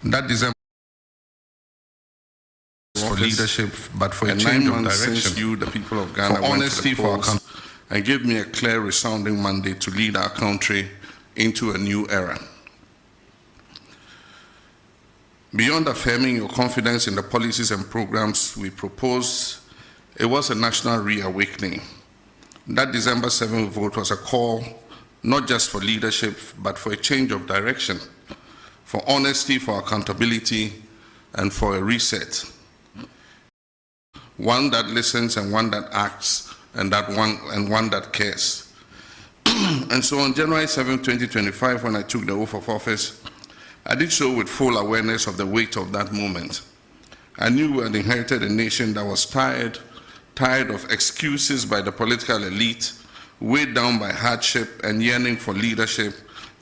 That December for leadership, but for a change of direction. You, the people of Ghana, for honesty, for our country, and give me a clear, resounding mandate to lead our country into a new era. Beyond affirming your confidence in the policies and programs we propose, it was a national reawakening. That December 7th vote was a call not just for leadership, but for a change of direction, for honesty, for accountability, and for a reset. One that listens and one that acts, and one that cares. And so on January 7, 2025, when I took the oath of office, I did so with full awareness of the weight of that moment. I knew we had inherited a nation that was tired of excuses by the political elite, weighed down by hardship and yearning for leadership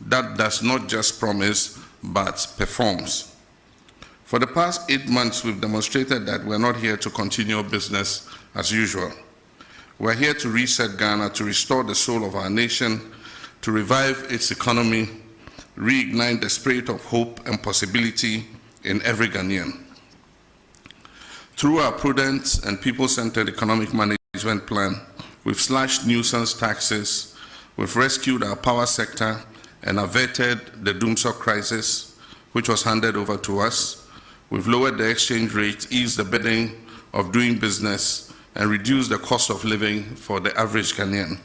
that does not just promise, but performs. For the past 8 months, we've demonstrated that we're not here to continue business as usual. We're here to reset Ghana, to restore the soul of our nation, to revive its economy, reignite the spirit of hope and possibility in every Ghanaian. Through our prudent and people-centered economic management plan, we've slashed nuisance taxes, we've rescued our power sector and averted the doomsday crisis, which was handed over to us. We've lowered the exchange rate, eased the burden of doing business, and reduced the cost of living for the average Ghanaian.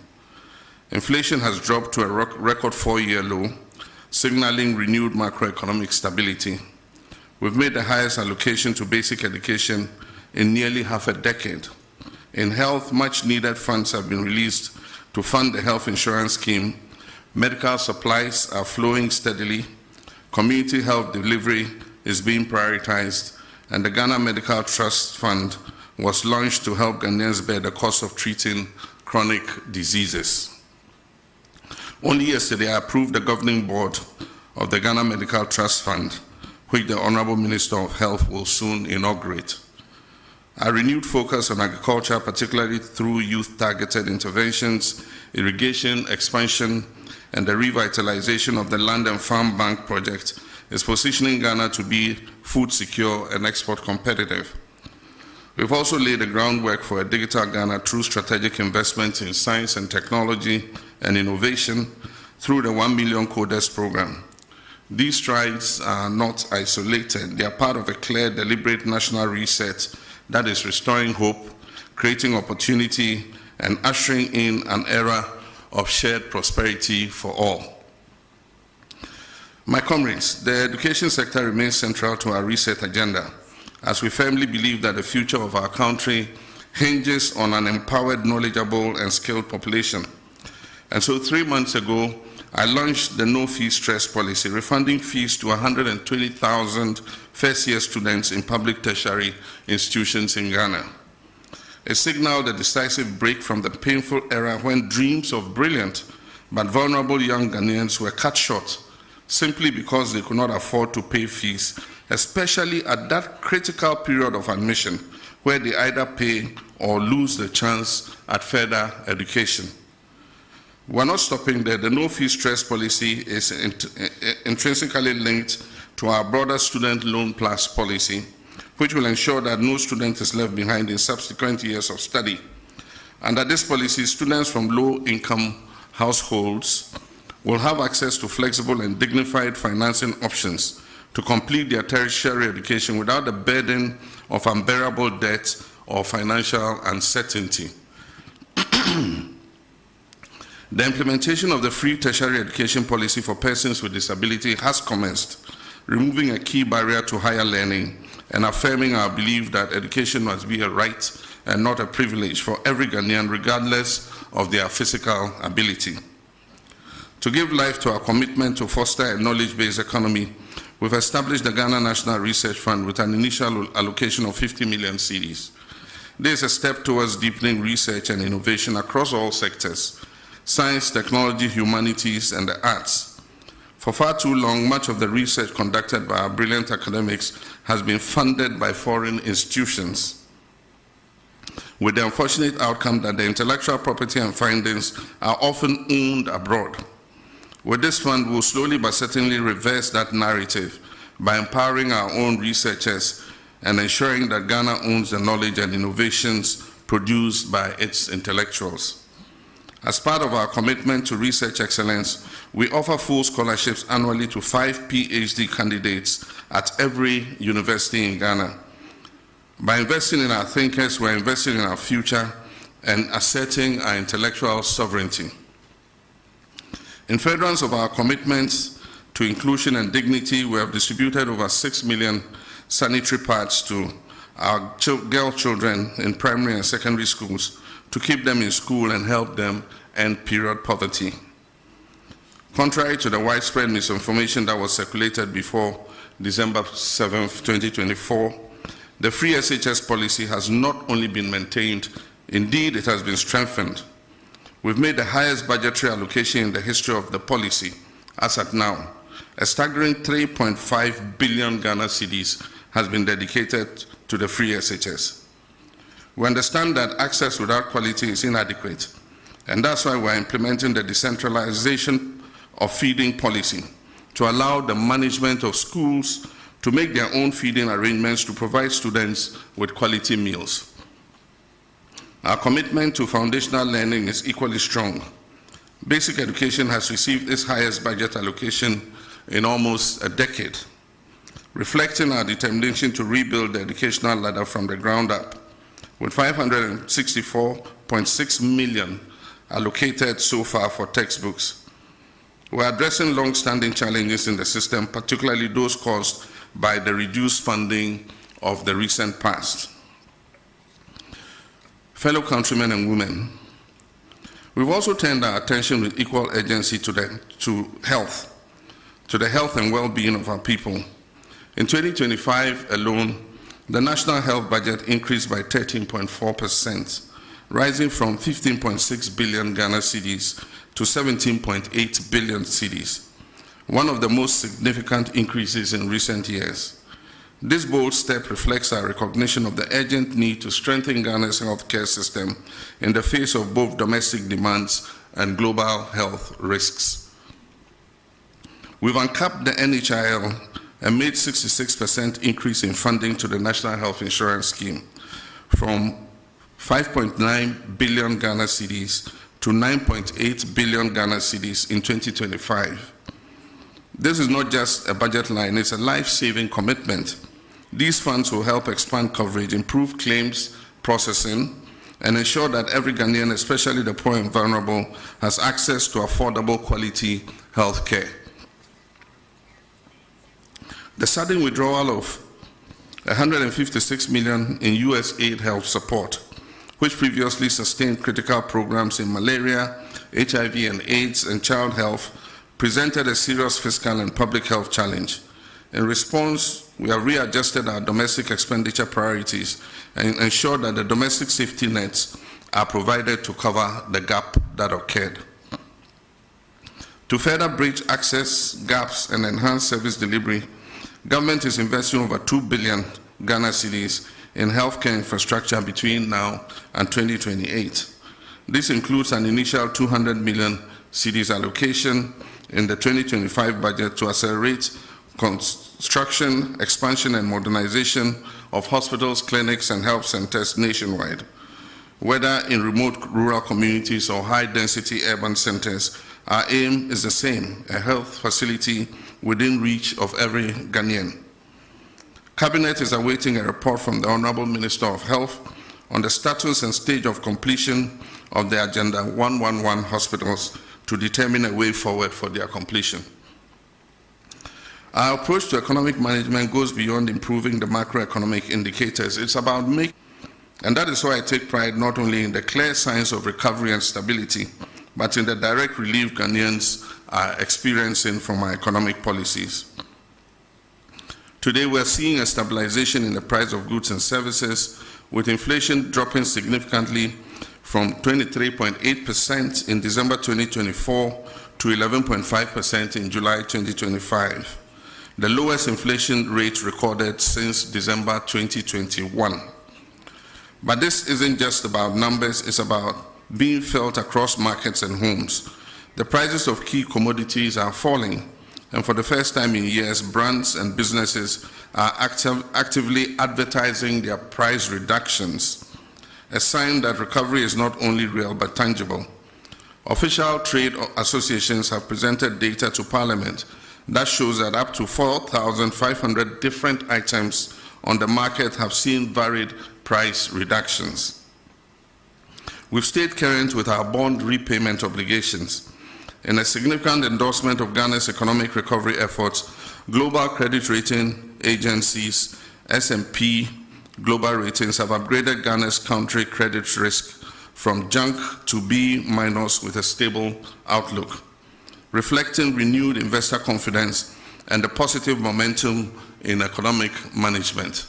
Inflation has dropped to a record 4-year low, signaling renewed macroeconomic stability. We've made the highest allocation to basic education in nearly half a decade. In health, much needed funds have been released to fund the health insurance scheme. Medical supplies are flowing steadily. Community health delivery is being prioritized, and the Ghana Medical Trust Fund was launched to help Ghanaians bear the cost of treating chronic diseases. Only yesterday, I approved the governing board of the Ghana Medical Trust Fund, which the Honorable Minister of Health will soon inaugurate. A renewed focus on agriculture, particularly through youth-targeted interventions, irrigation expansion, and the revitalization of the Land and Farm Bank project, is positioning Ghana to be food secure and export competitive. We've also laid the groundwork for a digital Ghana through strategic investments in science and technology and innovation through the 1 Million Coders program. These strides are not isolated. They are part of a clear, deliberate national reset that is restoring hope, creating opportunity, and ushering in an era of shared prosperity for all. My comrades, the education sector remains central to our reset agenda, as we firmly believe that the future of our country hinges on an empowered, knowledgeable, and skilled population. And so 3 months ago, I launched the no-fee stress policy, refunding fees to 120,000 first-year students in public tertiary institutions in Ghana. It signaled a decisive break from the painful era when dreams of brilliant but vulnerable young Ghanaians were cut short simply because they could not afford to pay fees, especially at that critical period of admission where they either pay or lose the chance at further education. We're not stopping there. The no-fee stress policy is intrinsically linked to our broader Student Loan Plus policy, which will ensure that no student is left behind in subsequent years of study. Under this policy, students from low-income households will have access to flexible and dignified financing options to complete their tertiary education without the burden of unbearable debt or financial uncertainty. The implementation of the free tertiary education policy for persons with disability has commenced, removing a key barrier to higher learning and affirming our belief that education must be a right and not a privilege for every Ghanaian, regardless of their physical ability. To give life to our commitment to foster a knowledge-based economy, we've established the Ghana National Research Fund with an initial allocation of 50 million cedis. This is a step towards deepening research and innovation across all sectors: science, technology, humanities, and the arts. For far too long, much of the research conducted by our brilliant academics has been funded by foreign institutions, with the unfortunate outcome that the intellectual property and findings are often owned abroad. With this fund, we'll slowly but certainly reverse that narrative by empowering our own researchers and ensuring that Ghana owns the knowledge and innovations produced by its intellectuals. As part of our commitment to research excellence, we offer full scholarships annually to 5 PhD candidates at every university in Ghana. By investing in our thinkers, we're investing in our future and asserting our intellectual sovereignty. In furtherance of our commitments to inclusion and dignity, we have distributed over 6 million sanitary pads to our girl children in primary and secondary schools to keep them in school and help them end period poverty. Contrary to the widespread misinformation that was circulated before December 7, 2024, the free SHS policy has not only been maintained, indeed it has been strengthened. We've made the highest budgetary allocation in the history of the policy, as at now. A staggering 3.5 billion Ghana cedis has been dedicated to the free SHS. We understand that access without quality is inadequate, and that's why we're implementing the decentralization of feeding policy to allow the management of schools to make their own feeding arrangements to provide students with quality meals. Our commitment to foundational learning is equally strong. Basic education has received its highest budget allocation in almost a decade, reflecting our determination to rebuild the educational ladder from the ground up, with 564.6 million allocated so far for textbooks. We're addressing long-standing challenges in the system, particularly those caused by the reduced funding of the recent past. Fellow countrymen and women, we've also turned our attention with equal urgency to the health and well-being of our people. In 2025 alone, the national health budget increased by 13.4%, rising from 15.6 billion Ghana cedis to 17.8 billion cedis, one of the most significant increases in recent years. This bold step reflects our recognition of the urgent need to strengthen Ghana's healthcare system in the face of both domestic demands and global health risks. We've uncapped the NHIL and made 66% increase in funding to the National Health Insurance Scheme from 5.9 billion Ghana cedis to 9.8 billion Ghana cedis in 2025. This is not just a budget line, it's a life-saving commitment. These funds will help expand coverage, improve claims processing, and ensure that every Ghanaian, especially the poor and vulnerable, has access to affordable quality health care. The sudden withdrawal of 156 million in US aid health support, which previously sustained critical programs in malaria, HIV and AIDS, and child health, presented a serious fiscal and public health challenge. In response, we have readjusted our domestic expenditure priorities and ensured that the domestic safety nets are provided to cover the gap that occurred. To further bridge access gaps and enhance service delivery, government is investing over 2 billion Ghana cedis in healthcare infrastructure between now and 2028. This includes an initial 200 million cedis allocation in the 2025 budget to accelerate construction, expansion, and modernization of hospitals, clinics, and health centers nationwide. Whether in remote rural communities or high-density urban centers, our aim is the same: a health facility within reach of every Ghanaian. Cabinet is awaiting a report from the Honorable Minister of Health on the status and stage of completion of the Agenda 111 hospitals to determine a way forward for their completion. Our approach to economic management goes beyond improving the macroeconomic indicators. It's about making, and that is why I take pride not only in the clear signs of recovery and stability, but in the direct relief Ghanaians are experiencing from our economic policies. Today, we're seeing a stabilization in the price of goods and services, with inflation dropping significantly from 23.8% in December 2024 to 11.5% in July 2025, the lowest inflation rate recorded since December 2021. But this isn't just about numbers, it's about being felt across markets and homes. The prices of key commodities are falling, and for the first time in years, brands and businesses are actively advertising their price reductions, a sign that recovery is not only real but tangible. Official trade associations have presented data to Parliament that shows that up to 4,500 different items on the market have seen varied price reductions. We've stayed current with our bond repayment obligations. In a significant endorsement of Ghana's economic recovery efforts, global credit rating agencies, S&P Global Ratings, have upgraded Ghana's country credit risk from junk to B- with a stable outlook, reflecting renewed investor confidence and the positive momentum in economic management.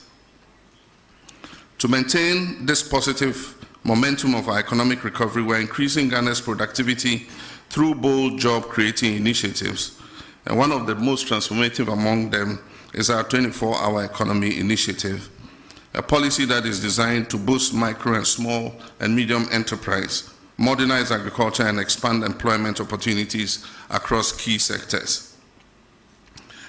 To maintain this positive momentum of our economic recovery, we're increasing Ghana's productivity through bold job-creating initiatives, and one of the most transformative among them is our 24-hour economy initiative, a policy that is designed to boost micro and small and medium enterprise, modernize agriculture, and expand employment opportunities across key sectors.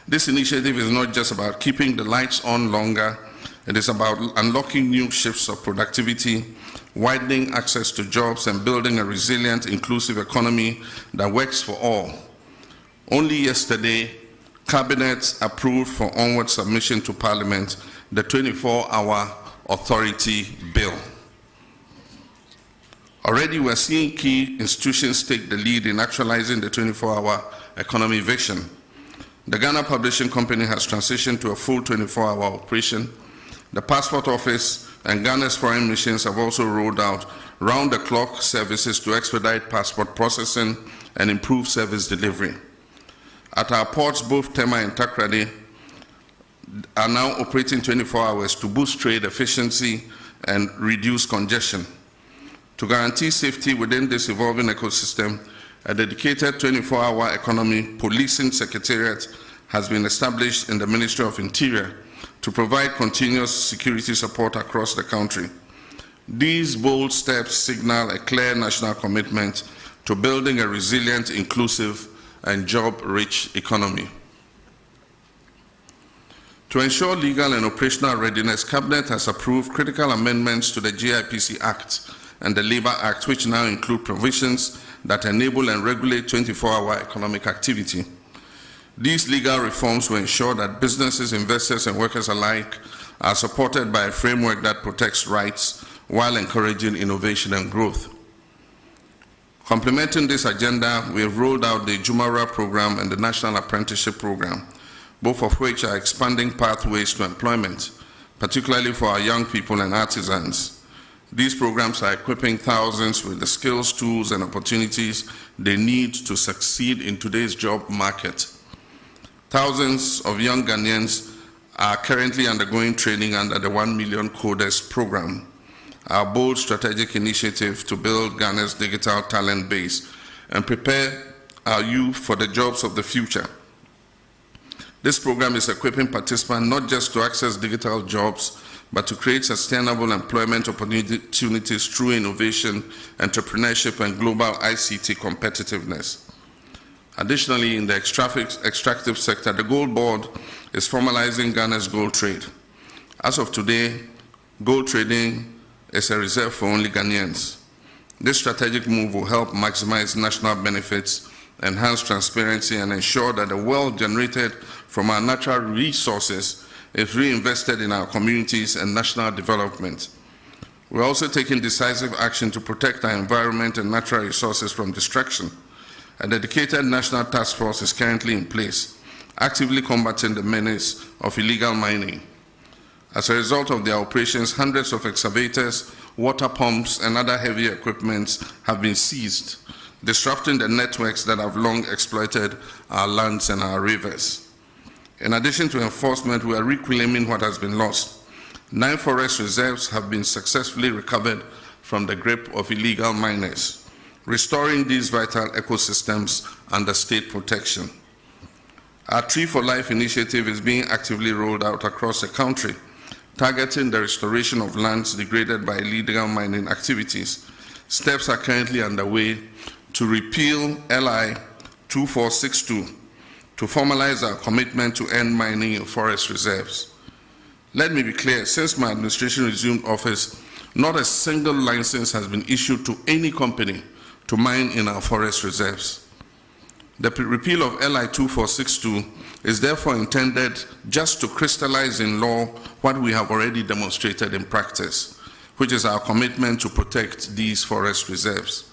This initiative is not just about keeping the lights on longer, it is about unlocking new shifts of productivity, widening access to jobs, and building a resilient, inclusive economy that works for all. Only yesterday, Cabinet approved for onward submission to Parliament the 24-hour authority bill. Already we're seeing key institutions take the lead in actualizing the 24-hour economy vision. The Ghana Publishing Company has transitioned to a full 24-hour operation. The Passport Office and Ghana's foreign missions have also rolled out round-the-clock services to expedite passport processing and improve service delivery. At our ports, both Tema and Takrady are now operating 24 hours to boost trade efficiency and reduce congestion. To guarantee safety within this evolving ecosystem, a dedicated 24-hour economy policing secretariat has been established in the Ministry of Interior to provide continuous security support across the country. These bold steps signal a clear national commitment to building a resilient, inclusive, and job-rich economy. To ensure legal and operational readiness, Cabinet has approved critical amendments to the GIPC Act and the Labour Act, which now include provisions that enable and regulate 24-hour economic activity. These legal reforms will ensure that businesses, investors, and workers alike are supported by a framework that protects rights while encouraging innovation and growth. Complementing this agenda, we have rolled out the Jumara program and the National Apprenticeship program, both of which are expanding pathways to employment, particularly for our young people and artisans. These programs are equipping thousands with the skills, tools, and opportunities they need to succeed in today's job market. Thousands of young Ghanaians are currently undergoing training under the 1 Million Coders program, our bold strategic initiative to build Ghana's digital talent base and prepare our youth for the jobs of the future. This program is equipping participants not just to access digital jobs, but to create sustainable employment opportunities through innovation, entrepreneurship, and global ICT competitiveness. Additionally, in the extractive sector, the Gold Board is formalizing Ghana's gold trade. As of today, gold trading is a reserve for only Ghanaians. This strategic move will help maximize national benefits, enhance transparency, and ensure that the wealth generated from our natural resources is reinvested in our communities and national development. We're also taking decisive action to protect our environment and natural resources from destruction. A dedicated national task force is currently in place, actively combating the menace of illegal mining. As a result of their operations, hundreds of excavators, water pumps, and other heavy equipment have been seized, disrupting the networks that have long exploited our lands and our rivers. In addition to enforcement, we are reclaiming what has been lost. 9 forest reserves have been successfully recovered from the grip of illegal miners, restoring these vital ecosystems under state protection. Our Tree for Life initiative is being actively rolled out across the country, targeting the restoration of lands degraded by illegal mining activities. Steps are currently underway to repeal LI 2462, to formalize our commitment to end mining in forest reserves. Let me be clear, since my administration resumed office, not a single license has been issued to any company to mine in our forest reserves. The repeal of LI 2462 is therefore intended just to crystallize in law what we have already demonstrated in practice, which is our commitment to protect these forest reserves.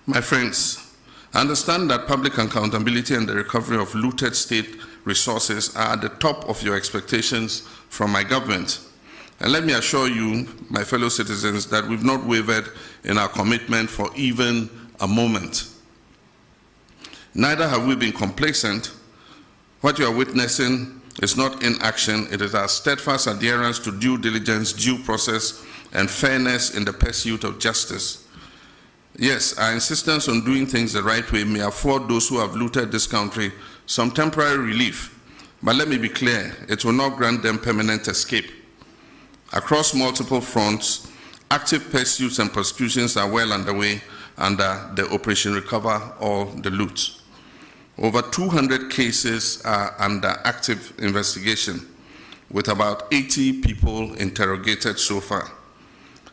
My friends, I understand that public accountability and the recovery of looted state resources are at the top of your expectations from my government. And let me assure you, my fellow citizens, that we've not wavered in our commitment for even a moment. Neither have we been complacent. What you are witnessing is not inaction, it is our steadfast adherence to due diligence, due process, and fairness in the pursuit of justice. Yes, our insistence on doing things the right way may afford those who have looted this country some temporary relief, but let me be clear, it will not grant them permanent escape. Across multiple fronts, active pursuits and prosecutions are well underway under the Operation Recover All the Loot. Over 200 cases are under active investigation, with about 80 people interrogated so far.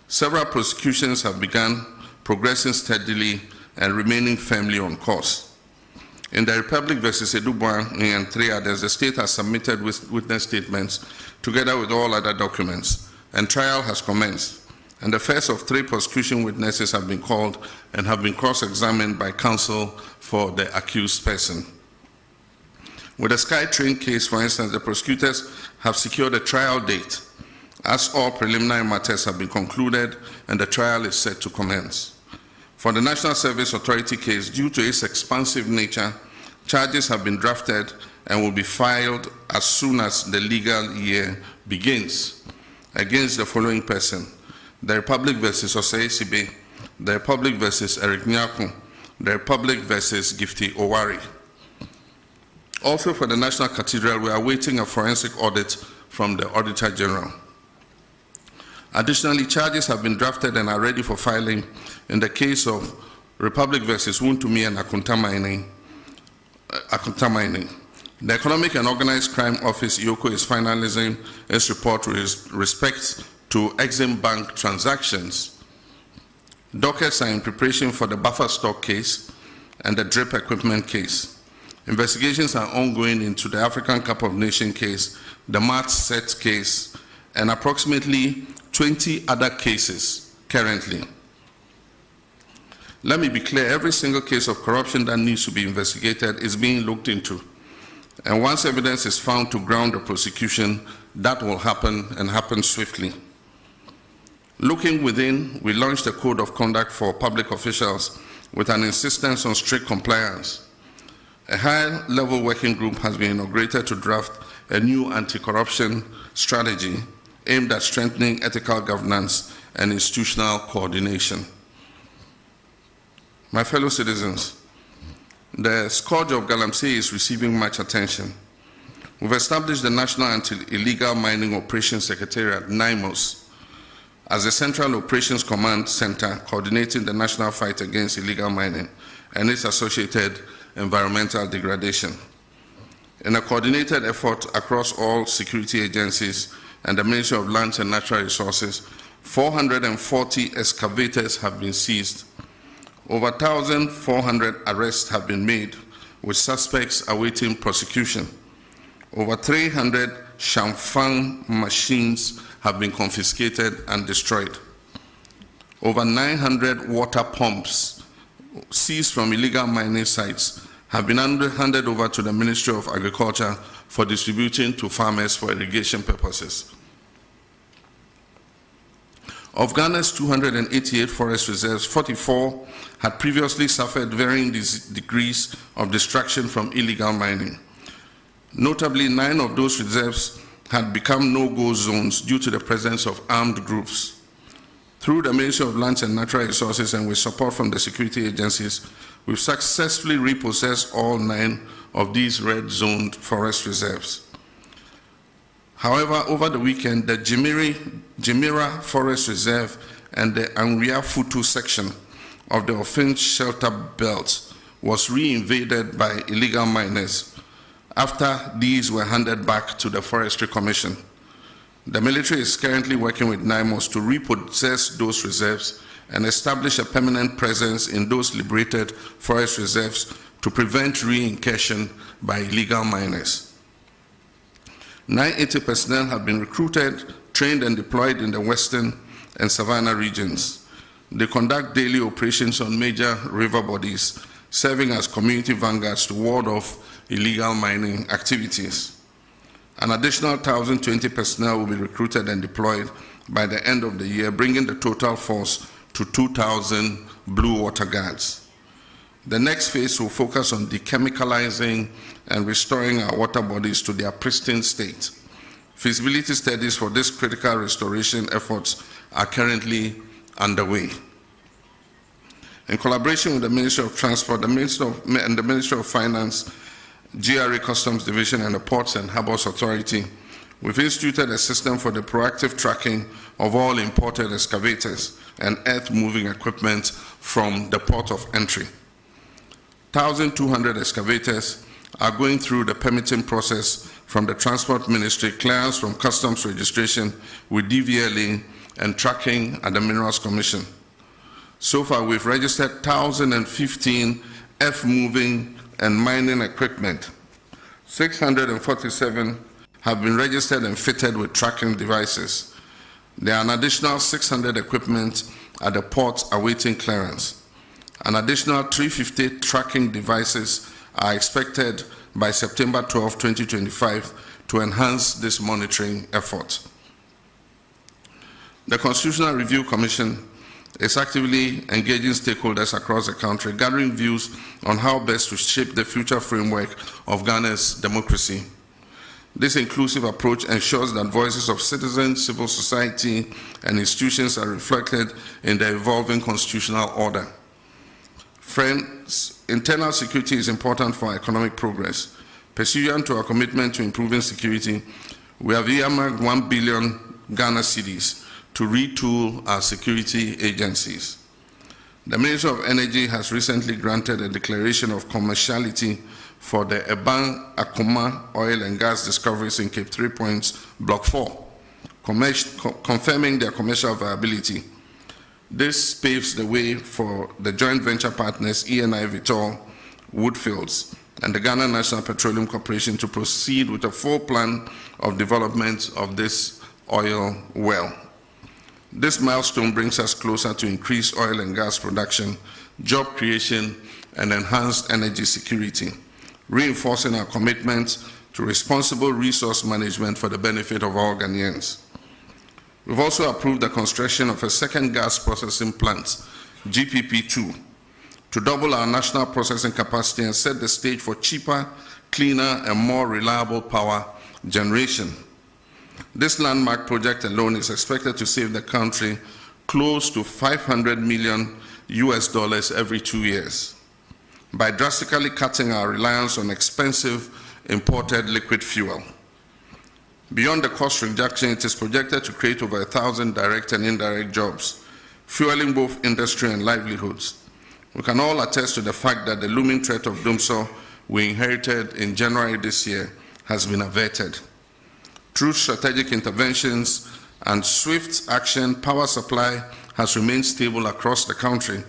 Several prosecutions have begun, progressing steadily and remaining firmly on course. In the Republic versus Edubwa and 3 others, the state has submitted witness statements together with all other documents, and trial has commenced. And the first of 3 prosecution witnesses have been called and have been cross-examined by counsel for the accused person. With the SkyTrain case, for instance, the prosecutors have secured a trial date, as all preliminary matters have been concluded and the trial is set to commence. For the National Service Authority case, due to its expansive nature, charges have been drafted and will be filed as soon as the legal year begins against the following person: the Republic versus Osei Sibe, the Republic versus Eric Nyaku, the Republic versus Gifty Owari. Also for the National Cathedral, we are awaiting a forensic audit from the Auditor General. Additionally, charges have been drafted and are ready for filing in the case of Republic versus Wuntumi and Akunta Mining. The Economic and Organized Crime Office, EOCO, is finalizing its report with respect to Exim Bank transactions. Dockets are in preparation for the buffer stock case and the drip equipment case. Investigations are ongoing into the African Cup of Nations case, the Mart Set case, and approximately 20 other cases currently. Let me be clear, every single case of corruption that needs to be investigated is being looked into. And once evidence is found to ground the prosecution, that will happen and happen swiftly. Looking within, we launched a code of conduct for public officials with an insistence on strict compliance. A high-level working group has been inaugurated to draft a new anti-corruption strategy aimed at strengthening ethical governance and institutional coordination. My fellow citizens, the scourge of Galamsey is receiving much attention. We've established the National Anti-Illegal Mining Operations Secretariat, NIMOS, as a Central Operations Command Center coordinating the national fight against illegal mining and its associated environmental degradation. In a coordinated effort across all security agencies and the Ministry of Lands and Natural Resources, 440 excavators have been seized. Over 1,400 arrests have been made, with suspects awaiting prosecution. Over 300 Shamfang machines have been confiscated and destroyed. Over 900 water pumps seized from illegal mining sites have been handed over to the Ministry of Agriculture for distributing to farmers for irrigation purposes. Of Ghana's 288 forest reserves, 44 had previously suffered varying degrees of destruction from illegal mining. Notably, 9 of those reserves had become no-go zones due to the presence of armed groups. Through the Ministry of Lands and Natural Resources and with support from the security agencies, we've successfully repossessed all 9 of these red-zoned forest reserves. However, over the weekend, the Jimira Forest Reserve and the Anria Futu section of the Ofinch Shelter Belt was re-invaded by illegal miners after these were handed back to the Forestry Commission. The military is currently working with NIMOS to repossess those reserves and establish a permanent presence in those liberated forest reserves to prevent re-incursion by illegal miners. 980 personnel have been recruited, trained and deployed in the western and savannah regions. They conduct daily operations on major river bodies, serving as community vanguards to ward off illegal mining activities. An additional 1,020 personnel will be recruited and deployed by the end of the year, bringing the total force to 2,000 blue water guards. The next phase will focus on dechemicalizing and restoring our water bodies to their pristine state. Feasibility studies for this critical restoration efforts are currently underway. In collaboration with the Ministry of Transport, the Ministry of Finance, GRA Customs Division, and the Ports and Harbours Authority, we've instituted a system for the proactive tracking of all imported excavators and earth-moving equipment from the port of entry. 1,200 excavators are going through the permitting process from the Transport Ministry, clearance from customs registration with DVLA, and tracking at the Minerals Commission. So far, we've registered 1,015 earth-moving and mining equipment. 647 have been registered and fitted with tracking devices. There are an additional 600 equipment at the port awaiting clearance. An additional 350 tracking devices are expected by September 12, 2025 to enhance this monitoring effort. The Constitutional Review Commission is actively engaging stakeholders across the country, gathering views on how best to shape the future framework of Ghana's democracy. This inclusive approach ensures that voices of citizens, civil society, and institutions are reflected in the evolving constitutional order. Friends, internal security is important for economic progress. Pursuant to our commitment to improving security, we have earmarked 1 billion Ghana cedis to retool our security agencies. The Ministry of Energy has recently granted a declaration of commerciality for the Eban Akoma oil and gas discoveries in Cape 3 Points, Block 4, confirming their commercial viability. This paves the way for the joint venture partners ENI Vitol, Woodfields, and the Ghana National Petroleum Corporation to proceed with a full plan of development of this oil well. This milestone brings us closer to increased oil and gas production, job creation, and enhanced energy security, reinforcing our commitment to responsible resource management for the benefit of all Ghanaians. We've also approved the construction of a second gas processing plant, GPP2, to double our national processing capacity and set the stage for cheaper, cleaner, and more reliable power generation. This landmark project alone is expected to save the country close to $500 million every 2 years by drastically cutting our reliance on expensive imported liquid fuel. Beyond the cost reduction, it is projected to create over 1,000 direct and indirect jobs, fueling both industry and livelihoods. We can all attest to the fact that the looming threat of doomsday we inherited in January this year has been averted. Through strategic interventions and swift action, power supply has remained stable across the country,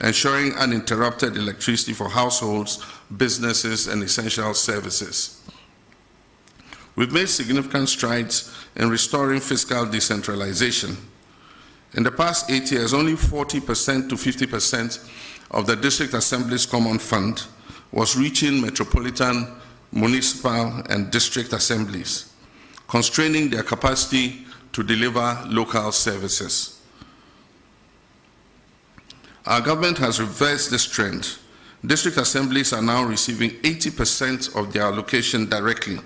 ensuring uninterrupted electricity for households, businesses, and essential services. We've made significant strides in restoring fiscal decentralization. In the past 8 years, only 40% to 50% of the District Assembly's Common Fund was reaching metropolitan, municipal, and district assemblies, constraining their capacity to deliver local services. Our government has reversed this trend. District assemblies are now receiving 80% of their allocation directly.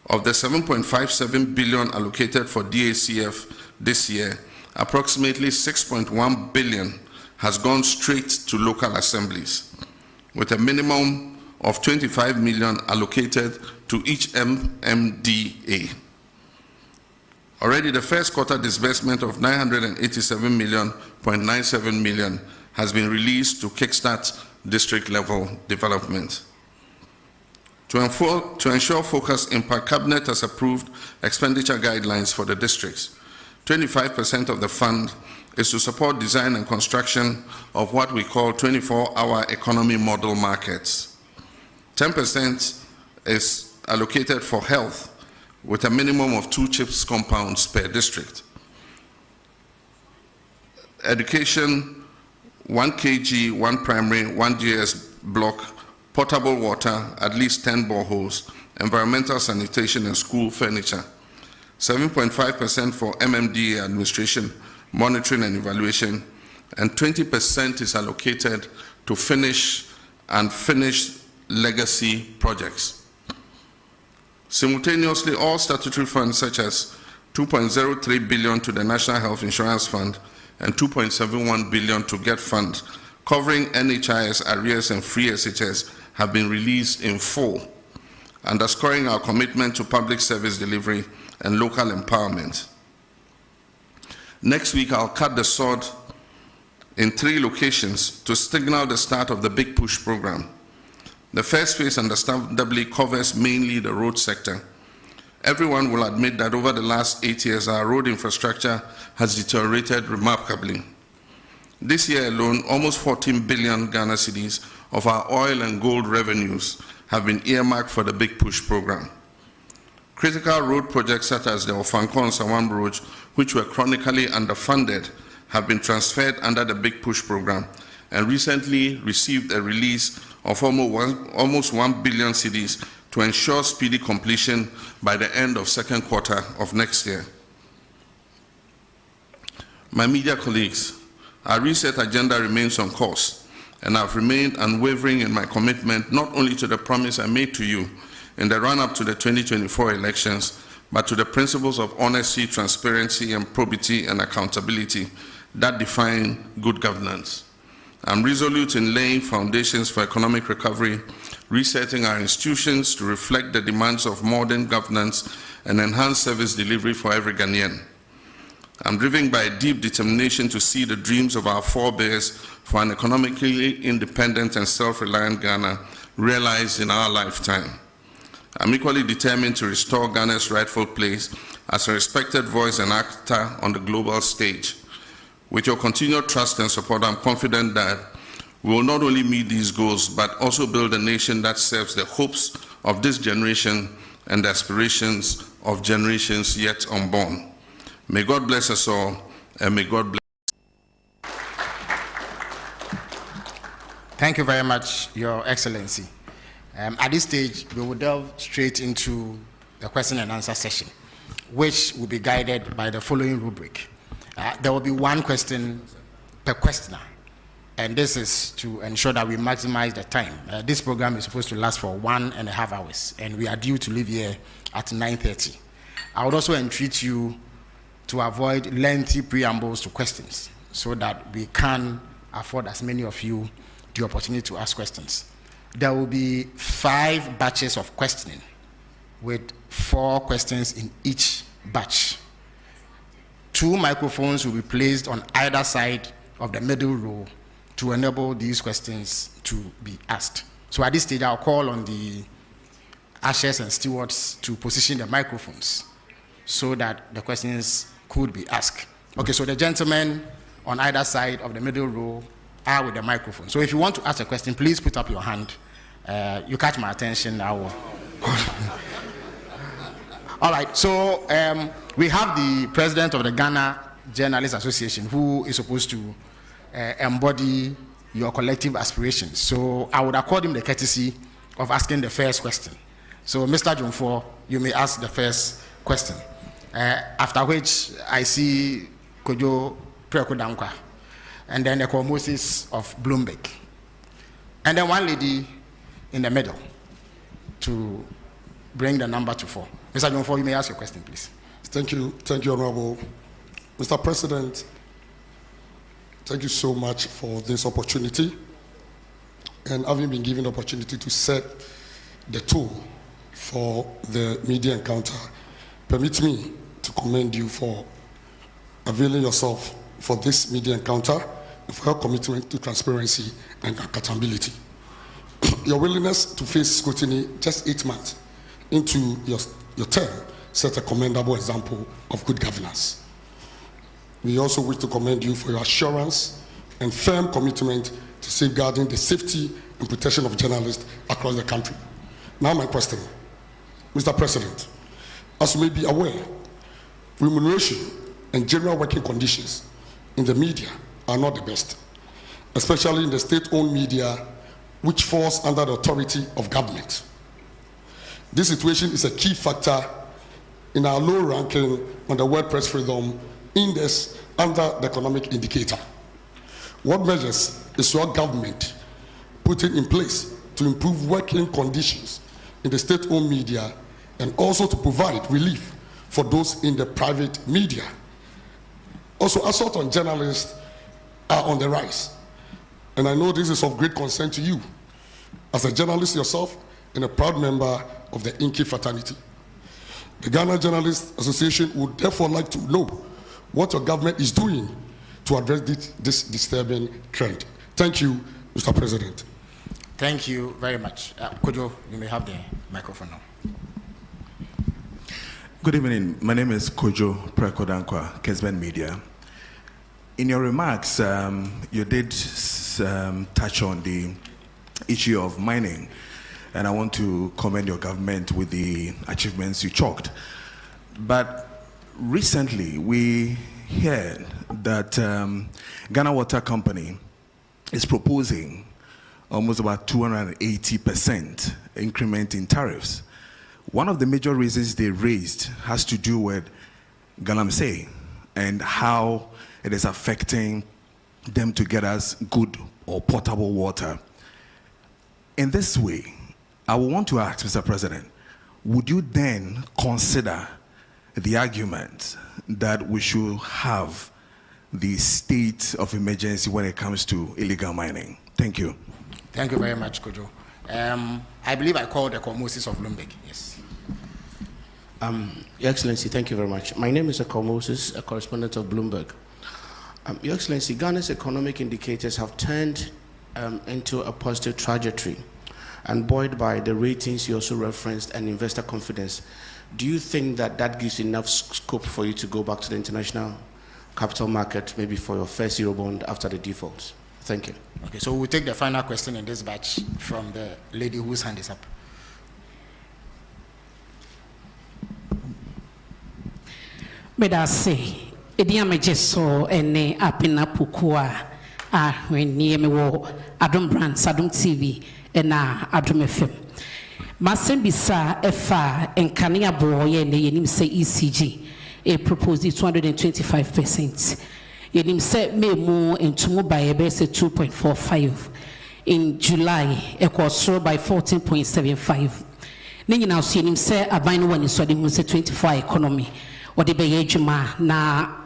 Of the 7.57 billion allocated for DACF this year, approximately 6.1 billion has gone straight to local assemblies, with a minimum of 25 million allocated to each MMDA. Already the first quarter disbursement of 987.97 million has been released to kickstart district-level development. To ensure focused impact, Cabinet has approved expenditure guidelines for the districts. 25% of the fund is to support design and construction of what we call 24-hour economy model markets. 10% is allocated for health, with a minimum of 2 CHIPS compounds per district. Education, 1 kg, 1 primary, 1 GS block, potable water, at least 10 boreholes, environmental sanitation and school furniture. 7.5% for MMDA administration, monitoring and evaluation, and 20% is allocated to finish and finished legacy projects. Simultaneously, all statutory funds such as 2.03 billion to the National Health Insurance Fund and 2.71 billion to GET Fund, covering NHIS arrears and free SHS, have been released in full, underscoring our commitment to public service delivery and local empowerment. Next week, I'll cut the sword in 3 locations to signal the start of the Big Push program. The first phase, understandably, covers mainly the road sector. Everyone will admit that over the last 8 years, our road infrastructure has deteriorated remarkably. This year alone, almost 14 billion Ghana cedis of our oil and gold revenues have been earmarked for the Big Push program. Critical road projects such as the Ofankor and Sawam roads, which were chronically underfunded, have been transferred under the Big Push program and recently received a release of almost 1 billion cedis to ensure speedy completion by the end of second quarter of next year. My media colleagues, our reset agenda remains on course, and I've remained unwavering in my commitment not only to the promise I made to you in the run-up to the 2024 elections, but to the principles of honesty, transparency, and probity and accountability that define good governance. I'm resolute in laying foundations for economic recovery, resetting our institutions to reflect the demands of modern governance and enhanced service delivery for every Ghanaian. I'm driven by a deep determination to see the dreams of our forebears for an economically independent and self-reliant Ghana realized in our lifetime. I'm equally determined to restore Ghana's rightful place as a respected voice and actor on the global stage. With your continued trust and support, I'm confident that we will not only meet these goals, but also build a nation that serves the hopes of this generation and the aspirations of generations yet unborn. May God bless us all, and may God bless. Thank you very much, Your Excellency. At this stage, we will delve straight into the question and answer session, which will be guided by the following rubric. There will be 1 question per questioner, and this is to ensure that we maximize the time. This program is supposed to last for 1.5 hours, and we are due to leave here at 9:30. I would also entreat you to avoid lengthy preambles to questions so that we can afford as many of you the opportunity to ask questions. There will be 5 batches of questioning with 4 questions in each batch. 2 microphones will be placed on either side of the middle row to enable these questions to be asked. So at this stage, I'll call on the ushers and stewards to position the microphones so that the questions could be asked. Okay, so the gentlemen on either side of the middle row are with the microphone. So if you want to ask a question, please put up your hand. You catch my attention, I will. All right, so we have the president of the Ghana Journalists Association who is supposed to embody your collective aspirations. So I would accord him the courtesy of asking the first question. So Mr. Jumfor, you may ask the first question. After which I see Kojo Prekodankwa, and then Eko Moses of Bloomberg. And then one lady in the middle to bring the number to 4. Mr. Jumfor, you may ask your question, please. Thank you, Honorable. Mr. President, thank you so much for this opportunity. And having been given the opportunity to set the tool for the media encounter, permit me to commend you for availing yourself for this media encounter for your commitment to transparency and accountability. Your willingness to face scrutiny just 8 months into your term set a commendable example of good governance. We also wish to commend you for your assurance and firm commitment to safeguarding the safety and protection of journalists across the country. Now my question, Mr. President, as you may be aware, remuneration and general working conditions in the media are not the best, especially in the state-owned media, which falls under the authority of government. This situation is a key factor in our low ranking on the World Press Freedom Index under the economic indicator. What measures is your government putting in place to improve working conditions in the state-owned media and also to provide relief for those in the private media? Also, assault on journalists are on the rise. And I know this is of great concern to you as a journalist yourself and a proud member of the Inky fraternity. The Ghana Journalists Association would therefore like to know what your government is doing to address this disturbing trend. Thank you, Mr. President. Thank you very much. Kojo, you may have the microphone now. Good evening. My name is Kojo Prekodankwa, Kesben Media. In your remarks, you did touch on the issue of mining, and I want to commend your government with the achievements you chalked. But recently, we heard that Ghana Water Company is proposing almost about 280% increment in tariffs. One of the major reasons they raised has to do with Galamsey and how it is affecting them to get us good or potable water. In this way, I would want to ask, Mr. President, would you then consider the argument that we should have the state of emergency when it comes to illegal mining? Thank you. Thank you very much, Kojo. I believe I called the Moses of Bloomberg. Yes. Your Excellency, thank you very much. My name is Akol Moses, a correspondent of Bloomberg. Your Excellency, Ghana's economic indicators have turned into a positive trajectory, and buoyed by the ratings you also referenced and investor confidence. Do you think that that gives enough scope for you to go back to the international capital market, maybe for your first Eurobond after the defaults? Thank you. Okay, so we'll take the final question in this batch from the lady whose hand is up. Medase, Ediame so ene apina pukua when near me wo Adam Brand, Sadum TV, and Adam FM. Masen bisa efa and Kania boy and the say ECG, a proposed 225%. Yenim say me more and tomorrow by a base 2.45. In July, a cost by 14.75. Then you now see him say a bine one is so the 24 economy. Or the Bayejuma na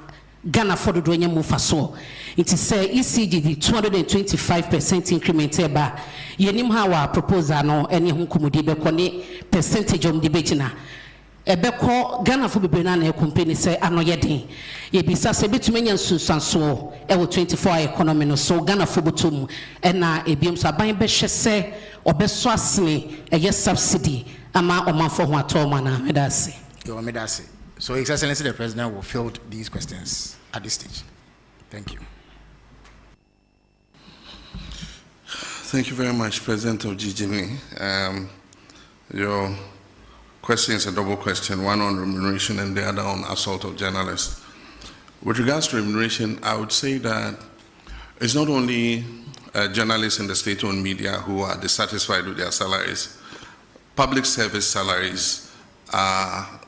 Ghana for the Duenya Mufaso. It is ECG the 225% increment ba. Yenim hawa proposal no any hunkumudi bekone percentage of debatina. Ebeko Ghana for Bibena company say anoyedin. Yebisa se betumenya nsunsanso e wo 24 economy no so Ghana for butum na ebiom so aban be hwese obeso asene eye subsidy ama omanfo ho atoma na medase. Yo medase. So, His Excellency the President will field these questions at this stage. Thank you. Thank you very much, President of GGME. Your question is a double question, one on remuneration and the other on assault of journalists. With regards to remuneration, I would say that it's not only journalists in the state-owned media who are dissatisfied with their salaries. Public service salaries are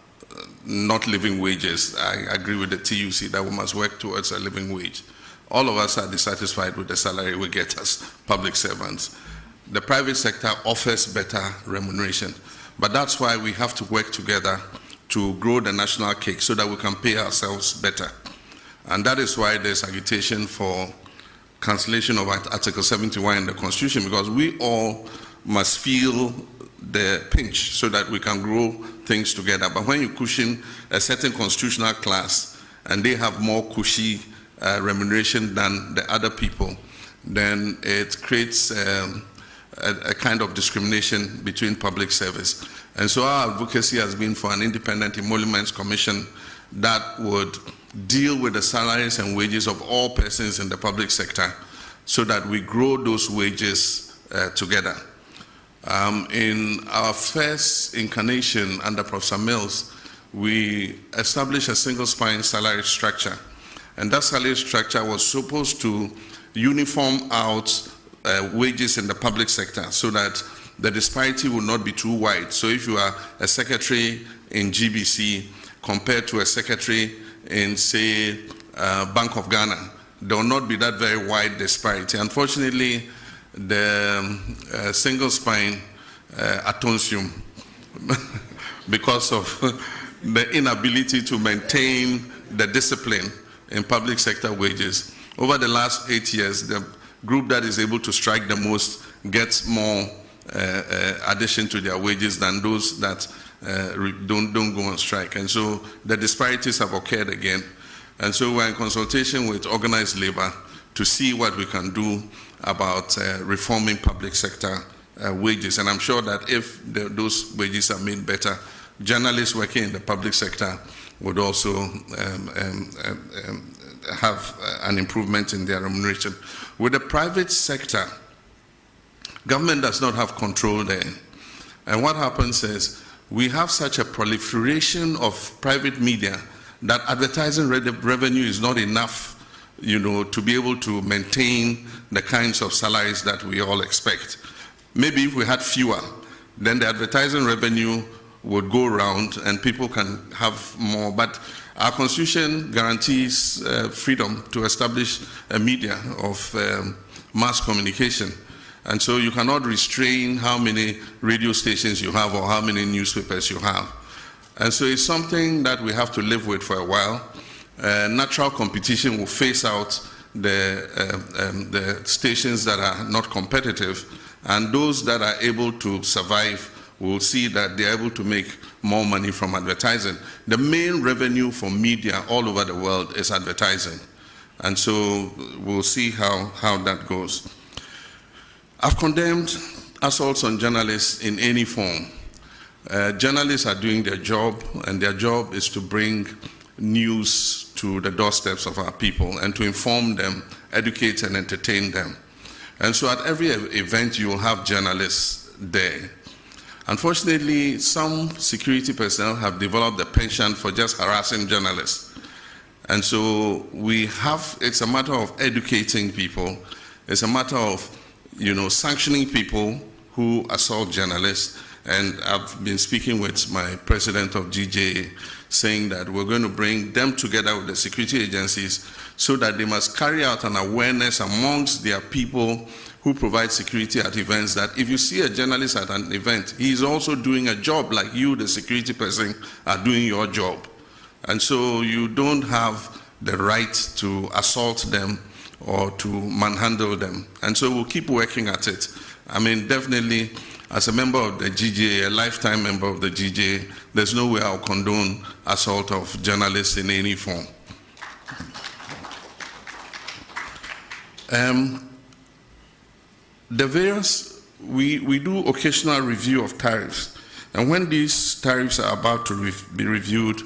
not living wages. I agree with the TUC that we must work towards a living wage. All of us are dissatisfied with the salary we get as public servants. The private sector offers better remuneration, but that's why we have to work together to grow the national cake so that we can pay ourselves better. And that is why there's agitation for cancellation of Article 71 in the Constitution, because we all must feel the pinch so that we can grow things together. But when you cushion a certain constitutional class and they have more cushy remuneration than the other people, then it creates a kind of discrimination between public service. And so our advocacy has been for an independent emoluments commission that would deal with the salaries and wages of all persons in the public sector so that we grow those wages together. In our first incarnation under Professor Mills, we established a single spine salary structure. And that salary structure was supposed to uniform out wages in the public sector so that the disparity will not be too wide. So if you are a secretary in GBC compared to a secretary in, say, Bank of Ghana, there will not be that very wide disparity. Unfortunately, the single spine atonsium, because of the inability to maintain the discipline in public sector wages. Over the last 8 years, the group that is able to strike the most gets more addition to their wages than those that don't go on strike. And so the disparities have occurred again. And so we're in consultation with organized labor to see what we can do about reforming public sector wages. And I'm sure that if those wages are made better, journalists working in the public sector would also have an improvement in their remuneration. With the private sector, government does not have control there. And what happens is we have such a proliferation of private media that advertising revenue is not enough, to be able to maintain the kinds of salaries that we all expect. Maybe if we had fewer, then the advertising revenue would go around and people can have more. But our constitution guarantees freedom to establish a media of mass communication. And so you cannot restrain how many radio stations you have or how many newspapers you have. And so it's something that we have to live with for a while. Natural competition will phase out the stations that are not competitive, and those that are able to survive will see that they're able to make more money from advertising. The main revenue for media all over the world is advertising. And so we'll see how that goes. I've condemned assaults on journalists in any form. Journalists are doing their job, and their job is to bring news to the doorsteps of our people and to inform them, educate and entertain them. And so at every event you will have journalists there. Unfortunately, some security personnel have developed a penchant for just harassing journalists. And so it's a matter of educating people. It's a matter of, sanctioning people who assault journalists. And I've been speaking with my president of GJA, saying that we're going to bring them together with the security agencies so that they must carry out an awareness amongst their people who provide security at events, that if you see a journalist at an event, he's also doing a job like you, the security person, are doing your job. And so you don't have the right to assault them or to manhandle them. And so we'll keep working at it. I mean, definitely, as a member of the GJA, a lifetime member of the GJA, there's no way I'll condone assault of journalists in any form. We do occasional review of tariffs. And when these tariffs are about to be reviewed,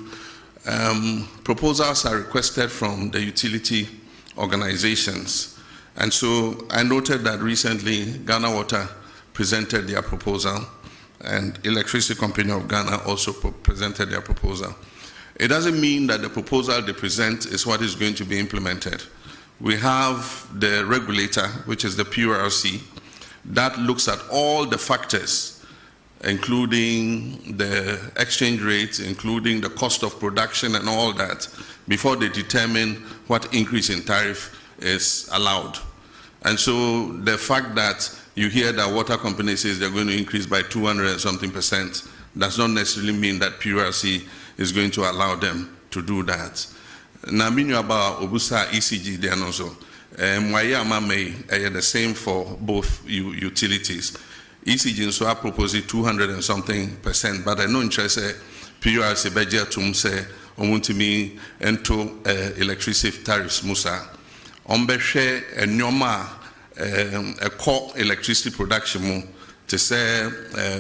proposals are requested from the utility organizations. And so I noted that recently Ghana Water presented their proposal, and Electricity Company of Ghana also presented their proposal. It doesn't mean that the proposal they present is what is going to be implemented. We have the regulator, which is the PURC, that looks at all the factors, including the exchange rates, including the cost of production and all that, before they determine what increase in tariff is allowed. And so the fact that you hear that water company says they're going to increase by 200 and something percent does not necessarily mean that PURC is going to allow them to do that. Na minyo about Obusa ECG there also. Mwaya may the same for both utilities. ECG so I propose 200 and something percent, but I know interest PURC budget to say omuntimi ento electricity tariffs musa ombehwe enyoma eko electricity production mu to say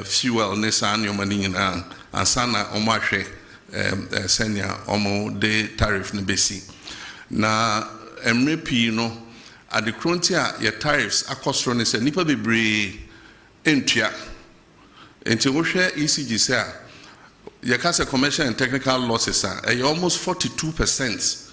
fuel ne saa nyoma ni nyina ansana omahwe senya omo de tariff ne besi na emrepi no adekronti a ye tariffs akosro ne se nipa bebre entua enti wo hwe ECG say a ye ka say commercial and technical losses are almost 42%.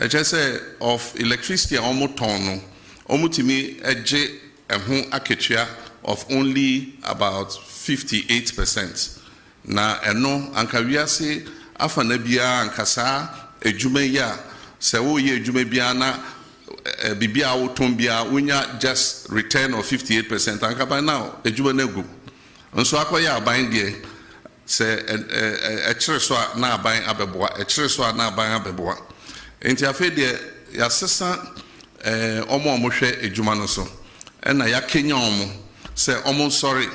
Just say of electricity almost ton no omutimi eje eho aketua of only about 58%. Na eno anka wiase afana bia anka saa edwuma ya se wo ye edwuma bia na bibia wo ton bia wonya just return of 58% anka by now edwuma na gu nso akoya aban de se ekire so na aban abeboa ekire so na aban abeboa enti afi de ya sesa omo hwe edwuma no so na ya kenya omo se omo sorry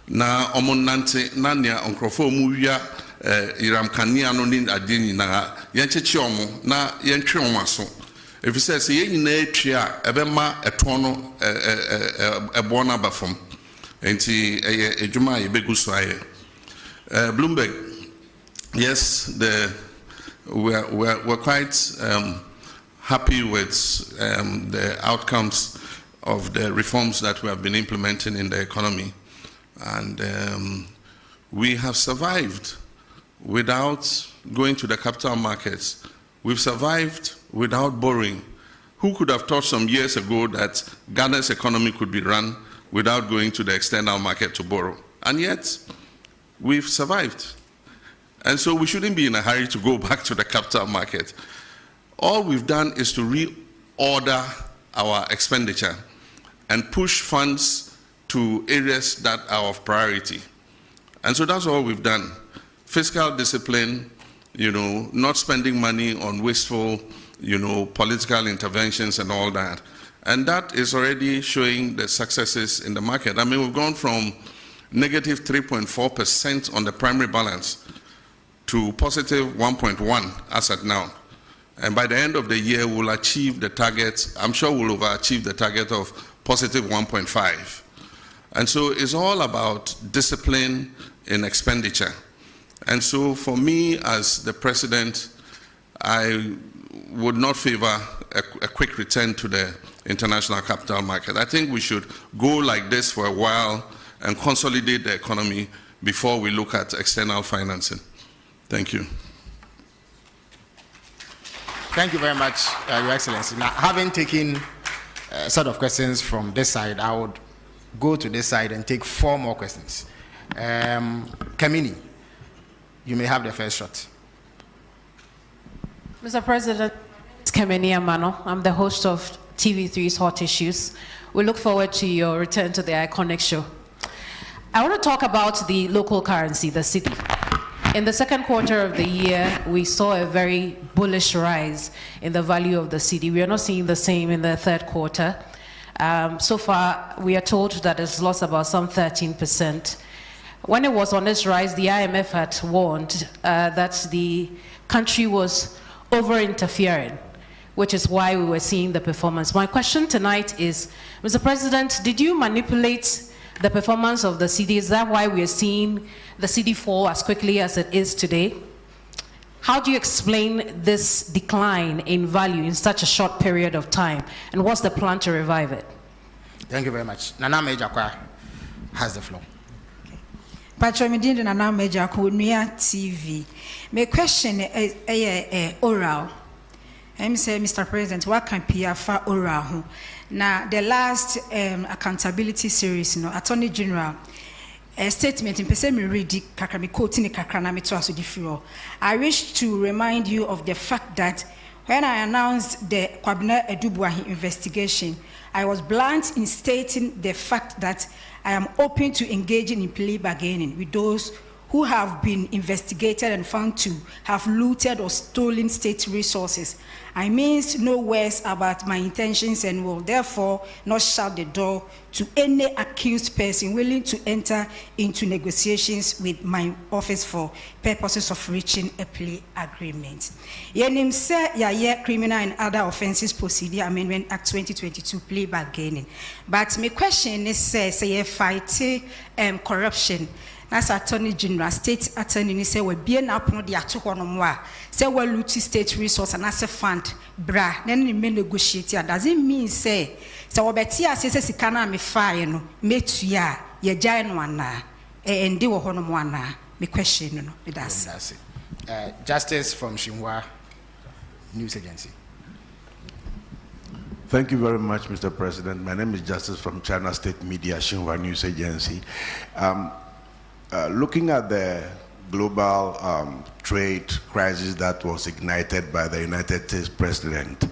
na omo nante na nia onkrofo mu wia iram kania no ni adeni na yenchechi omo na yentwe omo aso efise se yenyina etwa ebema eton no ebo na bafom enti edwuma ye beguso aye Bloomberg, yes, we're quite happy with the outcomes of the reforms that we have been implementing in the economy. And we have survived without going to the capital markets. We've survived without borrowing. Who could have thought some years ago that Ghana's economy could be run without going to the external market to borrow? And yet, we've survived. And so we shouldn't be in a hurry to go back to the capital market. All we've done is to reorder our expenditure and push funds to areas that are of priority. And so that's all we've done. Fiscal discipline, not spending money on wasteful, political interventions and all that. And that is already showing the successes in the market. I mean, we've gone from negative 3.4% on the primary balance to positive 1.1 as at now. And by the end of the year, we'll achieve the target, I'm sure we'll overachieve the target of positive 1.5. And so it's all about discipline in expenditure. And so for me as the president, I would not favor a quick return to the international capital market. I think we should go like this for a while and consolidate the economy before we look at external financing. Thank you. Thank you very much, Your Excellency. Now, having taken a set of questions from this side, I would go to this side and take 4 more questions. Kamini, you may have the first shot. Mr. President, it's Kamini Amano. I'm the host of TV3's Hot Issues. We look forward to your return to the iconic show. I want to talk about the local currency, the cedi. In the second quarter of the year, we saw a very bullish rise in the value of the cedi. We are not seeing the same in the third quarter. So far, we are told that it's lost about some 13%. When it was on its rise, the IMF had warned that the country was over-interfering, which is why we were seeing the performance. My question tonight is, Mr. President, did you manipulate the performance of the cedi? Is that why we are seeing the cedi fall as quickly as it is today? How do you explain this decline in value in such a short period of time? And what's the plan to revive it? Thank you very much. Nana Mejakwa has the floor. Patron Nana Mejakwa, Nia TV. My question is oral. I'm saying, Mr. President, what can PFA oral? Now, the last accountability series, Attorney General, a statement in Pesemi Redi Kakrami quoting Kakranami to us with I wish to remind you of the fact that when I announced the Kwabena Edubwahi investigation, I was blunt in stating the fact that I am open to engaging in plea bargaining with those who have been investigated and found to have looted or stolen state resources. I mean no words about my intentions and will therefore not shut the door to any accused person willing to enter into negotiations with my office for purposes of reaching a plea agreement. Yenim se ya criminal and other offences procedure amendment act 2022 plea bargaining. But my question is say fight corruption. As Attorney General, State Attorney say we be na upon the ato honomwa. Say we loot state resource and as a fund bra. Then we may negotiate. Doesn't mean say we beti say sikana me fire no me tuya ye jai no ana and they were honomwa na. Me question no. That's it. Justice from Shinhua News Agency. Thank you very much, Mr. President. My name is Justice from China State Media, Shinhua News Agency. Looking at the global trade crisis that was ignited by the United States President,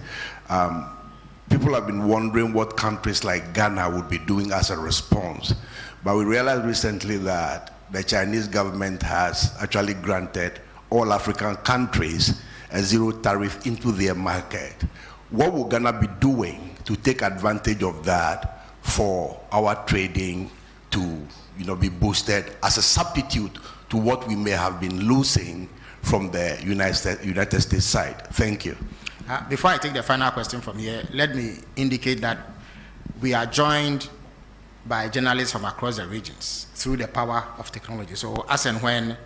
people have been wondering what countries like Ghana would be doing as a response. But we realized recently that the Chinese government has actually granted all African countries a zero tariff into their market. What will Ghana be doing to take advantage of that for our trading to be boosted as a substitute to what we may have been losing from the United States side? Thank you. Before I take the final question from here, let me indicate that we are joined by journalists from across the regions through the power of technology. So as and when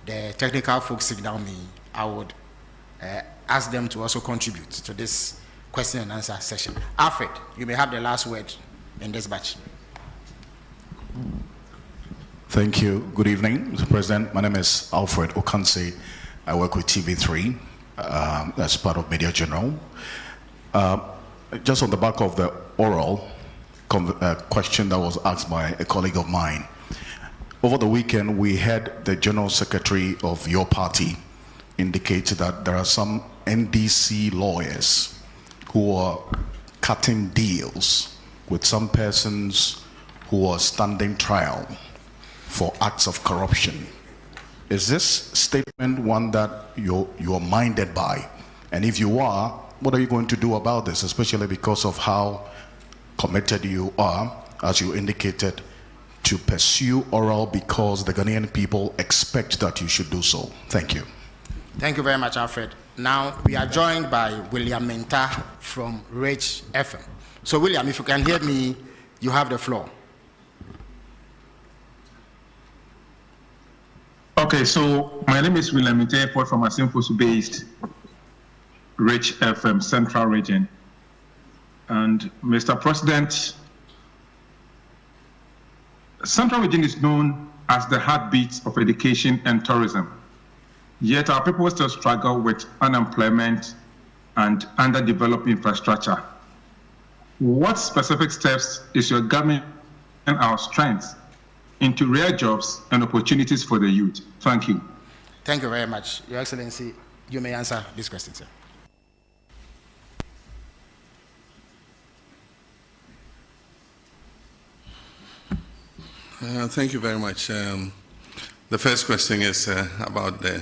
the technical folks sit down me, I would ask them to also contribute to this question and answer session. Alfred, you may have the last word in this batch. Thank you. Good evening, Mr. President. My name is Alfred Okanse. I work with TV3 as part of Media General. Just on the back of the oral question that was asked by a colleague of mine, over the weekend we had the General Secretary of your party indicate that there are some NDC lawyers who are cutting deals with some persons who are standing trial for acts of corruption. Is this statement one that you're minded by? And if you are, what are you going to do about this, especially because of how committed you are, as you indicated, to pursue oral because the Ghanaian people expect that you should do so? Thank you. Thank you very much, Alfred. Now, we are joined by William Menta from Rich FM. So, William, if you can hear me, you have the floor. Okay, so my name is William Menta from Asimfosu-based Rich FM Central Region. And Mr. President, Central Region is known as the heartbeat of education and tourism. Yet our people still struggle with unemployment and underdeveloped infrastructure. What specific steps is your government and our strengths into real jobs and opportunities for the youth? Thank you. Thank you very much. Your Excellency, you may answer this question, sir. Thank you very much. The first question is about the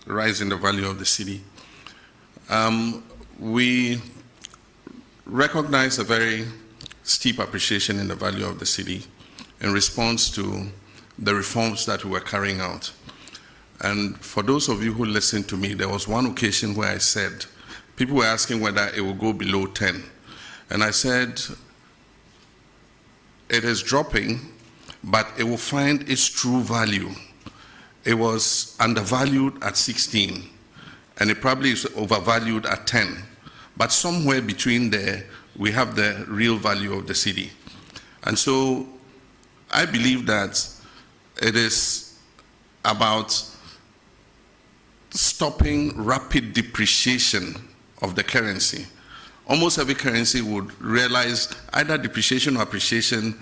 rise in the value of the city. We recognize a very steep appreciation in the value of the city in response to the reforms that we were carrying out. And for those of you who listened to me, there was one occasion where I said, people were asking whether it will go below 10. And I said, it is dropping, but it will find its true value. It was undervalued at 16, and it probably is overvalued at 10. But somewhere between there, we have the real value of the city. And so I believe that it is about stopping rapid depreciation of the currency. Almost every currency would realize either depreciation or appreciation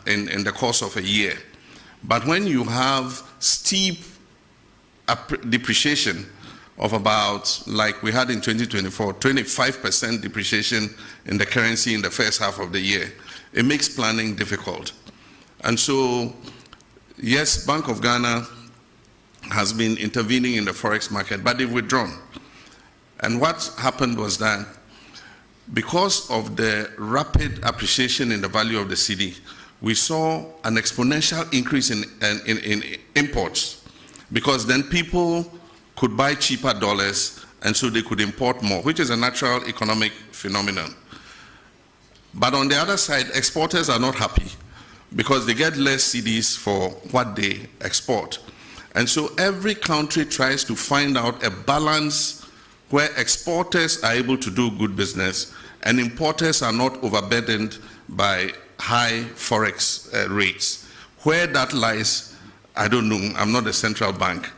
in the course of a year. But when you have steep depreciation of about, like we had in 2024, 25% depreciation in the currency in the first half of the year, it makes planning difficult. And so yes, Bank of Ghana has been intervening in the forex market, but they've withdrawn. And what happened was that because of the rapid appreciation in the value of the cedi, we saw an exponential increase in imports, because then people could buy cheaper dollars and so they could import more, which is a natural economic phenomenon. But on the other side, exporters are not happy because they get less cedis for what they export. And so every country tries to find out a balance where exporters are able to do good business and importers are not overburdened by high forex rates. Where that lies, I don't know. I'm not a central bank.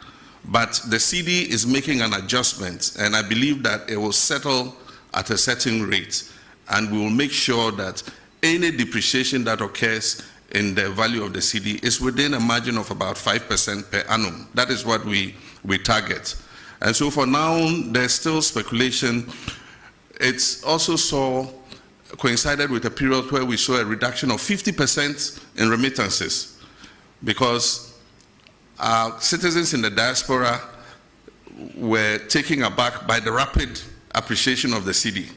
But the cedi is making an adjustment, and I believe that it will settle at a certain rate, and we will make sure that any depreciation that occurs in the value of the cedi is within a margin of about 5% per annum. That is what we target. And so for now, there's still speculation. It's also coincided with a period where we saw a reduction of 50% in remittances, because citizens in the diaspora were taken aback by the rapid appreciation of the cedi.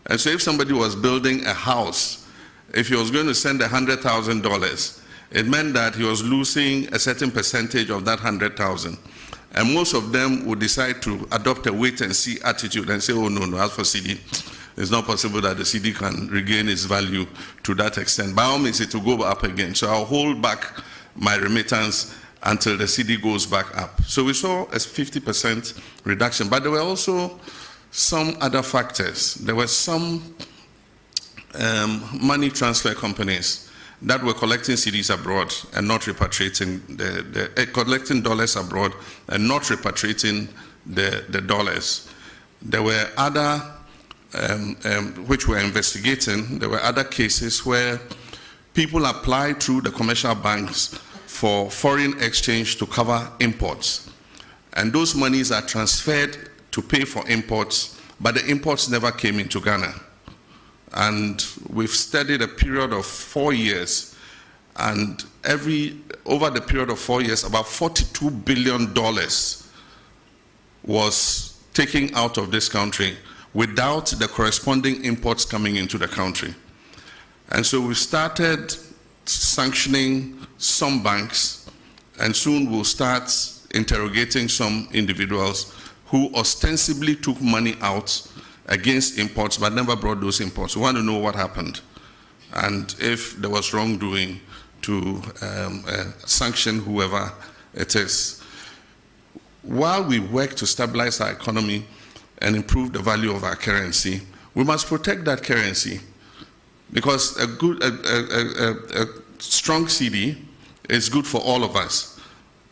And so if somebody was building a house, if he was going to send $100,000, it meant that he was losing a certain percentage of that 100,000. And most of them would decide to adopt a wait-and-see attitude and say, oh, no, as for cedi, it's not possible that the cedi can regain its value to that extent. By all means, it will go up again. So I'll hold back my remittance until the cedi goes back up. So we saw a 50% reduction, but there were also some other factors. There were some money transfer companies that were collecting cedis abroad and not repatriating collecting dollars abroad and not repatriating the dollars. There were other which we're investigating. There were other cases where people applied through the commercial banks for foreign exchange to cover imports, and those monies are transferred to pay for imports, but the imports never came into Ghana. And we've studied a period of 4 years, and over the period of 4 years, about $42 billion was taken out of this country without the corresponding imports coming into the country. And so we started sanctioning some banks, and soon we'll start interrogating some individuals who ostensibly took money out against imports but never brought those imports. We want to know what happened and if there was wrongdoing to sanction whoever it is. While we work to stabilize our economy and improve the value of our currency, we must protect that currency, because a strong cedi is good for all of us.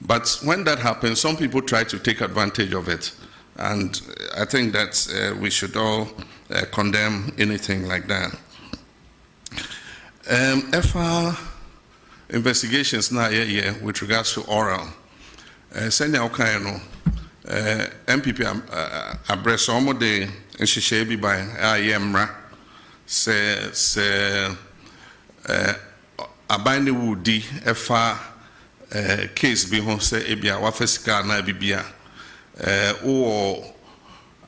But when that happens, some people try to take advantage of it. And I think that we should all condemn anything like that. FR investigations now with regards to oral. Senya Okayano, MPP address almost the Nshishebi by IMRA se abani wudi FR case bi ho se ebia wa Fiscal na bibia. Or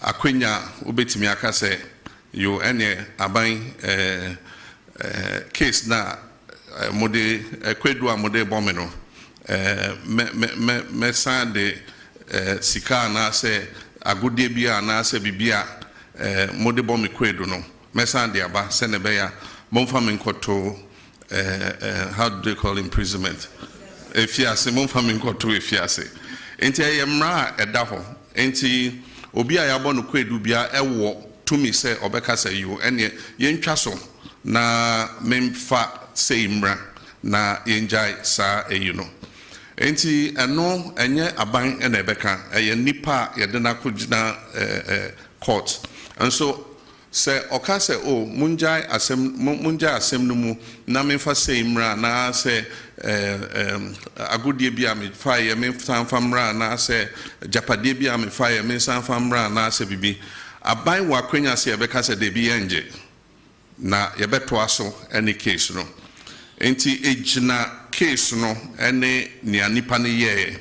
akwenya ubetimi aka se yo ene aban case na mode kwedu amode bomeno me san de sika na se agudie bia na se bibia mode bomi kwedu no me san de aba se ne be ya momfa me nkoto how do they call imprisonment efiase momfa me nkoto efiase. Enti ayemra edaho enti obi ayabo no kwedu bia ewo tumi se obeka se you ene yentwa so na memfa se imra na yenjai sa eyuno enti eno enye aban ene ebeka eye nipa ye de na kugina court. And so se oka se o munjai asem no mu na memfa se imra na se agudie bia me fire me san famra na se japade bia me fire me san famra na se bibi aban wa kwenya se ebeka se de bi enje na yebeto aso any case no enti ejina case no ene nia nipa ne ye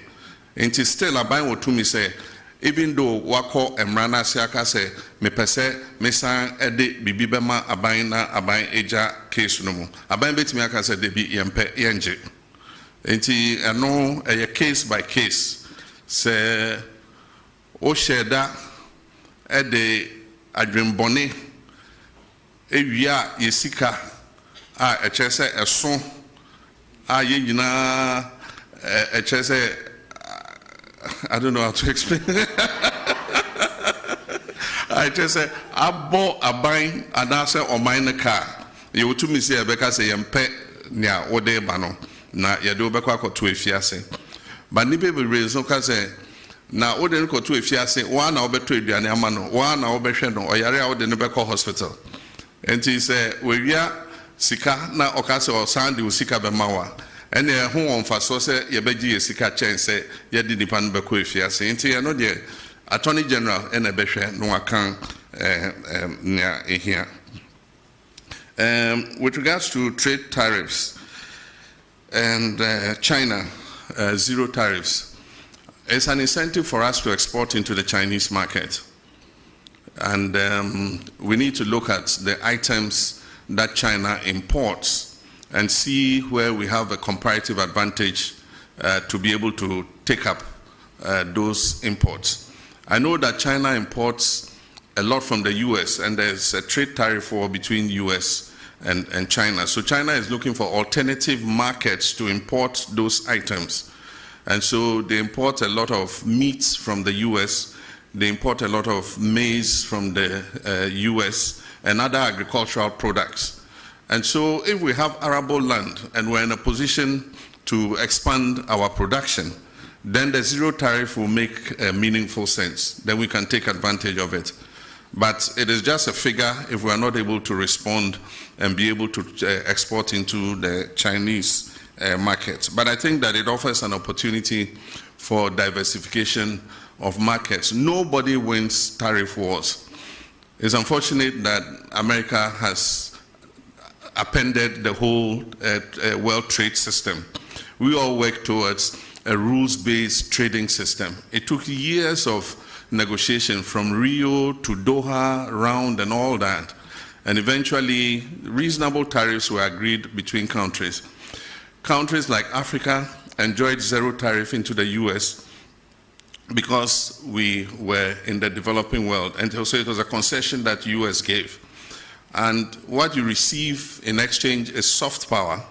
enti still aban wo to me say even though wako emrana siaka say me pese me san ede bibi bema aban na aban eja case no mu aban betimi aka say de bi yempe yenje enti eno a case by case say o sheda ede adwembone ewia yesika a echese eso a ye nyina echese I don't know how to explain. I just say, I bought a buying and I say, or mine car. You to me say, Becca say, I'm pet near or day bano. Na ya do back to a fiase. But ni baby reason can say, now, what then go to a fiase, 1 hour between the Amano, 1 hour between or Yara or the Nebeco Hospital. And he say, we are Sika na Okasa or Sandy will Sika Bemawa. And the home for so say Yabeji Sika Chen say Yadi Nipan Bequifia say no dear Attorney General and a Beshe no account near here. With regards to trade tariffs and China zero tariffs, it's an incentive for us to export into the Chinese market. And we need to look at the items that China imports and see where we have a comparative advantage to be able to take up those imports. I know that China imports a lot from the US, and there's a trade tariff war between US and China. So China is looking for alternative markets to import those items. And so they import a lot of meats from the US, they import a lot of maize from the US, and other agricultural products. And so if we have arable land and we're in a position to expand our production, then the zero tariff will make meaningful sense. Then we can take advantage of it. But it is just a figure if we are not able to respond and be able to export into the Chinese market. But I think that it offers an opportunity for diversification of markets. Nobody wins tariff wars. It's unfortunate that America has appended the whole world trade system. We all work towards a rules-based trading system. It took years of negotiation from Rio to Doha round and all that. And eventually, reasonable tariffs were agreed between countries. Countries like Africa enjoyed zero tariff into the US because we were in the developing world. And so it was a concession that US gave. And what you receive in exchange is soft power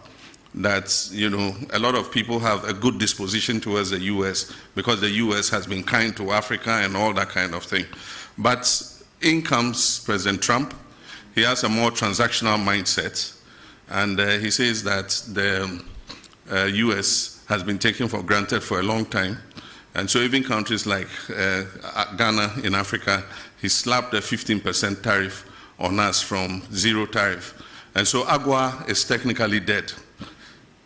that, you know, a lot of people have a good disposition towards the US because the US has been kind to Africa and all that kind of thing. But in comes President Trump. He has a more transactional mindset. And he says that the US has been taken for granted for a long time. And so even countries like Ghana in Africa, he slapped a 15% tariff on us from zero tariff. And so AGUA is technically dead.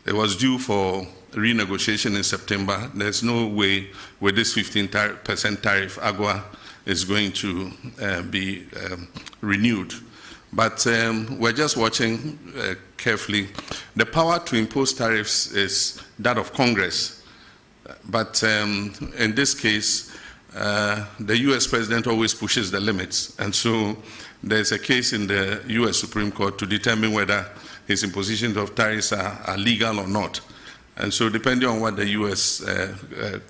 It was due for renegotiation in September. There's no way with this 15% tariff AGUA is going to be renewed. But we're just watching carefully. The power to impose tariffs is that of Congress. But in this case, the US president always pushes the limits. And so there's a case in the US Supreme Court to determine whether his impositions of tariffs are legal or not. And so depending on what the US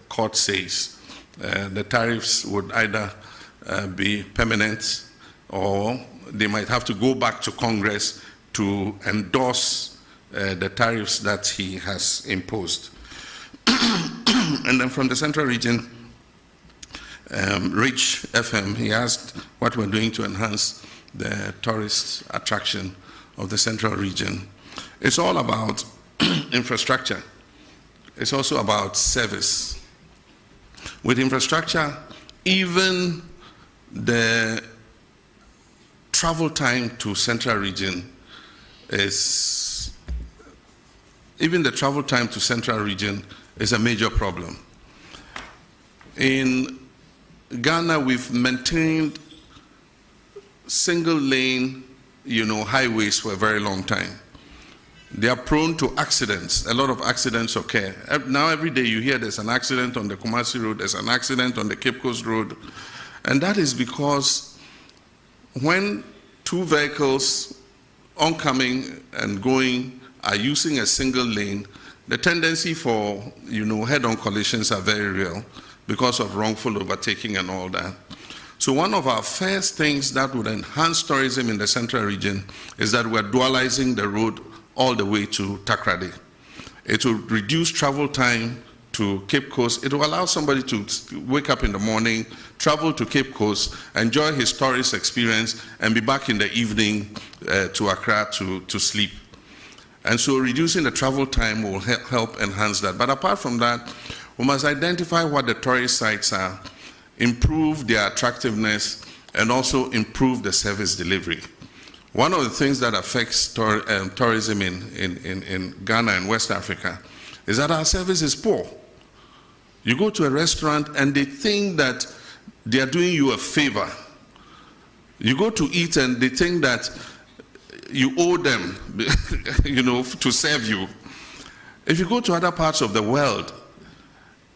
court says, the tariffs would either be permanent or they might have to go back to Congress to endorse the tariffs that he has imposed. And then from the Central Region, Rich FM, he asked what we're doing to enhance the tourist attraction of the Central Region. It's all about infrastructure. It's also about service. With infrastructure, even the travel time to Central Region is a major problem. In Ghana, we've maintained single lane, highways for a very long time. They are prone to accidents. A lot of accidents occur. Now every day you hear there's an accident on the Kumasi Road, there's an accident on the Cape Coast Road. And that is because when two vehicles oncoming and going are using a single lane, the tendency for, head-on collisions are very real because of wrongful overtaking and all that. So one of our first things that would enhance tourism in the central region is that we're dualizing the road all the way to Takrady. It will reduce travel time to Cape Coast. It will allow somebody to wake up in the morning, travel to Cape Coast, enjoy his tourist experience, and be back in the evening to Accra to sleep. And so reducing the travel time will help enhance that. But apart from that, we must identify what the tourist sites are, improve their attractiveness, and also improve the service delivery. One of the things that affects tourism in Ghana and West Africa is that our service is poor. You go to a restaurant and they think that they are doing you a favor. You go to eat and they think that you owe them, to serve you. If you go to other parts of the world,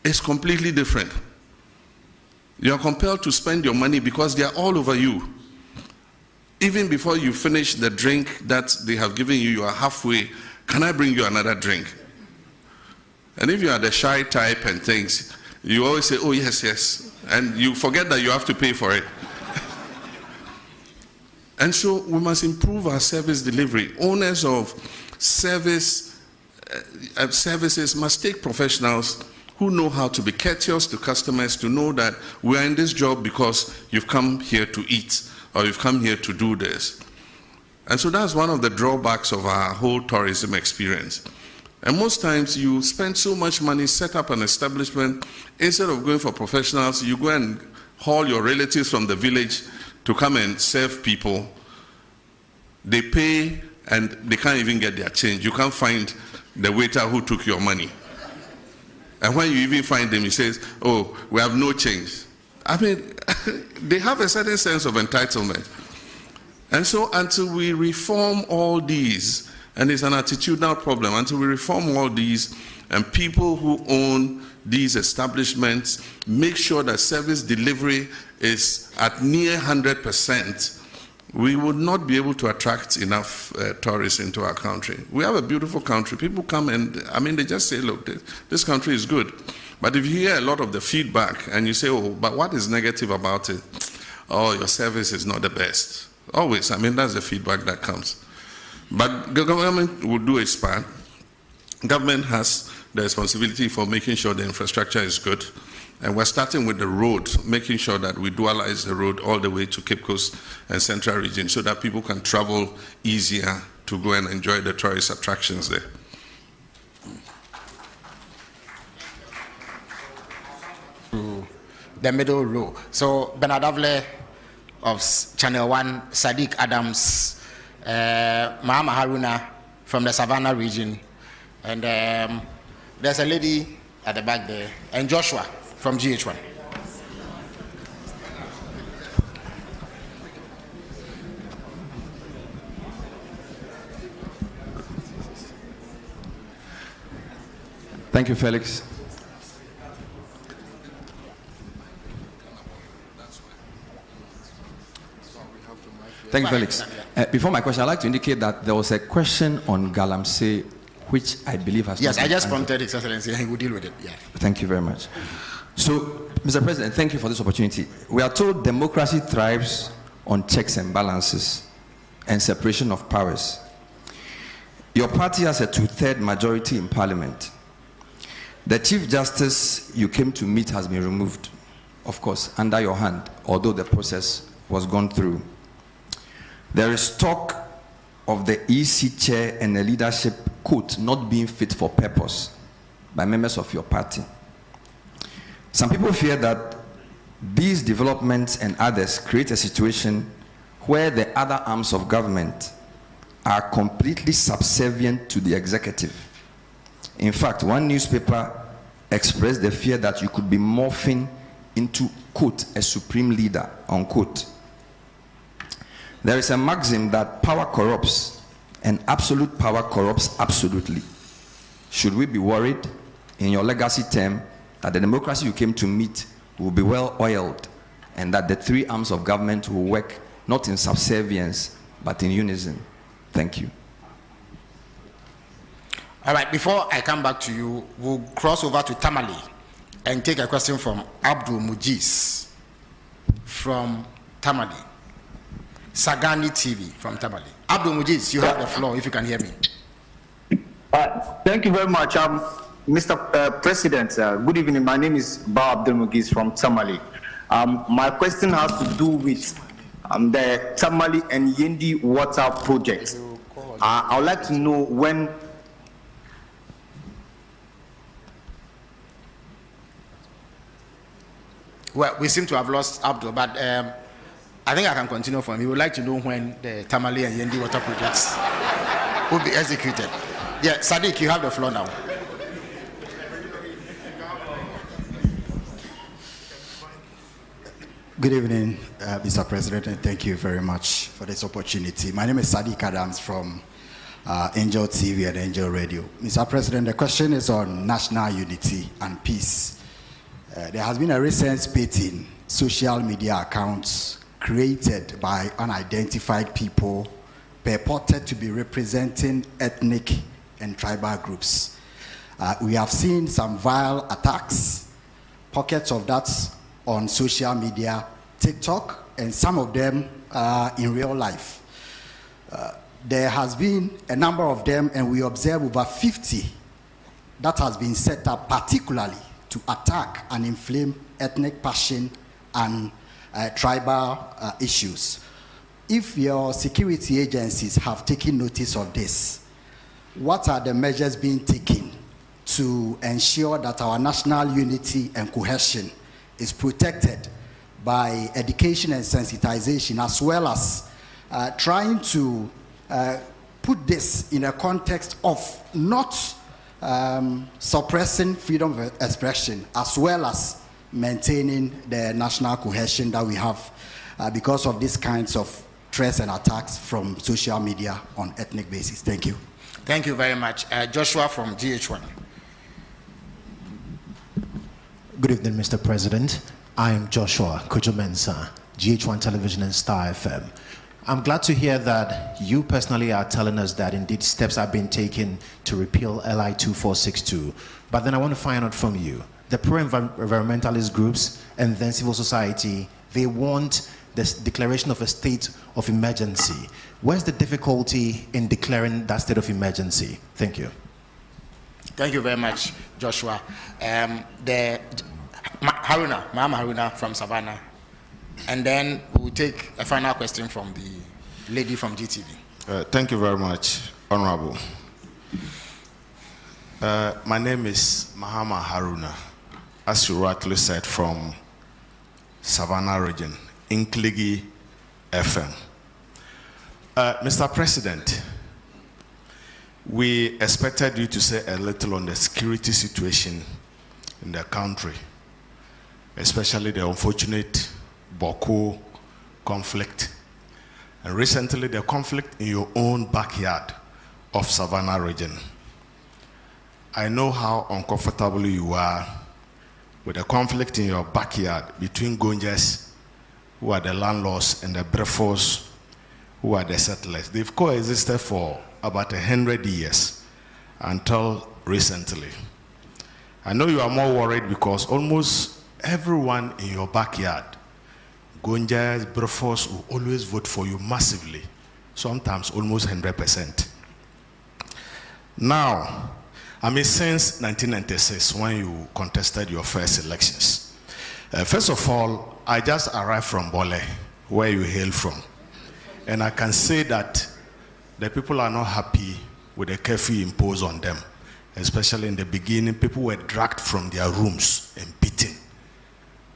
it's completely different. You are compelled to spend your money because they are all over you. Even before you finish the drink that they have given you, you are halfway. Can I bring you another drink? And if you are the shy type and things, you always say, oh, yes, yes. And you forget that you have to pay for it. And so we must improve our service delivery. Owners of services must take professionals who know how to be courteous to customers, to know that we are in this job because you've come here to eat, or you've come here to do this. And so that's one of the drawbacks of our whole tourism experience. And most times you spend so much money, set up an establishment, instead of going for professionals, you go and haul your relatives from the village to come and serve people. They pay and they can't even get their change. You can't find the waiter who took your money. And when you even find them, he says, oh, we have no change. I mean, they have a certain sense of entitlement. And so until we reform all these, and it's an attitudinal problem, until we reform all these, and people who own these establishments make sure that service delivery is at near 100%, we would not be able to attract enough tourists into our country. We have a beautiful country. People come and, they just say, look, this country is good. But if you hear a lot of the feedback and you say, oh, but what is negative about it? Oh, your service is not the best. Always, that's the feedback that comes. But the government will do its part. Government has the responsibility for making sure the infrastructure is good. And we're starting with the road, making sure that we dualize the road all the way to Cape Coast and Central Region so that people can travel easier to go and enjoy the tourist attractions there. The middle row. So Bernard Avle of Channel 1, Sadiq Adams, Mahama Haruna from the Savannah region, and there's a lady at the back there, and Joshua from GH1. Thank you, Felix. Thank you, Felix. Before my question, I'd like to indicate that there was a question on Galamsey, which I believe has... Yes, I just prompted His Excellency, and he will deal with it. Yeah. Thank you very much. So, Mr. President, thank you for this opportunity. We are told democracy thrives on checks and balances and separation of powers. Your party has a 2/3 majority in Parliament. The Chief Justice you came to meet has been removed, of course, under your hand, although the process was gone through. There is talk of the EC chair and the leadership, quote, not being fit for purpose by members of your party. Some people fear that these developments and others create a situation where the other arms of government are completely subservient to the executive. In fact, one newspaper expressed the fear that you could be morphing into, quote, a supreme leader, unquote. There is a maxim that power corrupts, and absolute power corrupts absolutely. Should we be worried in your legacy term that the democracy you came to meet will be well oiled and that the three arms of government will work not in subservience but in unison? Thank you. All right, before I come back to you, we'll cross over to Tamale and take a question from Abdul Mujiz from Tamale. Sagani TV from Tamale. Abdul Mujiz, you have the floor if you can hear me. Thank you very much. Mr. President, good evening. My name is Ba Abdul Mujiz from Tamale. My question has to do with the Tamale and Yendi water project. I would like to know when. Well, we seem to have lost Abdul, but I think I can continue for him. He would like to know when the Tamale and Yendi water projects will be executed. Yeah, Sadiq, you have the floor now. Good evening, Mr. President, and thank you very much for this opportunity. My name is Sadiq Adams from Angel TV and Angel Radio. Mr. President, the question is on national unity and peace. There has been a recent spate in social media accounts created by unidentified people purported to be representing ethnic and tribal groups. We have seen some vile attacks, pockets of that on social media, TikTok, and some of them in real life. There has been a number of them, and we observe over 50 that has been set up particularly to attack and inflame ethnic passion and tribal issues. If your security agencies have taken notice of this, what are the measures being taken to ensure that our national unity and cohesion is protected by education and sensitization, as well as trying to put this in a context of not suppressing freedom of expression, as well as maintaining the national cohesion that we have because of these kinds of threats and attacks from social media on ethnic basis? Thank you. Thank you very much. Joshua from GH1. Good evening, Mr. President. I'm Joshua Kojo-Mensah, GH1 Television and Star FM. I'm glad to hear that you personally are telling us that indeed steps are being taken to repeal LI 2462. But then I want to find out from you, the pro-environmentalist groups and then civil society, they want this declaration of a state of emergency. Where's the difficulty in declaring that state of emergency? Thank you. Thank you very much, Joshua. Mahama Haruna from Savannah. And then we'll take a final question from the lady from GTV. Thank you very much, Honorable. My name is Mahama Haruna, as you rightly said, from Savannah region, Inkligi FM. Mr. President, we expected you to say a little on the security situation in the country, especially the unfortunate Boko conflict, and recently the conflict in your own backyard of Savannah region. I know how uncomfortable you are with the conflict in your backyard between Gonjas, who are the landlords, and the Brefos, who are the settlers. They've coexisted for about 100 years until recently. I know you are more worried because almost everyone in your backyard, Gonjas, Brefos, will always vote for you massively, sometimes almost 100%. Now, since 1996, when you contested your first elections, first of all, I just arrived from Bole, where you hail from, and I can say that the people are not happy with the curfew imposed on them, especially in the beginning. People were dragged from their rooms and beaten.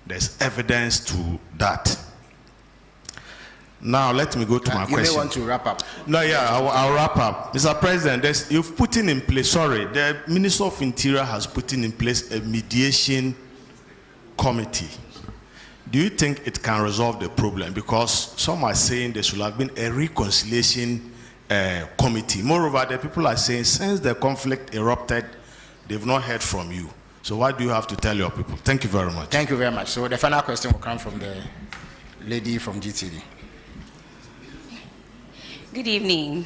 There's evidence to that. Now, let me go to my question. You may want to wrap up. No, yeah, I'll wrap up. Mr. President, you've put in place, the Minister of Interior has put in place a mediation committee. Do you think it can resolve the problem? Because some are saying there should have been a reconciliation committee. Moreover, the people are saying since the conflict erupted, they've not heard from you. So what do you have to tell your people? Thank you very much. Thank you very much. So the final question will come from the lady from GTV. Good evening,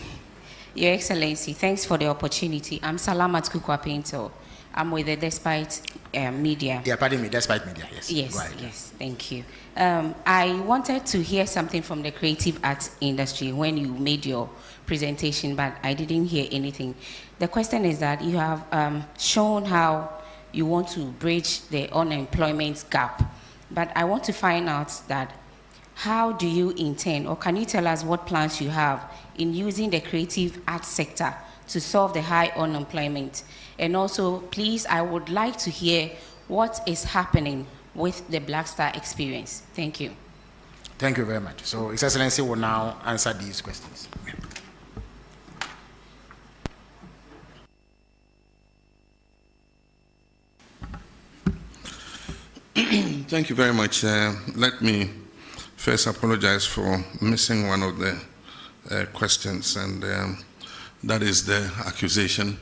Your Excellency. Thanks for the opportunity. I'm Salamat Kukwa Pinto. I'm with the Despite Media. Yeah, pardon me, Despite Media, yes. Yes, yes, thank you. I wanted to hear something from the creative arts industry when you made your presentation, but I didn't hear anything. The question is that you have shown how you want to bridge the unemployment gap, but I want to find out that how do you intend, or can you tell us what plans you have in using the creative arts sector to solve the high unemployment? And also, please, I would like to hear what is happening with the Black Star experience. Thank you. Thank you very much. So His Excellency will now answer these questions. Thank you very much. Let me first apologize for missing one of the questions, and that is the accusation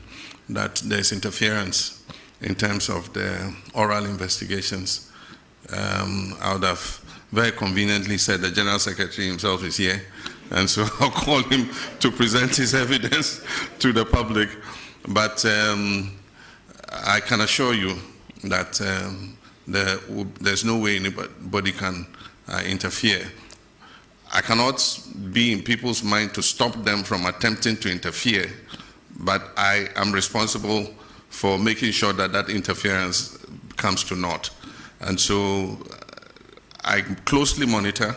that there's interference in terms of the oral investigations. I would have very conveniently said the General Secretary himself is here, and so I'll call him to present his evidence to the public. But I can assure you that there's no way anybody can interfere. I cannot be in people's mind to stop them from attempting to interfere, but I am responsible for making sure that that interference comes to naught. And so I closely monitor.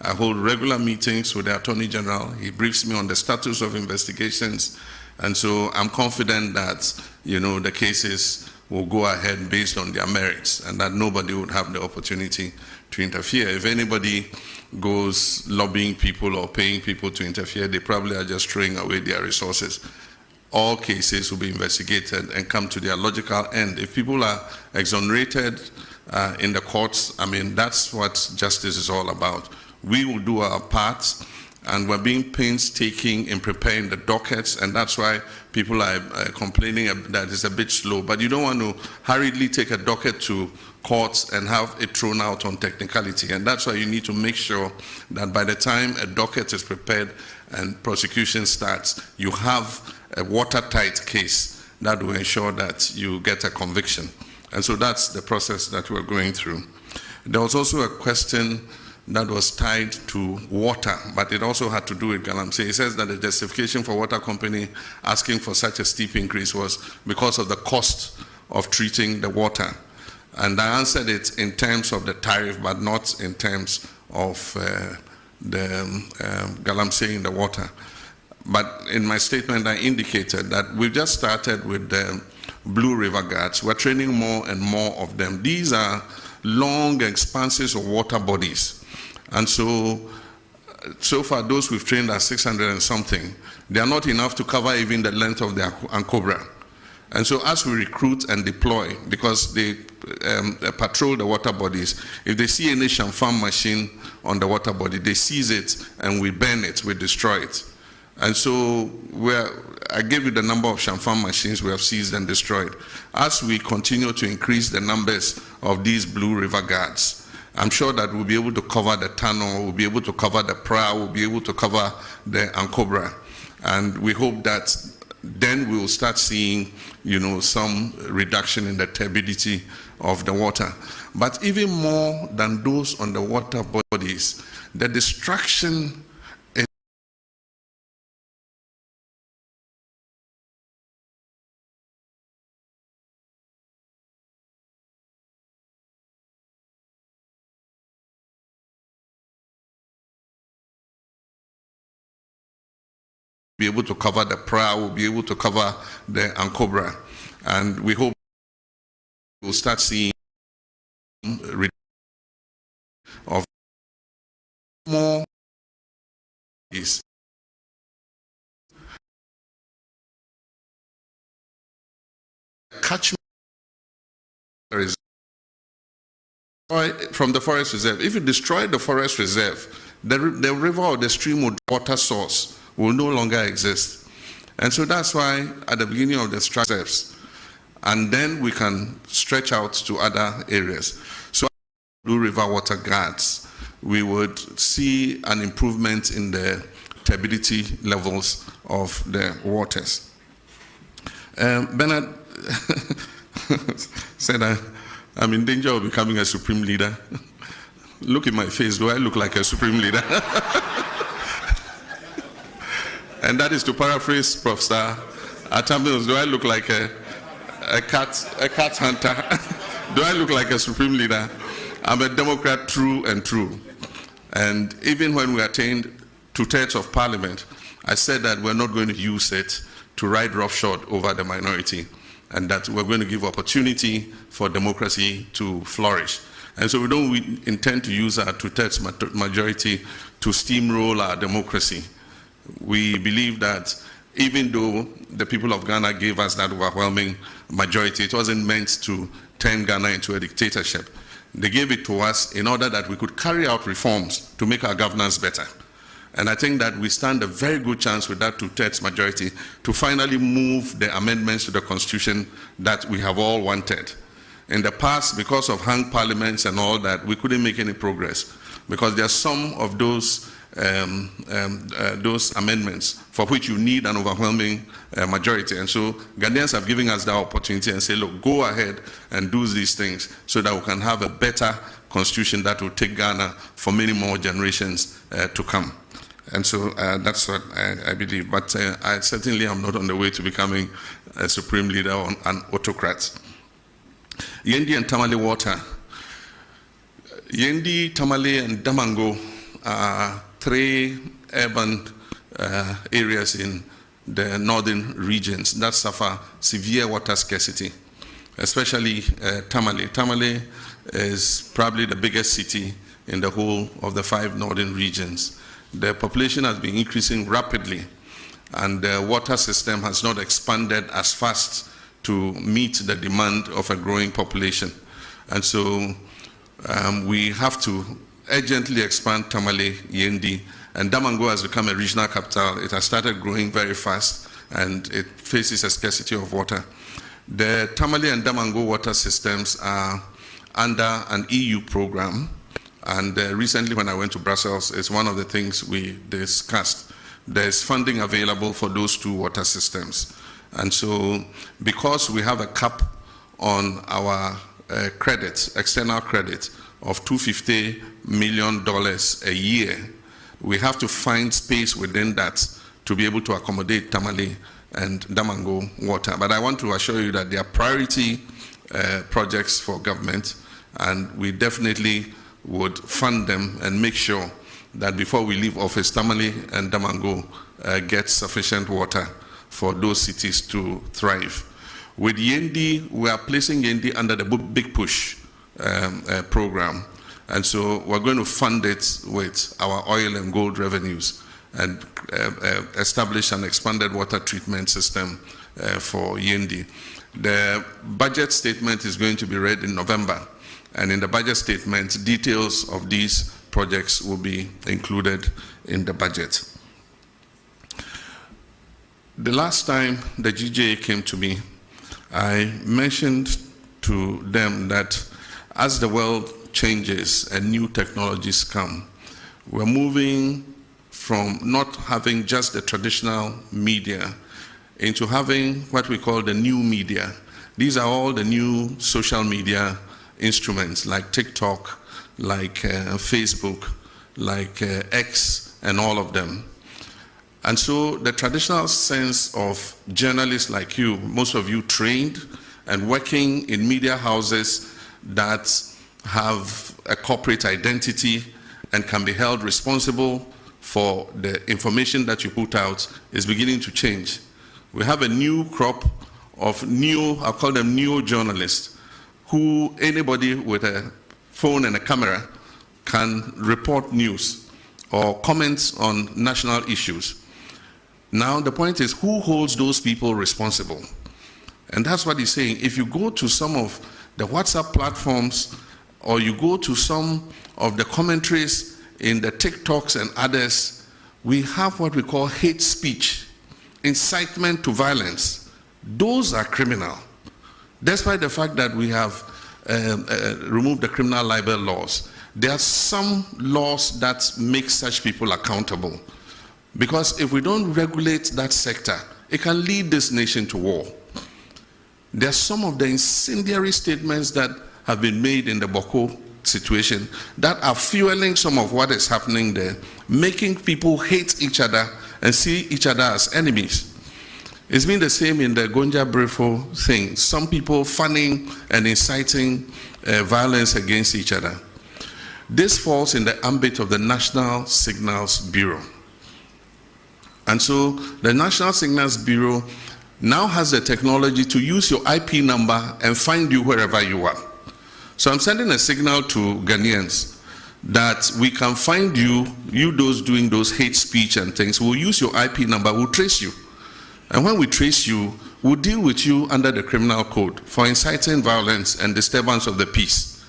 I hold regular meetings with the Attorney General. He briefs me on the status of investigations. And so I'm confident that, the cases will go ahead based on their merits, and that nobody would have the opportunity to interfere. If anybody goes lobbying people or paying people to interfere, they probably are just throwing away their resources. All cases will be investigated and come to their logical end. If people are exonerated in the courts, that's what justice is all about. We will do our part, and we're being painstaking in preparing the dockets, and that's why people are complaining that it's a bit slow. But you don't want to hurriedly take a docket to courts and have it thrown out on technicality, and that's why you need to make sure that by the time a docket is prepared and prosecution starts, you have a watertight case that will ensure that you get a conviction. And so that's the process that we're going through. There was also a question that was tied to water, but it also had to do with Galamsey. He says that the justification for water company asking for such a steep increase was because of the cost of treating the water. And I answered it in terms of the tariff, but not in terms of the Galamsey in the water. But in my statement, I indicated that we've just started with the Blue River Guards. We're training more and more of them. These are long expanses of water bodies. And so far, those we've trained are 600 and something. They are not enough to cover even the length of the Ankobra. And so as we recruit and deploy, because they patrol the water bodies, if they see any Shamfam machine on the water body, they seize it and we burn it, we destroy it. And so I gave you the number of Shamfam machines we have seized and destroyed. As we continue to increase the numbers of these Blue River Guards, I'm sure that we'll be able to cover the tunnel, we'll be able to cover the Pra, we'll be able to cover the Ankobra. And we hope that then we will start seeing, some reduction in the turbidity of the water. But even more than those on the water bodies, the destruction be able to cover the Pra, we'll be able to cover the Ankobra. And we hope we'll start seeing of more is catchment from the forest reserve. If you destroy the forest reserve, the river or the stream or water source will no longer exist. And so that's why at the beginning of the steps, and then we can stretch out to other areas. So Blue River water guards, we would see an improvement in the turbidity levels of the waters. Bernard said I'm in danger of becoming a supreme leader. Look at my face, do I look like a supreme leader? And that is to paraphrase Prof. Star Atamils, do I look like a cat hunter? Do I look like a supreme leader? I'm a Democrat true and true. And even when we attained 2/3 of parliament, I said that we're not going to use it to ride roughshod over the minority, and that we're going to give opportunity for democracy to flourish. And so we don't intend to use our 2/3 majority to steamroll our democracy. We believe that even though the people of Ghana gave us that overwhelming majority, it wasn't meant to turn Ghana into a dictatorship. They gave it to us in order that we could carry out reforms to make our governance better. And I think that we stand a very good chance with that 2/3 majority to finally move the amendments to the Constitution that we have all wanted. In the past, because of hung parliaments and all that, we couldn't make any progress, because there are some of those amendments for which you need an overwhelming majority. And so Ghanaians have given us that opportunity and say, look, go ahead and do these things so that we can have a better constitution that will take Ghana for many more generations to come. And so that's what I believe. But I certainly am not on the way to becoming a supreme leader or an autocrat. Yendi and Tamale water. Yendi, Tamale, and Damango are 3 urban areas in the northern regions that suffer severe water scarcity, especially Tamale. Tamale is probably the biggest city in the whole of the 5 northern regions. The population has been increasing rapidly, and the water system has not expanded as fast to meet the demand of a growing population. And so we have to urgently expand Tamale, Yendi, and Damango has become a regional capital. It has started growing very fast, and it faces a scarcity of water. The Tamale and Damango water systems are under an EU program, and recently when I went to Brussels, it's one of the things we discussed. There's funding available for those 2 water systems. And so because we have a cap on our credit, external credit, of $250 million a year, we have to find space within that to be able to accommodate Tamale and Damango water. But I want to assure you that they are priority projects for government, and we definitely would fund them and make sure that before we leave office, Tamale and Damango get sufficient water for those cities to thrive. With Yendi, we are placing Yendi under the Big Push program. And so we're going to fund it with our oil and gold revenues and establish an expanded water treatment system for Yendi. The budget statement is going to be read in November. And in the budget statement, details of these projects will be included in the budget. The last time the GJA came to me, I mentioned to them that as the world changes and new technologies come, we're moving from not having just the traditional media into having what we call the new media. These are all the new social media instruments like TikTok, like Facebook, like X, and all of them. And so the traditional sense of journalists like you, most of you trained and working in media houses that have a corporate identity and can be held responsible for the information that you put out, is beginning to change. We have a new crop of I'll call them neo-journalists, who anybody with a phone and a camera can report news or comment on national issues. Now the point is, who holds those people responsible? And that's what he's saying. If you go to some of the WhatsApp platforms, or you go to some of the commentaries in the TikToks and others, we have what we call hate speech, incitement to violence. Those are criminal. Despite the fact that we have removed the criminal libel laws, there are some laws that make such people accountable. Because if we don't regulate that sector, it can lead this nation to war. There are some of the incendiary statements that have been made in the Boko situation that are fueling some of what is happening there, making people hate each other and see each other as enemies. It's been the same in the Gonja Brefo thing. Some people fanning and inciting violence against each other. This falls in the ambit of the National Signals Bureau. And so the National Signals Bureau now has the technology to use your IP number and find you wherever you are. So I'm sending a signal to Ghanaians that we can find you those doing those hate speech and things. We'll use your IP number, we'll trace you. And when we trace you, we'll deal with you under the criminal code for inciting violence and disturbance of the peace.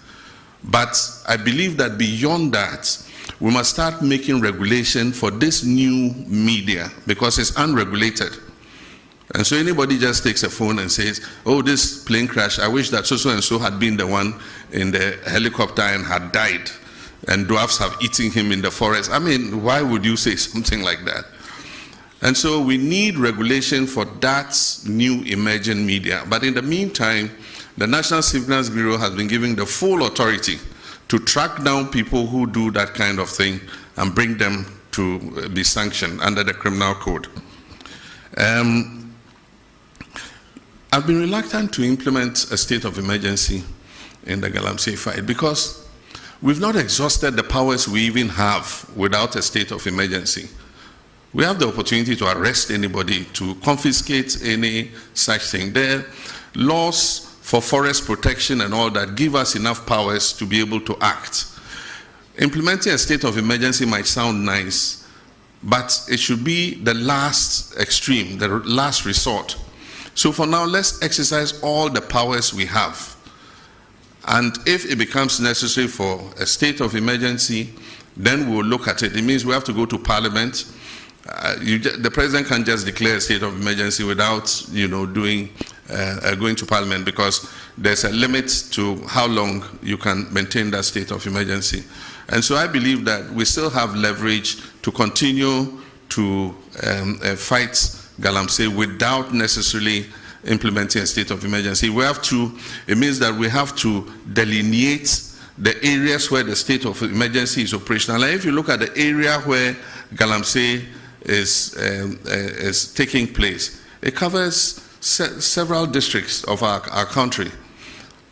But I believe that beyond that, we must start making regulation for this new media because it's unregulated. And so anybody just takes a phone and says, oh, this plane crash, I wish that so and so had been the one in the helicopter and had died, and dwarfs have eaten him in the forest. I mean, why would you say something like that? And so we need regulation for that new emerging media. But in the meantime, the National Signals Bureau has been given the full authority to track down people who do that kind of thing and bring them to be sanctioned under the criminal code. I've been reluctant to implement a state of emergency in the Galamsey fight because we've not exhausted the powers we even have without a state of emergency. We have the opportunity to arrest anybody, to confiscate any such thing. There are laws for forest protection and all that give us enough powers to be able to act. Implementing a state of emergency might sound nice, but it should be the last extreme, the last resort. So for now, let's exercise all the powers we have. And if it becomes necessary for a state of emergency, then we'll look at it. It means we have to go to Parliament. The President can't just declare a state of emergency without, going to Parliament, because there's a limit to how long you can maintain that state of emergency. And so I believe that we still have leverage to continue to fight Galamsey without necessarily implementing a state of emergency. It means that we have to delineate the areas where the state of emergency is operational. And if you look at the area where Galamsey is taking place, it covers several districts of our country.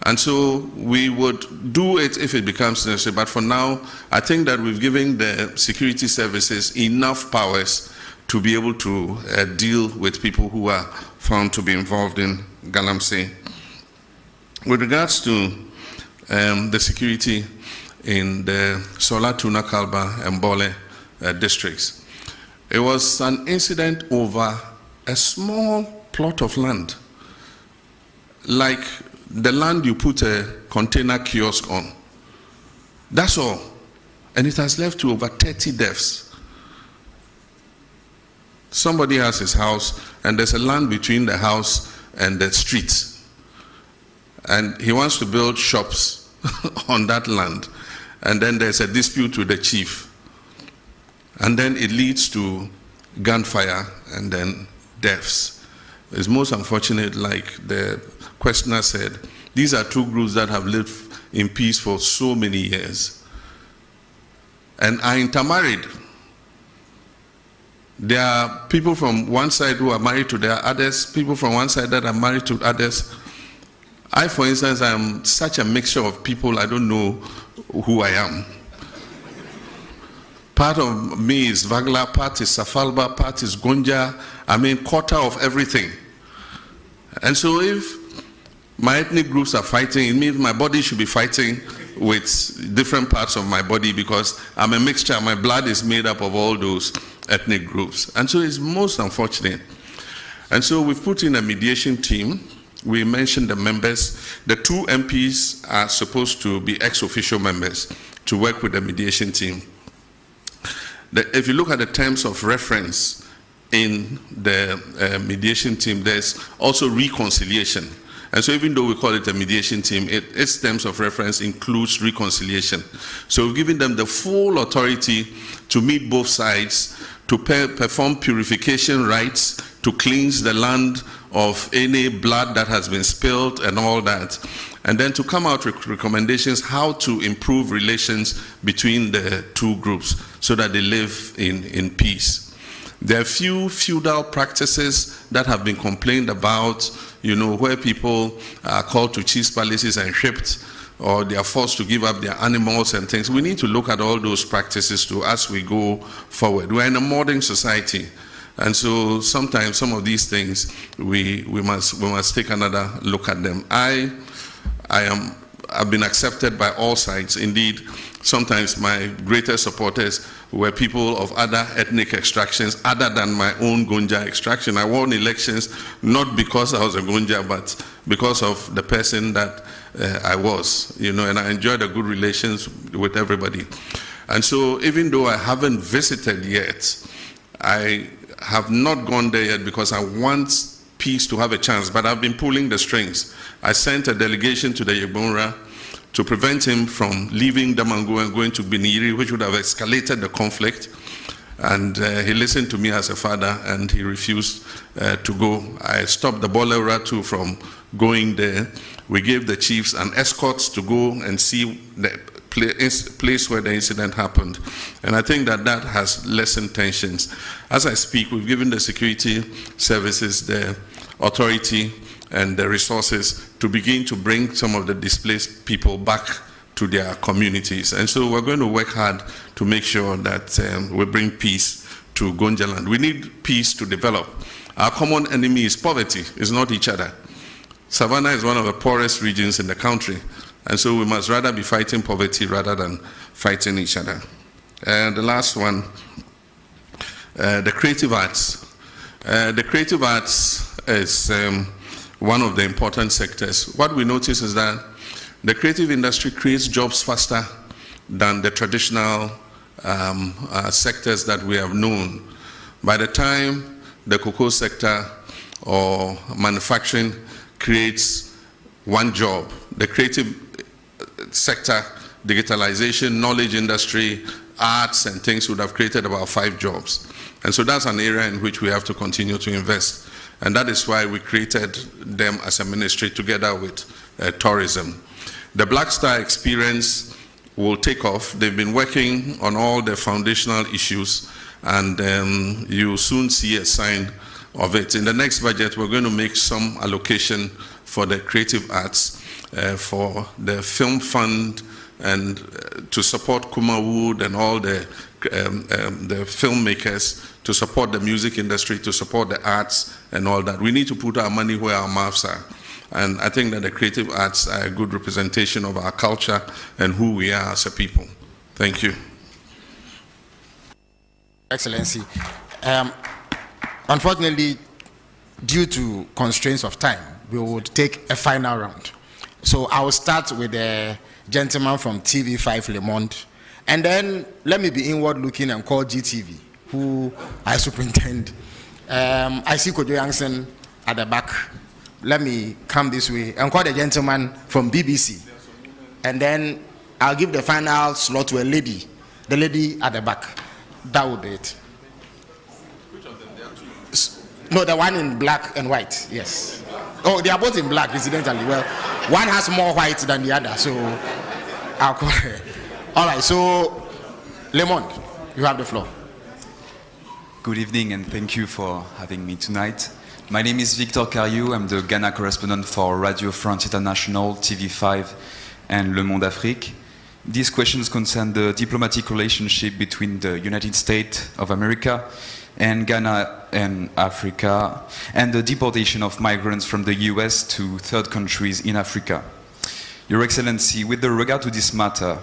And so we would do it if it becomes necessary. But for now, I think that we've given the security services enough powers to be able to deal with people who are found to be involved in Galamsey. With regards to the security in the Sola, Tuna, Kalba, and Bole districts, it was an incident over a small plot of land, like the land you put a container kiosk on. That's all. And it has led to over 30 deaths. Somebody has his house, and there's a land between the house and the street. And he wants to build shops on that land. And then there's a dispute with the chief. And then it leads to gunfire and then deaths. It's most unfortunate, like the questioner said, these are two groups that have lived in peace for so many years and are intermarried. There are people from one side who are married to their others, people from one side that are married to others. I, for instance, am such a mixture of people, I don't know who I am. Part of me is Vagla, part is Safalba, part is Gonja. I mean, quarter of everything. And so if my ethnic groups are fighting, it means my body should be fighting with different parts of my body, because I'm a mixture. My blood is made up of all those ethnic groups. And so it's most unfortunate. And so we've put in a mediation team. We mentioned the members. The two MPs are supposed to be ex-official members to work with the mediation team. if you look at the terms of reference in the mediation team, there's also reconciliation. And so even though we call it a mediation team, its terms of reference includes reconciliation. So we've given them the full authority to meet both sides, to perform purification rites, to cleanse the land of any blood that has been spilled and all that, and then to come out with recommendations how to improve relations between the two groups so that they live in peace. There are few feudal practices that have been complained about, where people are called to chiefs' palaces and shipped, or they are forced to give up their animals and things. We need to look at all those practices too as we go forward. We're in a modern society, and so sometimes some of these things we must take another look at them. I've been accepted by all sides. Indeed, sometimes my greatest supporters were people of other ethnic extractions other than my own Gonja extraction. I won elections not because I was a Gonja, but because of the person that I was, and I enjoyed a good relations with everybody. And so even though I haven't visited yet, I have not gone there yet because I want peace to have a chance, but I've been pulling the strings. I sent a delegation to the Yegbonra to prevent him from leaving Damango and going to Biniri, which would have escalated the conflict. And he listened to me as a father, and he refused to go. I stopped the Bolera too from going there. We gave the chiefs an escort to go and see the place where the incident happened. And I think that has lessened tensions. As I speak, we've given the security services the authority and the resources to begin to bring some of the displaced people back to their communities. And so we're going to work hard to make sure that we bring peace to Gonjaland. We need peace to develop. Our common enemy is poverty, it's not each other. Savannah is one of the poorest regions in the country, and so we must rather be fighting poverty rather than fighting each other. And the last one, the creative arts. The creative arts is one of the important sectors. What we notice is that the creative industry creates jobs faster than the traditional sectors that we have known. By the time the cocoa sector or manufacturing creates one job, the creative sector, digitalization, knowledge industry, arts and things would have created about 5 jobs. And so that's an area in which we have to continue to invest. And that is why we created them as a ministry together with tourism. The Black Star experience will take off. They've been working on all the foundational issues, and you'll soon see a sign of it. In the next budget, we're going to make some allocation for the creative arts, for the film fund, and to support Kuma Wood and all the filmmakers, to support the music industry, to support the arts and all that. We need to put our money where our mouths are. And I think that the creative arts are a good representation of our culture and who we are as a people. Thank you. Excellency, unfortunately, due to constraints of time, we would take a final round. So I will start with the gentleman from TV5 Le Monde, and then let me be inward looking and call GTV, who I superintend. I see Kojo Yangsen at the back. Let me come this way and call the gentleman from BBC, and then I'll give the final slot to a lady, the lady at the back. That would be it. Which of them? There are 2. No, the one in black and white, yes. Oh, they are both in black, incidentally. Well, one has more white than the other, so I'll call her. All right, so Le Monde, you have the floor. Good evening, and thank you for having me tonight. My name is Victor Cariou. I'm the Ghana correspondent for Radio France International, TV5, and Le Monde Afrique. These questions concern the diplomatic relationship between the United States of America and Ghana and Africa, and the deportation of migrants from the US to third countries in Africa. Your Excellency, with regard to this matter,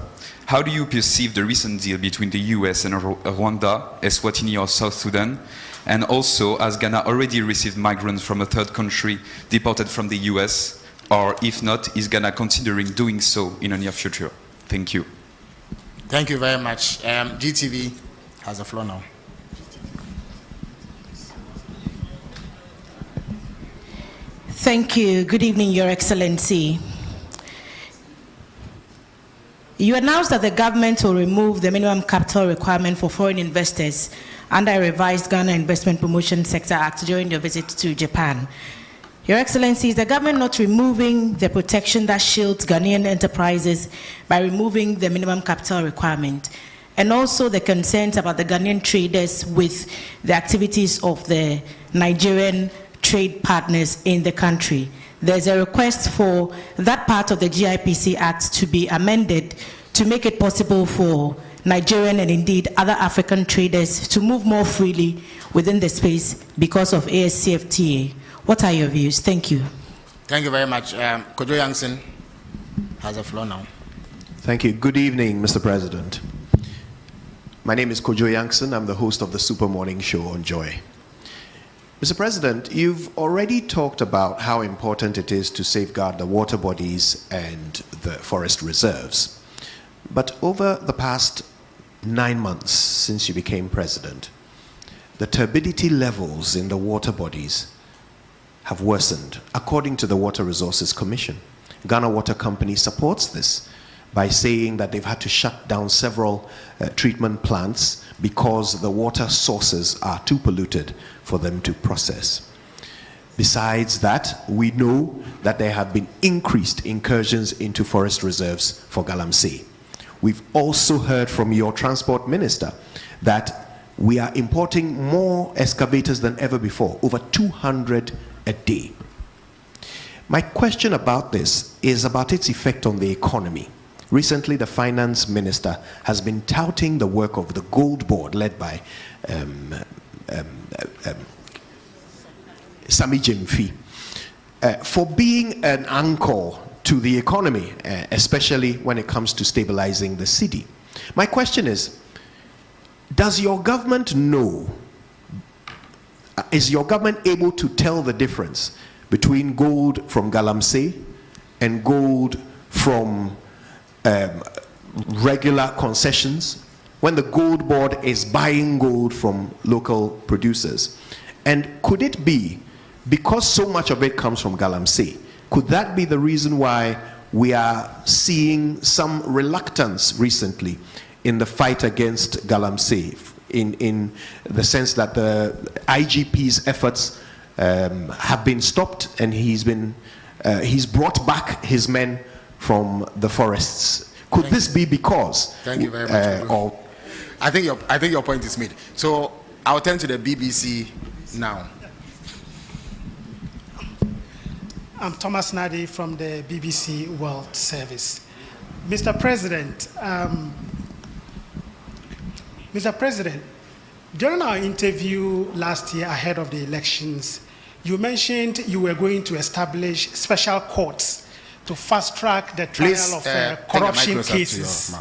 how do you perceive the recent deal between the US and Rwanda, Eswatini or South Sudan? And also, has Ghana already received migrants from a third country deported from the US? Or if not, is Ghana considering doing so in the near future? Thank you. Thank you very much. GTV, has the floor now. Thank you. Good evening, Your Excellency. You announced that the government will remove the minimum capital requirement for foreign investors under a revised Ghana Investment Promotion Sector Act during your visit to Japan. Your Excellency, is the government not removing the protection that shields Ghanaian enterprises by removing the minimum capital requirement? And also the concerns about the Ghanaian traders with the activities of the Nigerian trade partners in the country. There's a request for that part of the GIPC Act to be amended to make it possible for Nigerian and indeed other African traders to move more freely within the space because of ASCFTA. What are your views? Thank you. Thank you very much. Kojo Yankson has the floor now. Thank you. Good evening, Mr. President. My name is Kojo Yankson. I'm the host of the Super Morning Show on Joy. Mr. President, you've already talked about how important it is to safeguard the water bodies and the forest reserves. But over the past 9 months since you became president, the turbidity levels in the water bodies have worsened, according to the Water Resources Commission. Ghana Water Company supports this by saying that they've had to shut down several treatment plants because the water sources are too polluted for them to process. Besides that, we know that there have been increased incursions into forest reserves for Galamsey. We've also heard from your transport minister that we are importing more excavators than ever before, over 200 a day. My question about this is about its effect on the economy. Recently, the finance minister has been touting the work of the Gold Board led by Sami Jemfi for being an anchor to the economy, especially when it comes to stabilizing the city. My question is, does your government know, is your government able to tell the difference between gold from Galamsey and gold from regular concessions when the Gold Board is buying gold from local producers? And could it be, because so much of it comes from Galamsey, could that be the reason why we are seeing some reluctance recently in the fight against Galamsey, in the sense that the IGP's efforts have been stopped and he's brought back his men from the forests? Could this be because? Thank you very much. I think your point is made. So I'll turn to the BBC now. I'm Thomas Nadi from the BBC World Service. Mr. President, during our interview last year ahead of the elections, you mentioned you were going to establish special courts to fast-track the trial of corruption cases.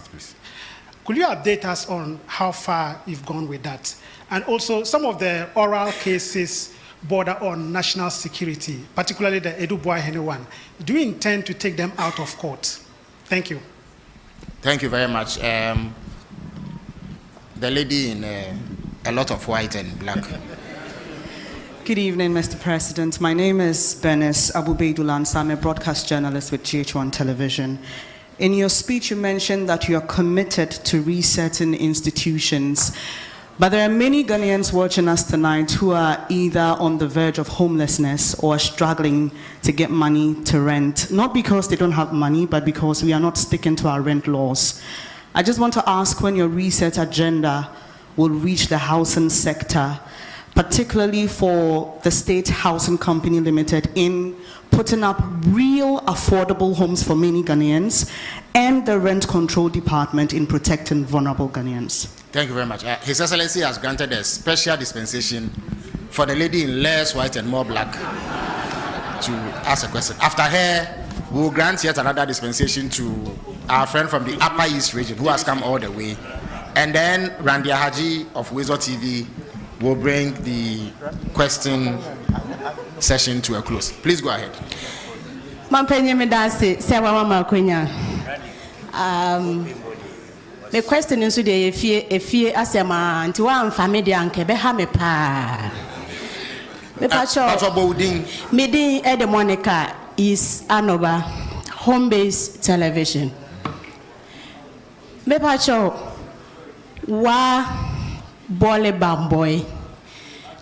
Could you update us on how far you've gone with that? And also, some of the oral cases border on national security, particularly the Edu Boahene one. Do you intend to take them out of court? Thank you. Thank you very much. The lady in a lot of white and black. Good evening, Mr. President. My name is Bernice Abubeidulansa. I'm a broadcast journalist with GH1 Television. In your speech, you mentioned that you are committed to resetting institutions. But there are many Ghanaians watching us tonight who are either on the verge of homelessness or struggling to get money to rent, not because they don't have money, but because we are not sticking to our rent laws. I just want to ask when your reset agenda will reach the housing sector, particularly for the State Housing Company Limited in putting up real affordable homes for many Ghanaians, and the Rent Control Department in protecting vulnerable Ghanaians. Thank you very much. His Excellency has granted a special dispensation for the lady in less white and more black to ask a question. After her, we will grant yet another dispensation to our friend from the Upper East region who has come all the way. And then Randia Haji of Wezo TV will bring the question session to a close. Please go ahead. The question is today if you asema nti wa mfame de anke be ha me pa. Me pa cho. Me din Ede Monica is Anoba home-based television. Me pa cho wa bole bamboy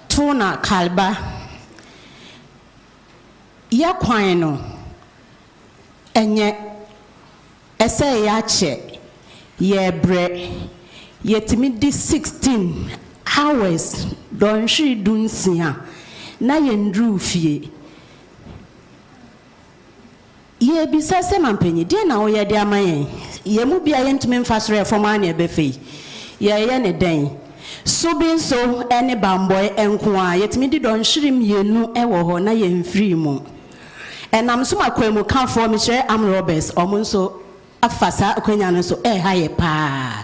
tuna kalba ya kwan no enye ese ya che ye bre yetimi di 16 hours don shi dunsia na ye ndru fie ye bisa se mampanyi de na wo ye de amaye ye mu bia ye ntumi mfasore foma na ebefe ye ne den so bin so ene bamboy enko a yetimi di don shirim yenu ewo ho na ye mfiri mu enam so makwemu kan for me chere am robbers omunso afasa akwanya no so haye pa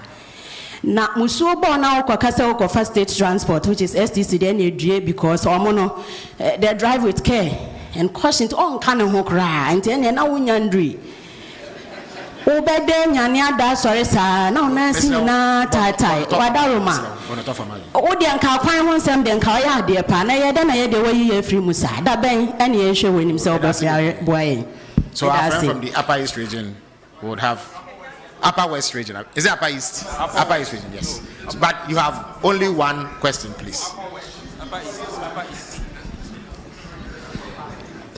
na musuo bo na okokase okofa state transport which is STC then edue because omono they drive with care and caution on kan ho kra and then na wunyandri obede nyane ada sori sa na ona si na tai wadaroma odi anka kwan ho nsem de nka ya ade pa na ye de na ye de wayi ye free musa da ben ene ye hwe wenim se obofia boy. So our friend from the Upper East region would have Upper West region. Is it Upper East? Upper East region, yes. But you have only one question, please.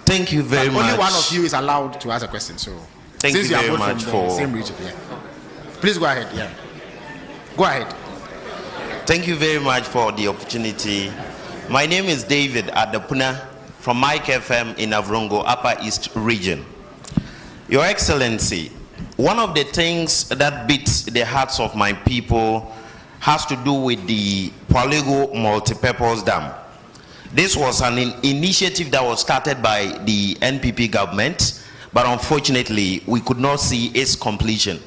Thank you very much. Only one of you is allowed to ask a question. So thank you very much from the same region. Yeah. Please go ahead. Yeah. Go ahead. Thank you very much for the opportunity. My name is David Adapuna from Mike FM in Avrongo, Upper East region. Your Excellency, one of the things that beats the hearts of my people has to do with the Polygo Multipurpose Dam. This was an initiative that was started by the NPP government, but unfortunately, we could not see its completion.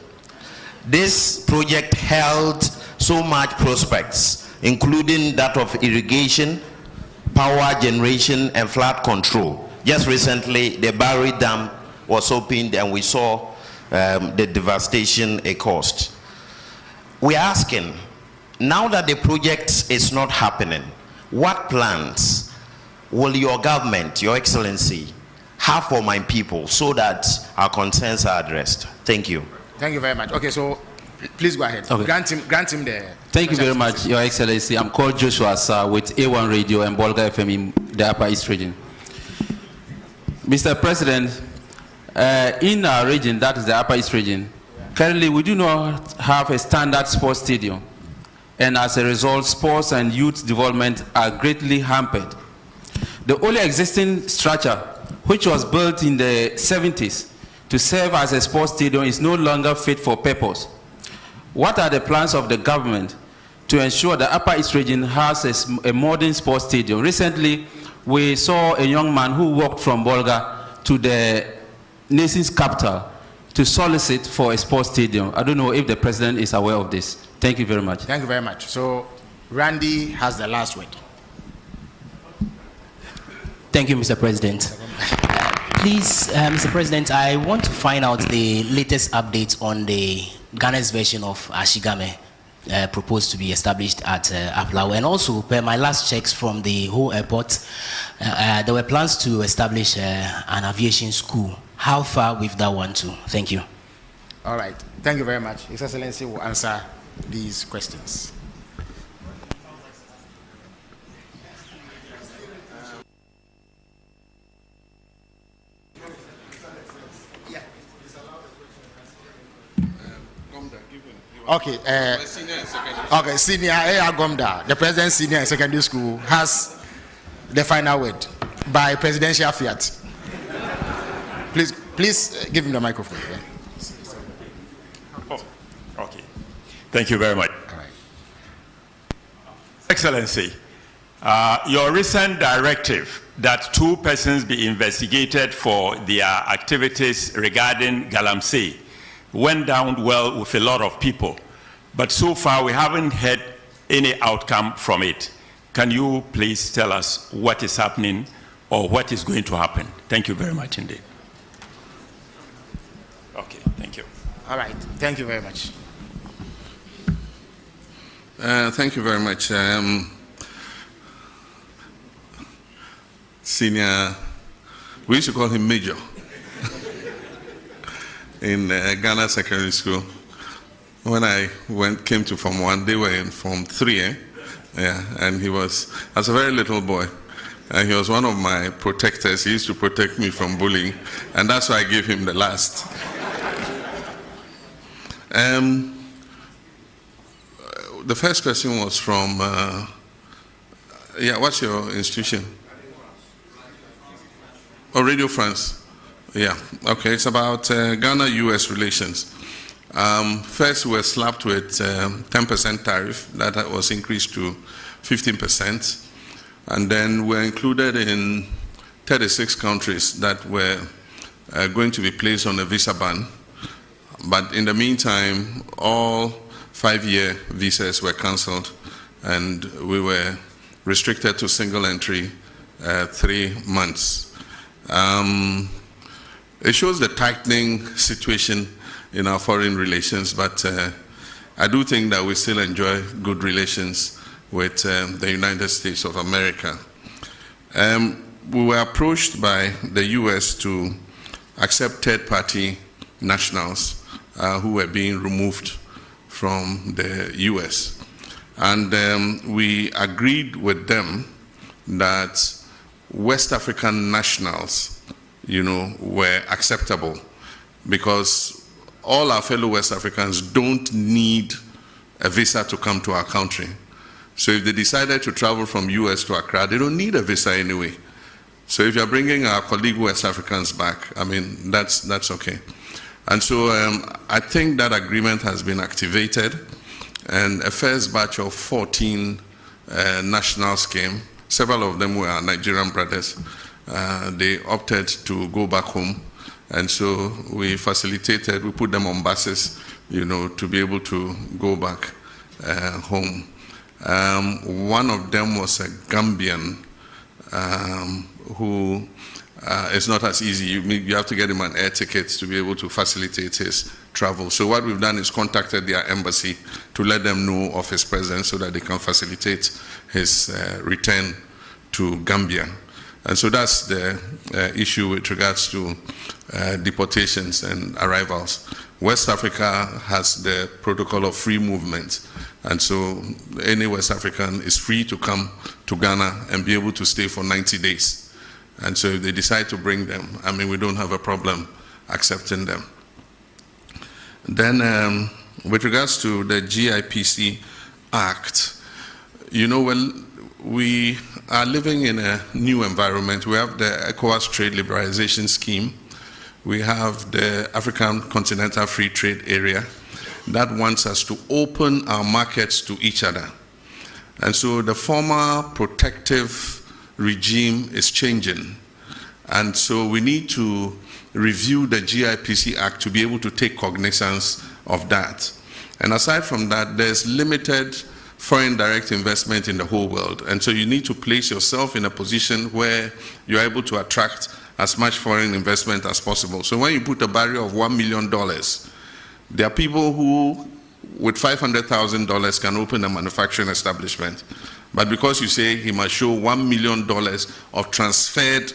This project held so much prospects, including that of irrigation, power generation, and flood control. Just recently, the Barry Dam was opened and we saw the devastation it caused. We're asking, now that the project is not happening, what plans will your government, your Excellency, have for my people so that our concerns are addressed? Thank you. Thank you very much. Okay, so please go ahead. Okay. Grant him the... Thank you very much, Your Excellency. I'm called Joshua Sir with A1 Radio and Bolga FM in the Upper East region. Mr. President, in our region, that is the Upper East region, currently we do not have a standard sports stadium. And as a result, sports and youth development are greatly hampered. The only existing structure, which was built in the 70s to serve as a sports stadium, is no longer fit for purpose. What are the plans of the government to ensure the Upper East region has a modern sports stadium? Recently, we saw a young man who walked from Bolga to the nation's capital to solicit for a sports stadium. I don't know if the president is aware of this. Thank you very much. Thank you very much. So, Randy has the last word. Thank you, Mr. President. Please, Mr. President, I want to find out the latest updates on the Ghana's version of Ashigame proposed to be established at Aplawa. And also, per my last checks from the whole airport, there were plans to establish an aviation school. How far with that one too? Thank you. All right. Thank you very much. His Excellency will answer these questions. Okay, okay, Senior A.R. Gomda, the President Senior and Secondary School, has the final word by presidential fiat. Please give him the microphone. Yeah. Oh, okay. Thank you very much. All right. Excellency, your recent directive that 2 persons be investigated for their activities regarding Galamsey went down well with a lot of people, but so far we haven't had any outcome from it. Can you please tell us what is happening or what is going to happen? Thank you very much indeed. Okay, thank you. All right, thank you very much. Thank you very much. Senior, we used to call him Major in Ghana Secondary School. When I came to Form 1, they were in Form 3, Yeah, and he was, as a very little boy, and he was one of my protectors. He used to protect me from bullying, and that's why I gave him the last. The first question was from, what's your institution? Oh, Radio France. Yeah, okay, it's about Ghana-US relations. First, we were slapped with 10% tariff that was increased to 15%. And then we're included in 36 countries that were going to be placed on a visa ban. But in the meantime, all 5-year visas were cancelled, and we were restricted to single entry 3 months. It shows the tightening situation in our foreign relations, but I do think that we still enjoy good relations with the United States of America. We were approached by the US to accept third-party nationals who were being removed from the US. And we agreed with them that West African nationals, were acceptable, because all our fellow West Africans don't need a visa to come to our country. So if they decided to travel from US to Accra, they don't need a visa anyway. So if you're bringing our colleague West Africans back, that's okay. And so I think that agreement has been activated, and a first batch of 14 nationals came. Several of them were our Nigerian brothers. They opted to go back home. And so we facilitated, we put them on buses, to be able to go back home. One of them was a Gambian who it's not as easy. You have to get him an air ticket to be able to facilitate his travel. So what we've done is contacted their embassy to let them know of his presence so that they can facilitate his return to Gambia. And so that's the issue with regards to deportations and arrivals. West Africa has the protocol of free movement. And so any West African is free to come to Ghana and be able to stay for 90 days. And so if they decide to bring them, we don't have a problem accepting them. Then with regards to the GIPC Act, we are living in a new environment. We have the ECOWAS Trade Liberalization Scheme. We have the African Continental Free Trade Area that wants us to open our markets to each other. And so the former protective regime is changing. And so we need to review the GIPC Act to be able to take cognizance of that. And aside from that, there's limited foreign direct investment in the whole world. And so you need to place yourself in a position where you're able to attract as much foreign investment as possible. So when you put a barrier of $1 million, there are people who, with $500,000, can open a manufacturing establishment. But because you say he must show $1 million of transferred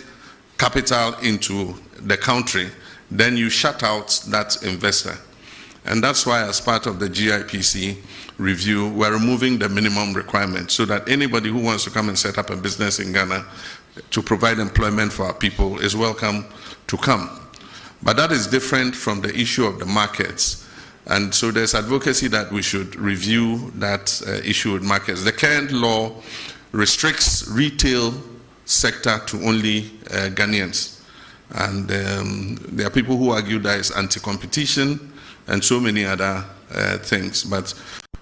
capital into the country, then you shut out that investor. And that's why, as part of the GIPC review, we're removing the minimum requirement so that anybody who wants to come and set up a business in Ghana to provide employment for our people is welcome to come. But that is different from the issue of the markets. And so there's advocacy that we should review that issue with markets. The current law restricts retail sector to only Ghanaians. And there are people who argue that it's anti-competition and so many other things. But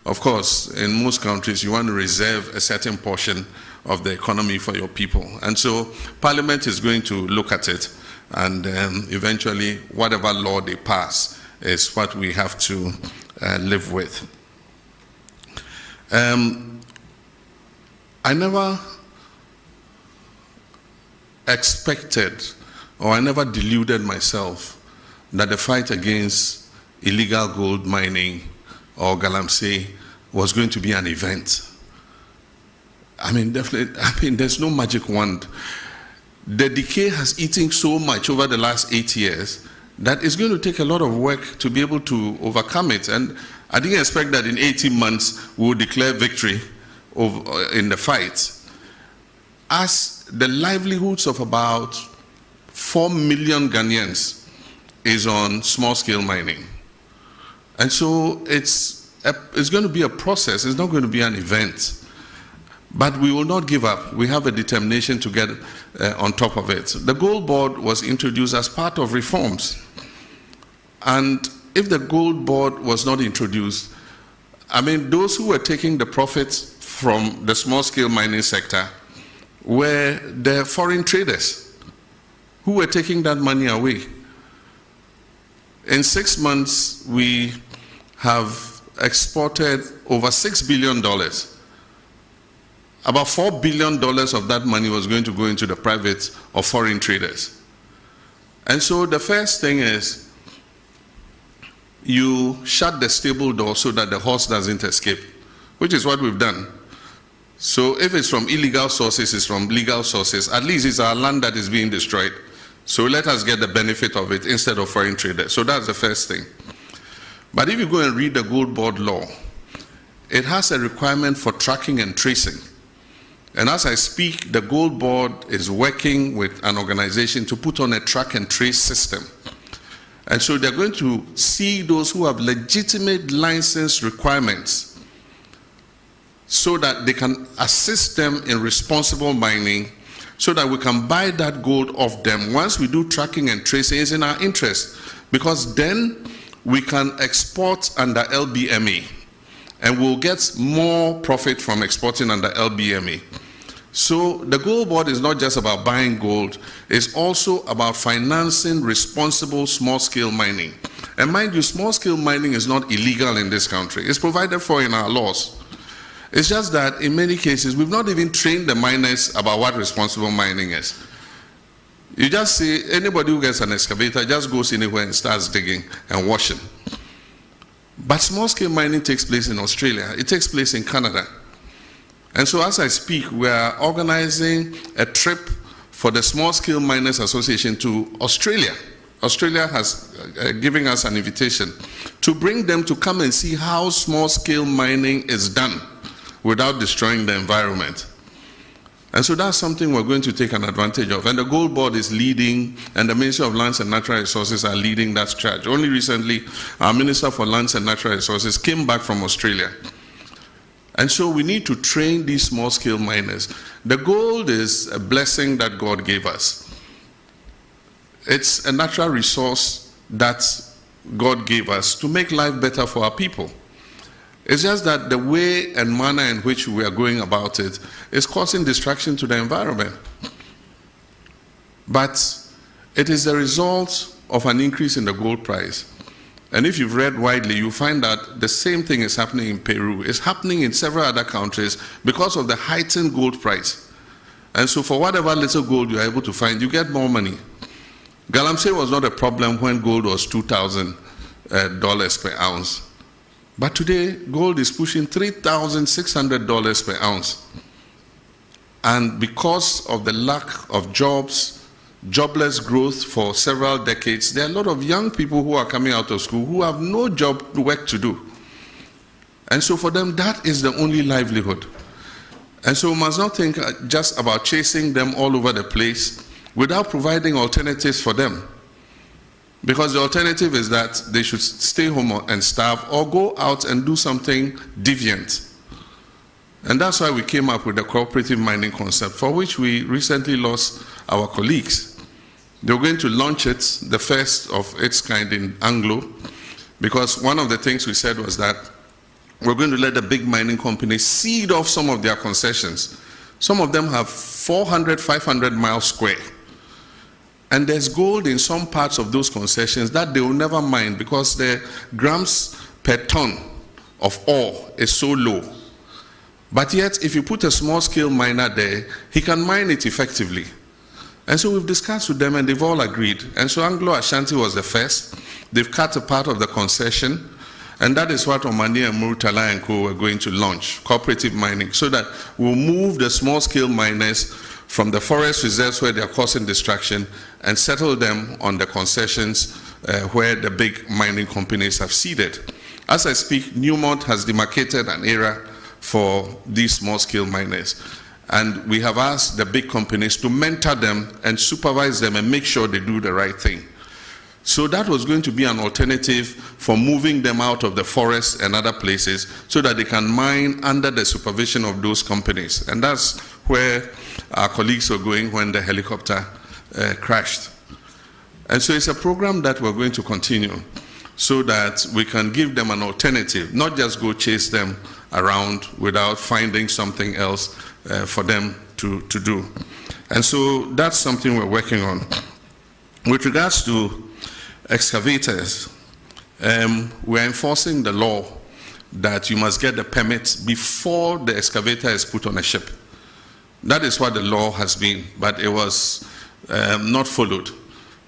of course, in most countries, you want to reserve a certain portion of the economy for your people. And so Parliament is going to look at it, and eventually whatever law they pass is what we have to live with. I never expected, or I never deluded myself that the fight against illegal gold mining or galamsey was going to be an event. I mean, definitely, there's no magic wand. The decay has eaten so much over the last 8 years that it's going to take a lot of work to be able to overcome it. And I didn't expect that in 18 months we would declare victory in the fight. As the livelihoods of about 4 million Ghanaians is on small-scale mining. And so it's going to be a process. It's not going to be an event. But we will not give up. We have a determination to get on top of it. The Gold Board was introduced as part of reforms. And if the Gold Board was not introduced, I mean, those who were taking the profits from the small-scale mining sector were the foreign traders who were taking that money away. In 6 months, we have exported over $6 billion. About $4 billion of that money was going to go into the private or foreign traders. And so the first thing is you shut the stable door so that the horse doesn't escape, which is what we've done. So if it's from illegal sources, it's from legal sources. At least it's our land that is being destroyed. So let us get the benefit of it instead of foreign traders. So that's the first thing. But if you go and read the Gold Board law, it has a requirement for tracking and tracing. And as I speak, the Gold Board is working with an organization to put on a track and trace system. And so they're going to see those who have legitimate license requirements so that they can assist them in responsible mining so that we can buy that gold off them. Once we do tracking and tracing, it's in our interest because then we can export under LBMA and we'll get more profit from exporting under LBMA. So the Gold Board is not just about buying gold, it's also about financing responsible small-scale mining. And mind you, small-scale mining is not illegal in this country. It's provided for in our laws. It's just that in many cases, we've not even trained the miners about what responsible mining is. You just see anybody who gets an excavator just goes anywhere and starts digging and washing. But small-scale mining takes place in Australia. It takes place in Canada. And so as I speak, we are organizing a trip for the Small Scale Miners Association to Australia. Australia has given us an invitation to bring them to come and see how small-scale mining is done without destroying the environment. And so that's something we're going to take an advantage of. And the Gold Board is leading, and the Ministry of Lands and Natural Resources are leading that charge. Only recently, our Minister for Lands and Natural Resources came back from Australia. And so we need to train these small-scale miners. The gold is a blessing that God gave us. It's a natural resource that God gave us to make life better for our people. It's just that the way and manner in which we are going about it is causing distraction to the environment. But it is the result of an increase in the gold price. And if you've read widely, you find that the same thing is happening in Peru. It's happening in several other countries because of the heightened gold price. And so for whatever little gold you're able to find, you get more money. Galamsey was not a problem when gold was $2,000 per ounce. But today, gold is pushing $3,600 per ounce. And because of the lack of jobs, jobless growth for several decades, there are a lot of young people who are coming out of school who have no job work to do. And so for them, that is the only livelihood. And so we must not think just about chasing them all over the place without providing alternatives for them. Because the alternative is that they should stay home and starve or go out and do something deviant. And that's why we came up with the cooperative mining concept, for which we recently lost our colleagues. They were going to launch it, the first of its kind in Anglo, because one of the things we said was that we're going to let the big mining companies seed off some of their concessions. Some of them have 400, 500 miles square. And there's gold in some parts of those concessions that they will never mine because the grams per ton of ore is so low. But yet, if you put a small-scale miner there, he can mine it effectively. And so we've discussed with them and they've all agreed. And so Anglo Ashanti was the first. They've cut a part of the concession. And that is what Omani and Murtala and Co. were going to launch, cooperative mining, so that we'll move the small-scale miners from the forest reserves where they are causing destruction and settle them on the concessions where the big mining companies have seeded. As I speak, Newmont has demarcated an area for these small-scale miners. And we have asked the big companies to mentor them and supervise them and make sure they do the right thing. So that was going to be an alternative for moving them out of the forest and other places so that they can mine under the supervision of those companies. And that's where our colleagues were going when the helicopter crashed. And so it's a program that we're going to continue so that we can give them an alternative, not just go chase them around without finding something else for them to do. And so that's something we're working on. With regards to excavators, we're enforcing the law that you must get the permits before the excavator is put on a ship. That is what the law has been, but it was not followed.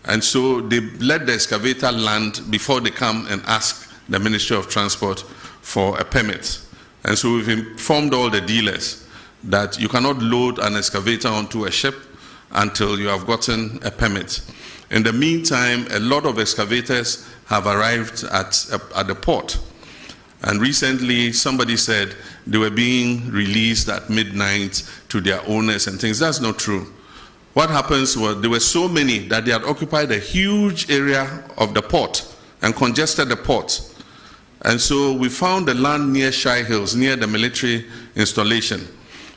And so they let the excavator land before they come and ask the Ministry of Transport for a permit. And so we've informed all the dealers that you cannot load an excavator onto a ship until you have gotten a permit. In the meantime, a lot of excavators have arrived at the port. And recently, somebody said they were being released at midnight to their owners and things. That's not true. What happens was there were so many that they had occupied a huge area of the port and congested the port. And so we found the land near Shai Hills, near the military installation.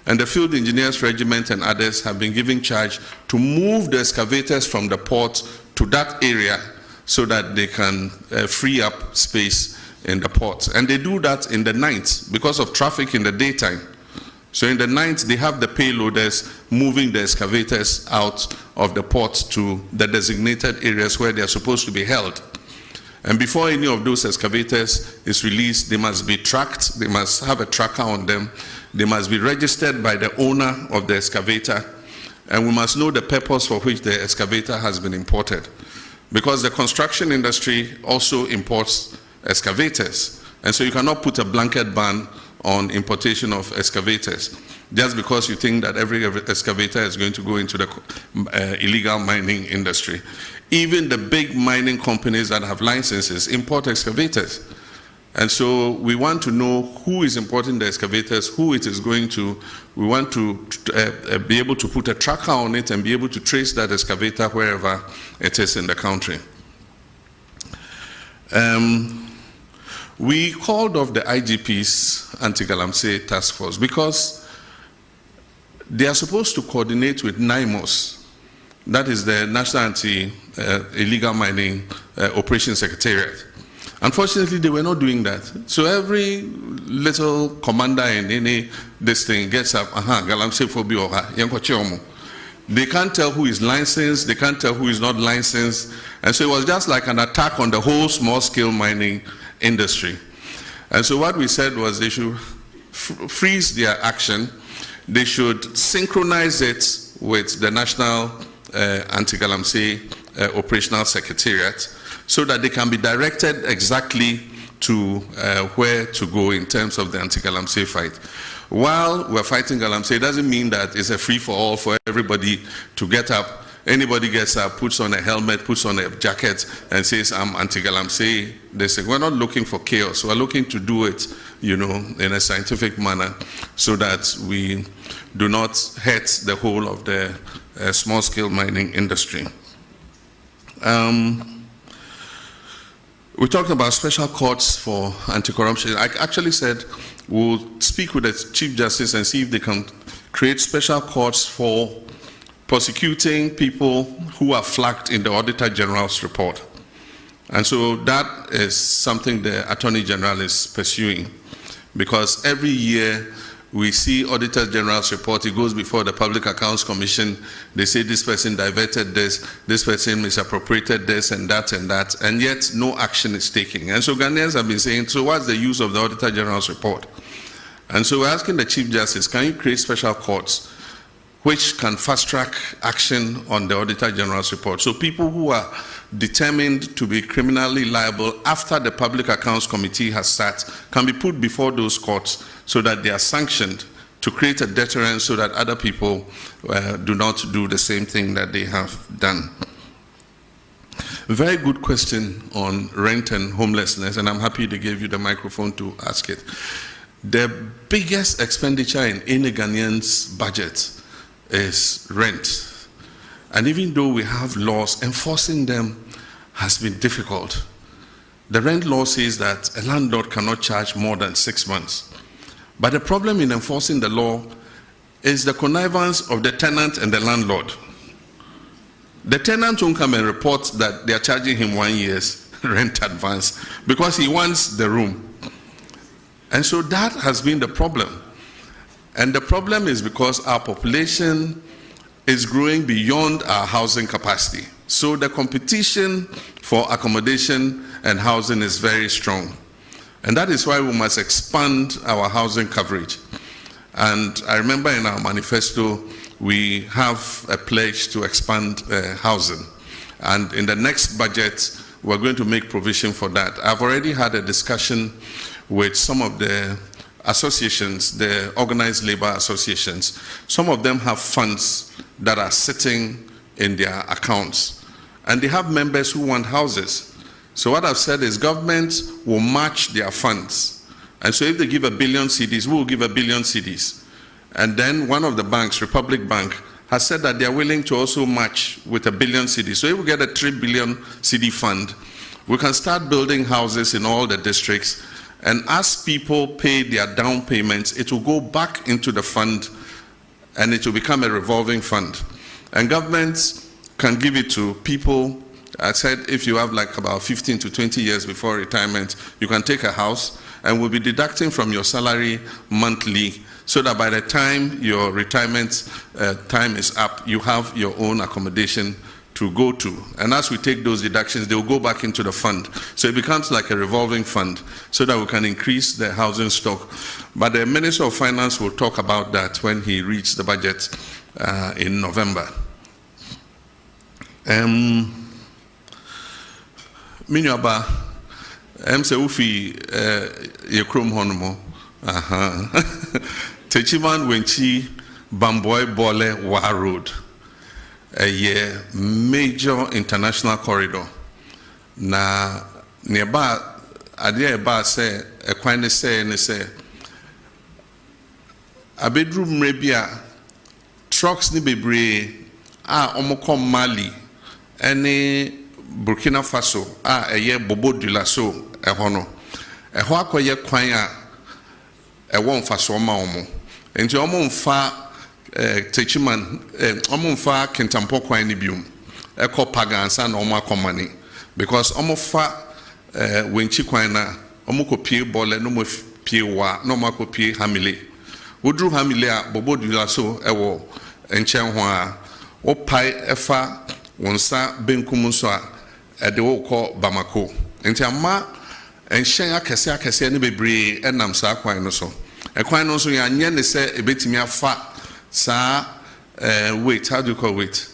And the Field Engineers Regiment and others have been given charge to move the excavators from the port to that area so that they can free up space in the port. And they do that in the night because of traffic in the daytime. So in the night, they have the payloaders moving the excavators out of the port to the designated areas where they are supposed to be held. And before any of those excavators is released, they must be tracked, they must have a tracker on them, they must be registered by the owner of the excavator, and we must know the purpose for which the excavator has been imported. Because the construction industry also imports excavators, and so you cannot put a blanket ban on importation of excavators just because you think that every excavator is going to go into the illegal mining industry. Even the big mining companies that have licenses import excavators. And so we want to know who is importing the excavators, who it is going to. We want to be able to put a tracker on it and be able to trace that excavator wherever it is in the country. We called off the IGP's anti-Galamsey task force because they are supposed to coordinate with NIMOS, that is the National Anti-Illegal Mining Operations Secretariat. Unfortunately, they were not doing that. So every little commander in any this thing gets up, Galamsey phobia, they can't tell who is licensed, they can't tell who is not licensed. And so it was just like an attack on the whole small-scale mining industry. And so what we said was they should freeze their action, they should synchronize it with the National Anti-Galamsey Operational Secretariat so that they can be directed exactly to where to go in terms of the anti-Galamsey fight. While we're fighting Galamsey, it doesn't mean that it's a free-for-all for everybody to get up. Anybody gets up, puts on a helmet, puts on a jacket, and says, I'm anti-Galamsey. They say, we're not looking for chaos. We're looking to do it, in a scientific manner so that we do not hurt the whole of the small-scale mining industry. We talked about special courts for anti-corruption. I actually said we'll speak with the Chief Justice and see if they can create special courts for prosecuting people who are flagged in the Auditor General's report. And so that is something the Attorney General is pursuing, because every year we see Auditor General's report, it goes before the Public Accounts Commission, they say this person diverted this person misappropriated this and that, and yet no action is taken. And so Ghanaians have been saying, so what's the use of the Auditor General's report? And so we're asking the Chief Justice, can you create special courts which can fast-track action on the Auditor General's report. So people who are determined to be criminally liable after the Public Accounts Committee has sat can be put before those courts so that they are sanctioned to create a deterrent so that other people do not do the same thing that they have done. Very good question on rent and homelessness, and I'm happy they gave you the microphone to ask it. The biggest expenditure in any Ghanaian's budget is rent. And even though we have laws, enforcing them has been difficult. The rent law says that a landlord cannot charge more than 6 months. But the problem in enforcing the law is the connivance of the tenant and the landlord. The tenant won't come and report that they are charging him 1 year's rent advance because he wants the room. And so that has been the problem. And the problem is because our population is growing beyond our housing capacity. So the competition for accommodation and housing is very strong. And that is why we must expand our housing coverage. And I remember in our manifesto, we have a pledge to expand housing. And in the next budget, we're going to make provision for that. I've already had a discussion with some of the associations, the organized labor associations. Some of them have funds that are sitting in their accounts, and they have members who want houses. So what I've said is government will match their funds. And so if they give 1 billion cedis, we will give 1 billion cedis. And then one of the banks, Republic Bank, has said that they are willing to also match with 1 billion cedis. So if we get a 3 billion cedi fund, we can start building houses in all the districts. And as people pay their down payments, it will go back into the fund and it will become a revolving fund. And governments can give it to people. I said if you have like about 15 to 20 years before retirement, you can take a house and we'll be deducting from your salary monthly so that by the time your retirement time is up, you have your own accommodation to go to. And as we take those deductions, they will go back into the fund. So it becomes like a revolving fund so that we can increase the housing stock. But the Minister of Finance will talk about that when he reads the budget in November. Minyaba, se ufi yekrom honomo. Techiman wenchi Bamboy Bole Wa Road. A major international corridor. Na nearby, idea about say a kind of say and say a bedroom rebia trucks ni bebre omoko Mali any Burkina Faso a ye Bobo Dulaso a hono a hoako ye kwanya a one faso ma omo and your mom fa Techiman, Omonfa Kentampo Kwani Bium, Echo Pagansa, no more money. Because Omofa Winchiquina, Omoko Pie Bole, no more Pie Wa, no more Pie Hamile. Woodru Hamilea, Bobo Dulaso, Ewo, and Chanhua, O Pai Efa, Wonsa, Benkumuswa, at the Oko Bamako. And Tiama, and Shaya Cassia Cassia Nibebre, and Namsa Quinoso. A quinoso yan say a bit me fa. Sir, wait, how do you call wait?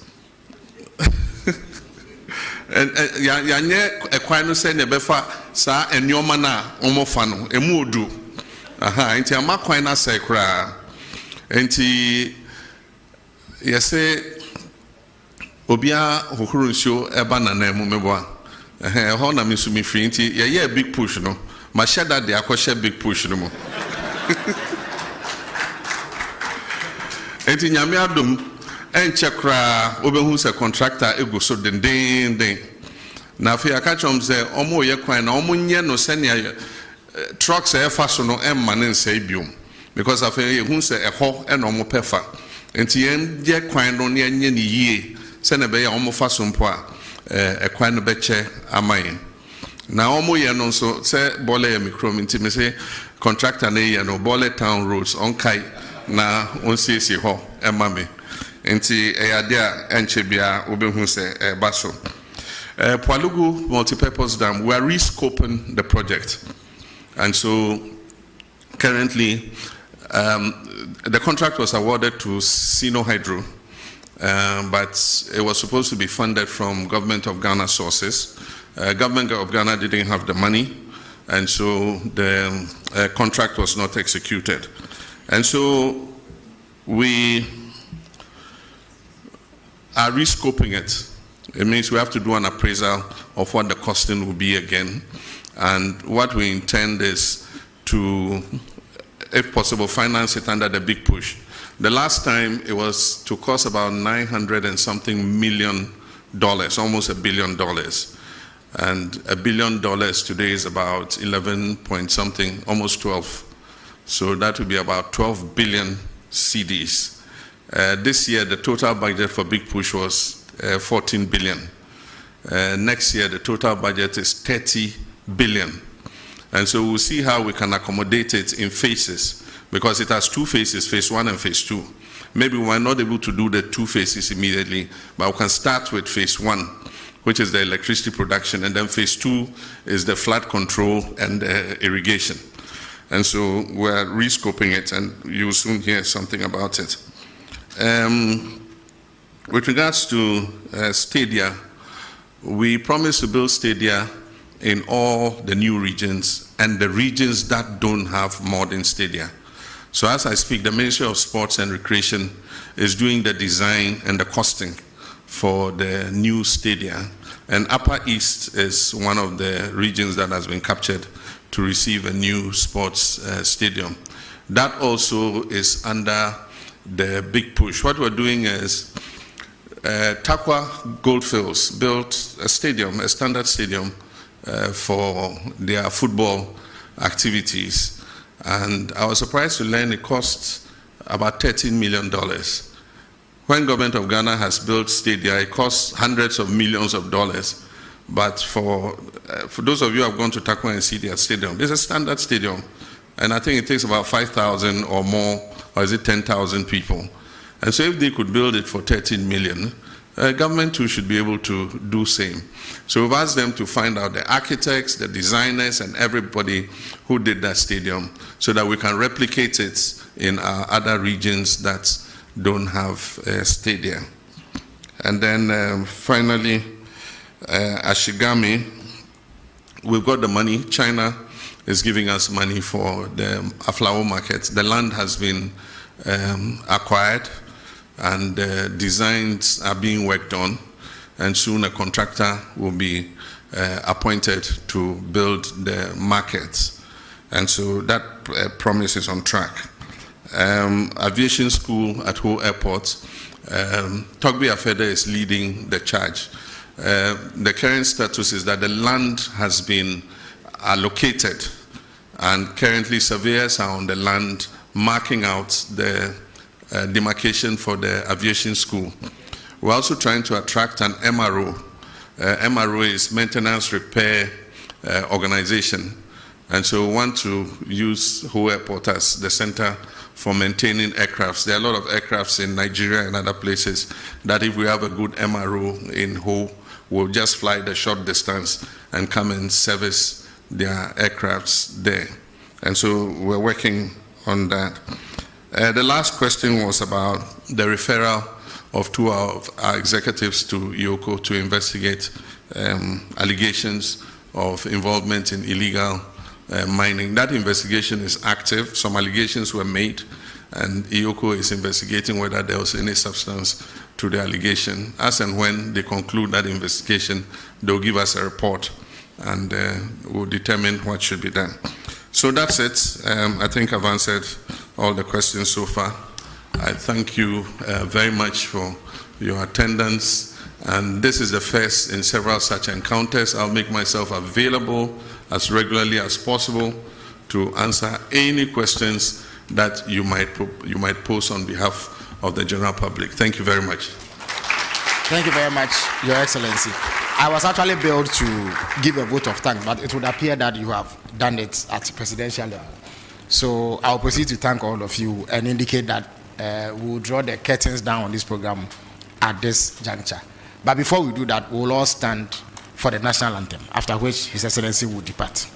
Yanye a quino send a befa, sir, and your mana, omofano, a mudu. Aha, and Tiama quina sacra. And yes, Obia Hokurun show a banana mumeba. Hona Missumi Finti, yeah, big push, no. My shadow, they are big push, no more. Enti nyame adom enche kra obehu se contractor ego so den na afi aka chom se omo ye kwan na omo nye no se ne trucks e fa so no emma ne nse biom because afi ye hu se eho e no omo pefa enti ye kwan no ne nye ne yie se ne be ya omo fa so mpo a kwan no beche amayin na omo ye no so se bole ye mikrom enti me se contractor ne ye no bole town roads on kai na onsisi ho emame enti eyadea enchebia obehu se baso Poalugu multipurpose dam, we are rescoping the project, and so currently The contract was awarded to Sino Hydro, but it was supposed to be funded from Government of Ghana sources. Government of Ghana didn't have the money, and so the contract was not executed. And so we are rescoping it. It means we have to do an appraisal of what the costing will be again. And what we intend is to, if possible, finance it under the big push. The last time it was to cost about $900 and something million, almost $1 billion. And $1 billion today is about 11 point something, almost 12. So that would be about 12 billion CDs. This year, the total budget for Big Push was 14 billion. Next year, the total budget is 30 billion. And so we'll see how we can accommodate it in phases, because it has two phases, phase 1 and phase 2. Maybe we're not able to do the two phases immediately, but we can start with phase 1, which is the electricity production, and then phase 2 is the flood control and irrigation. And so we're rescoping it, and you'll soon hear something about it. With regards to stadia, we promised to build stadia in all the new regions and the regions that don't have modern stadia. So as I speak, the Ministry of Sports and Recreation is doing the design and the costing for the new stadia. And Upper East is one of the regions that has been captured to receive a new sports stadium. That also is under the big push. What we're doing is Takwa Goldfields built a stadium, a standard stadium for their football activities. And I was surprised to learn it costs about $13 million. When government of Ghana has built stadia, it costs hundreds of millions of dollars. But for those of you who have gone to Takwa and see their stadium, it's a standard stadium. And I think it takes about 5,000 or more, or is it 10,000 people? And so if they could build it for 13 million, government too should be able to do same. So we've asked them to find out the architects, the designers, and everybody who did that stadium so that we can replicate it in our other regions that don't have stadia. And then finally, Ashigami, we've got the money. China is giving us money for the Aflao market. The land has been acquired, and designs are being worked on, and soon a contractor will be appointed to build the markets. And so that promise is on track. Aviation school at Ho Airport, Togbi Afede is leading the charge. The current status is that the land has been allocated, and currently surveyors are on the land marking out the demarcation for the aviation school. We're also trying to attract an MRO. MRO is Maintenance Repair Organization. And so we want to use Ho Airport as the center for maintaining aircrafts. There are a lot of aircrafts in Nigeria and other places that if we have a good MRO in Ho, we'll just fly the short distance and come and service their aircrafts there. And so we're working on that. The last question was about the referral of two of our executives to IOCO to investigate allegations of involvement in illegal mining. That investigation is active. Some allegations were made, and IOCO is investigating whether there was any substance to the allegation. As and when they conclude that investigation, they'll give us a report, and we'll determine what should be done. So that's it. I think I've answered all the questions so far. I thank you very much for your attendance, and this is the first in several such encounters. I'll make myself available as regularly as possible to answer any questions that you might pose on behalf of the general public. Thank you very much. Thank you very much, Your Excellency. I was actually billed to give a vote of thanks, but it would appear that you have done it at presidential level. So I'll proceed to thank all of you and indicate that we'll draw the curtains down on this program at this juncture. But before we do that, we'll all stand for the national anthem, after which His Excellency will depart.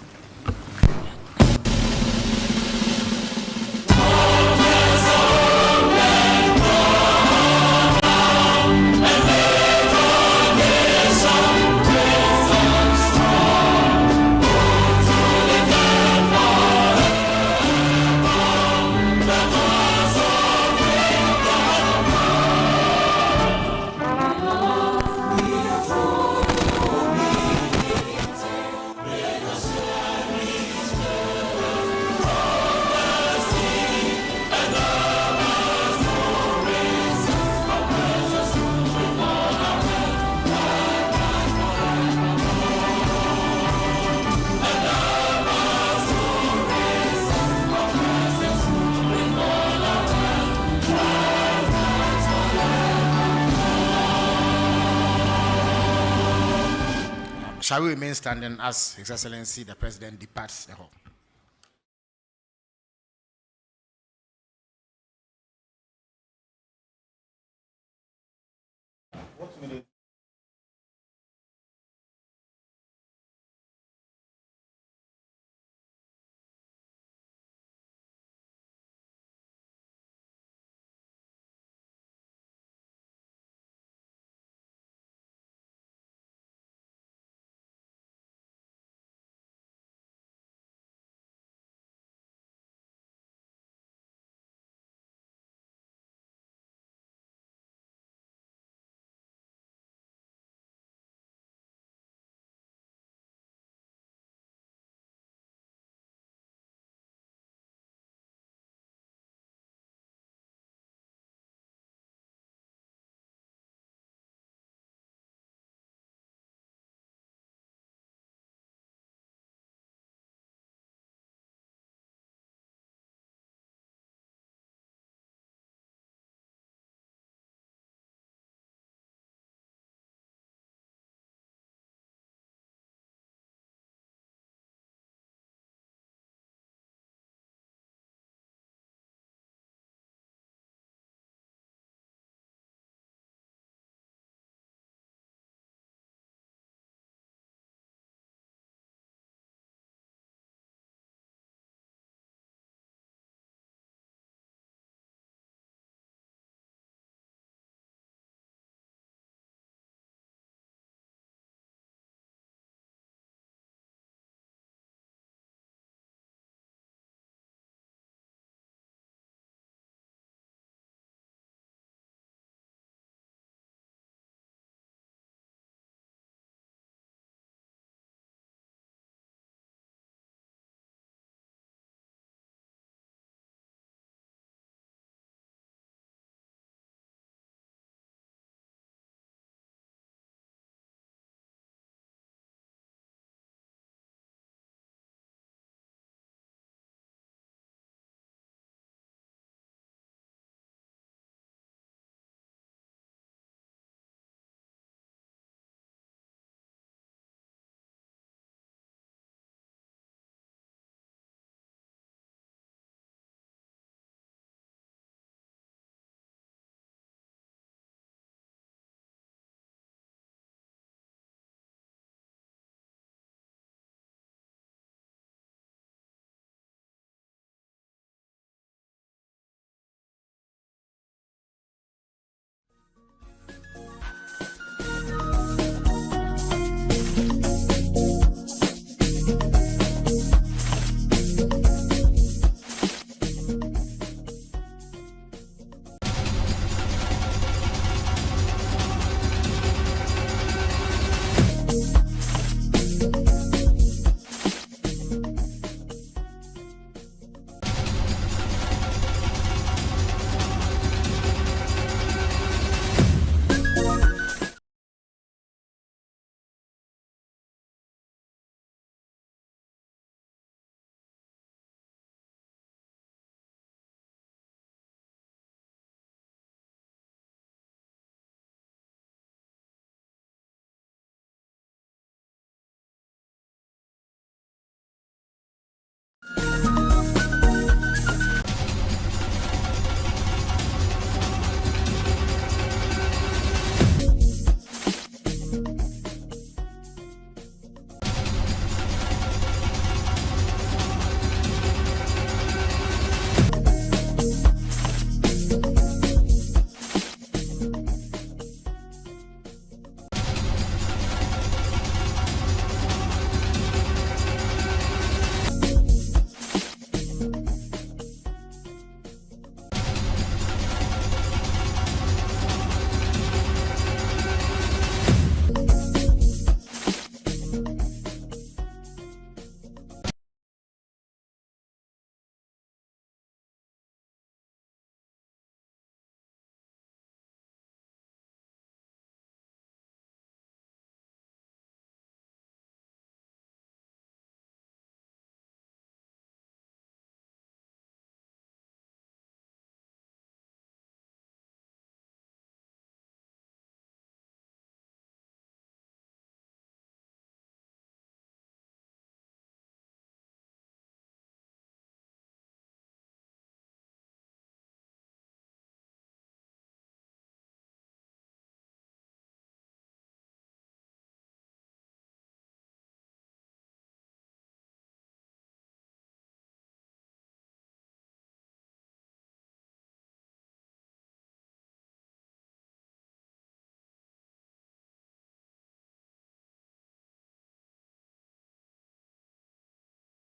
Shall we remain standing as His Excellency the President departs the hall?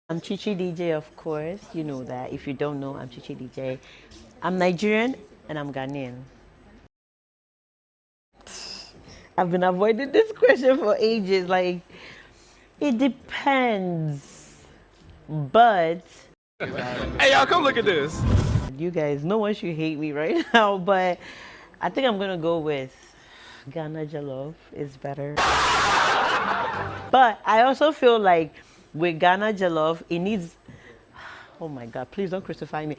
I'm Chichi DJ, of course. You know that. If you don't know, I'm Chichi DJ. I'm Nigerian and I'm Ghanaian. I've been avoiding this question for ages. Like, it depends. But... Hey, y'all, come look at this. You guys, no one should hate me right now, but I think I'm going to go with Ghana Jollof is better. But I also feel like with Ghana Jollof, it needs... Oh my God, please don't crucify me.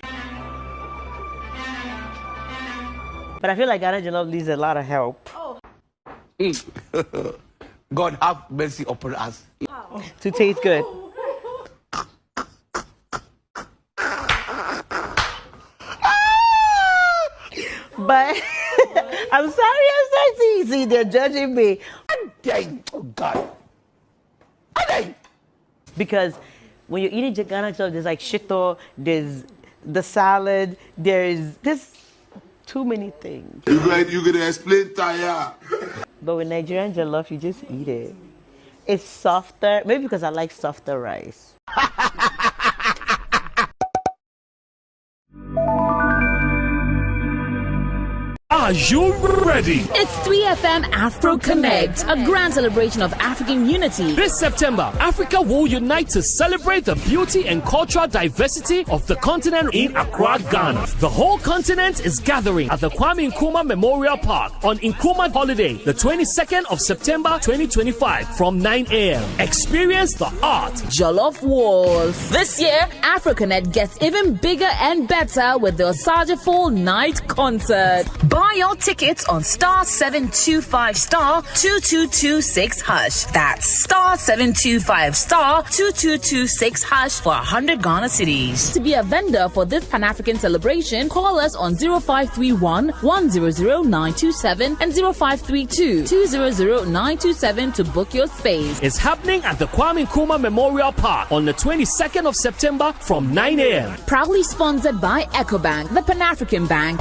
But I feel like Ghana Jollof needs a lot of help. God have mercy upon us. To taste good. But I'm sorry, see, they're judging me. Oh God. Because when you're eating Ghana Jollof, there's like shito, there's the salad, there's too many things. You gonna explain Taya. But with Nigerian Jollof, you just eat it. It's softer, maybe because I like softer rice. Are you ready? It's 3FM Afro Connect, a grand celebration of African unity. This September, Africa will unite to celebrate the beauty and cultural diversity of the continent in Accra, Ghana. The whole continent is gathering at the Kwame Nkrumah Memorial Park on Nkrumah Holiday, the 22nd of September 2025 from 9 a.m. Experience the art. Jollof Wars. This year, Afro Connect gets even bigger and better with the Osageful Night Concert. Buy your tickets on *725*2226#. That's *725*2226# for 100 Ghana cedis. To be a vendor for this Pan-African celebration, call us on 0531 100 927 and 0532 200 927 to book your space. It's happening at the Kwame Nkrumah Memorial Park on the 22nd of September from 9 a.m. Proudly sponsored by EcoBank, the Pan-African Bank.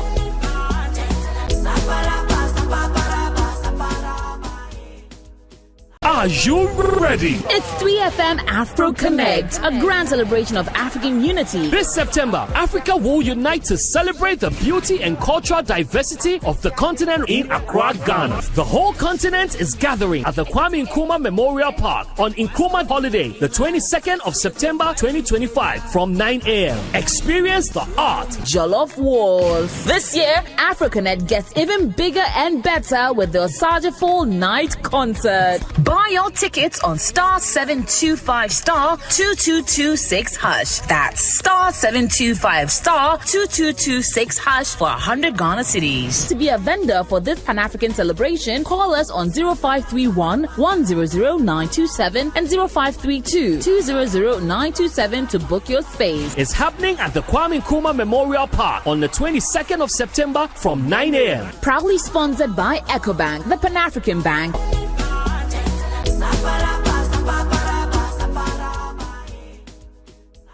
Are you ready? It's 3FM Afro Connect, a grand celebration of African unity. This September, Africa will unite to celebrate the beauty and cultural diversity of the continent in Accra, Ghana. The whole continent is gathering at the Kwame Nkrumah Memorial Park on Nkrumah Holiday, the 22nd of September 2025 from 9 a.m. Experience the art. Jollof Wars. This year, Afro Connect gets even bigger and better with the Osageful Night Concert. Buy your tickets on *725*2226#. That's *725*2226# for 100 Ghana cedis. To be a vendor for this Pan-African celebration, call us on 0531 100 927 and 0532 200 927 to book your space. It's happening at the Kwame Nkrumah Memorial Park on the 22nd of September from 9 a.m. Proudly sponsored by EcoBank, the Pan-African Bank.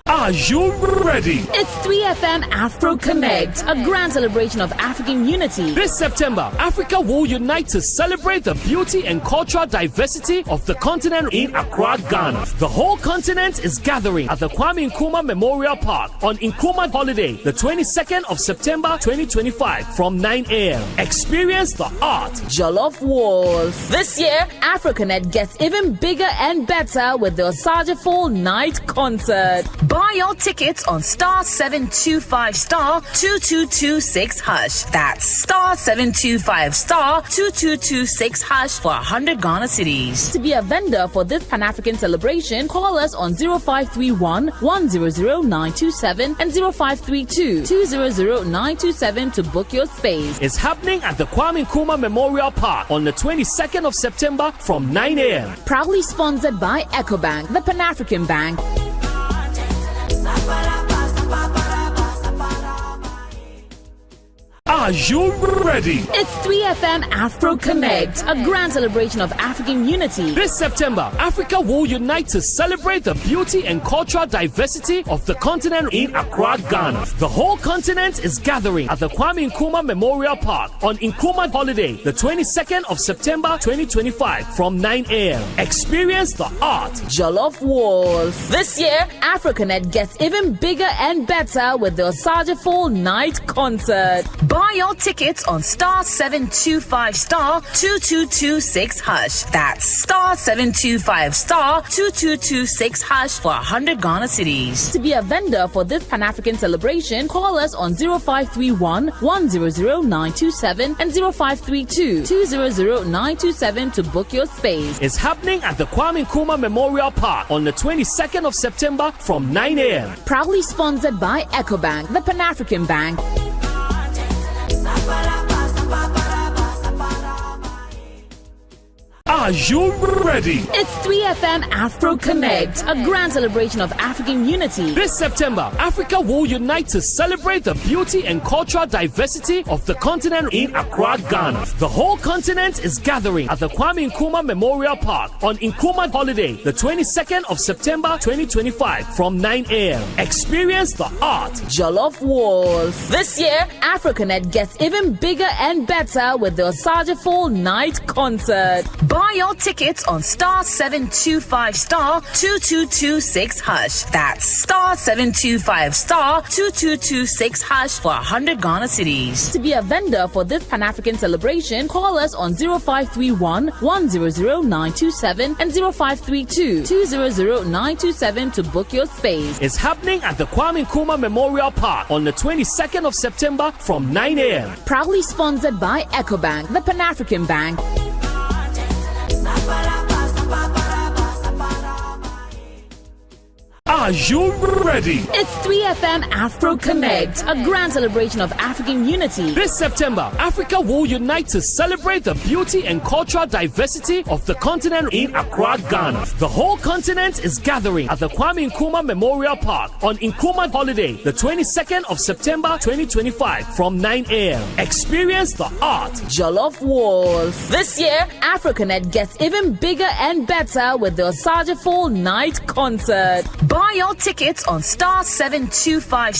Are you ready? It's 3FM Afro Connect, a grand celebration of African unity. This September, Africa will unite to celebrate the beauty and cultural diversity of the continent in Accra, Ghana. The whole continent is gathering at the Kwame Nkrumah Memorial Park on Nkrumah Holiday, the 22nd of September 2025 from 9 a.m. Experience the art. Jollof Wars. This year, Afro Connect gets even bigger and better with the Osageful Night Concert. Buy your tickets on *725*2226#. That's *725*2226# for 100 Ghana cedis. To be a vendor for this Pan-African celebration, call us on 0531 100 927 and 0532 200 927 to book your space. It's happening at the Kwame Nkrumah Memorial Park on the 22nd of September from 9 a.m. Proudly sponsored by EcoBank, the Pan-African Bank. Are you ready? It's 3FM Afro Connect, a grand celebration of African unity. This September, Africa will unite to celebrate the beauty and cultural diversity of the continent in Accra, Ghana. The whole continent is gathering at the Kwame Nkrumah Memorial Park on Nkrumah Holiday, the 22nd of September 2025 from 9 a.m. Experience the art, Jollof Wars. This year, AfroConnect gets even bigger and better with the Osajifo Night Concert. Buy your tickets on *725 *2226#. That's *725 *2226# for 100 Ghana cedis. To be a vendor for this Pan-African celebration, call us on 0531 100 927 and 0532 200 927 to book your space. It's happening at the Kwame Nkrumah Memorial Park on the 22nd of September from 9 a.m. Proudly sponsored by EcoBank, the Pan-African Bank. Are you ready? It's 3FM Afro Connect, a grand celebration of African unity. This September, Africa will unite to celebrate the beauty and cultural diversity of the continent in Accra, Ghana. The whole continent is gathering at the Kwame Nkrumah Memorial Park on Nkrumah Holiday, the 22nd of September 2025 from 9 a.m. Experience the art, Jollof Wars. This year, AfroConnect gets even bigger and better with the Osajifo Night Concert. Buy your tickets on *725 *2226#. That's *725 *2226# for 100 Ghana cedis. To be a vendor for this Pan-African celebration, call us on 0531 100 927 and 0532 200 927 to book your space. It's happening at the Kwame Nkrumah Memorial Park on the 22nd of September from 9 a.m. Proudly sponsored by EcoBank, the Pan-African Bank. Are you ready? It's 3FM Afro Connect, a grand celebration of African unity. This September, Africa will unite to celebrate the beauty and cultural diversity of the continent in Accra, Ghana. The whole continent is gathering at the Kwame Nkrumah Memorial Park on Nkrumah Holiday, the 22nd of September 2025 from 9 a.m. Experience the art, Jollof Wars. This year, AfroConnect gets even bigger and better with the Osajifo Night Concert. Buy your tickets on *725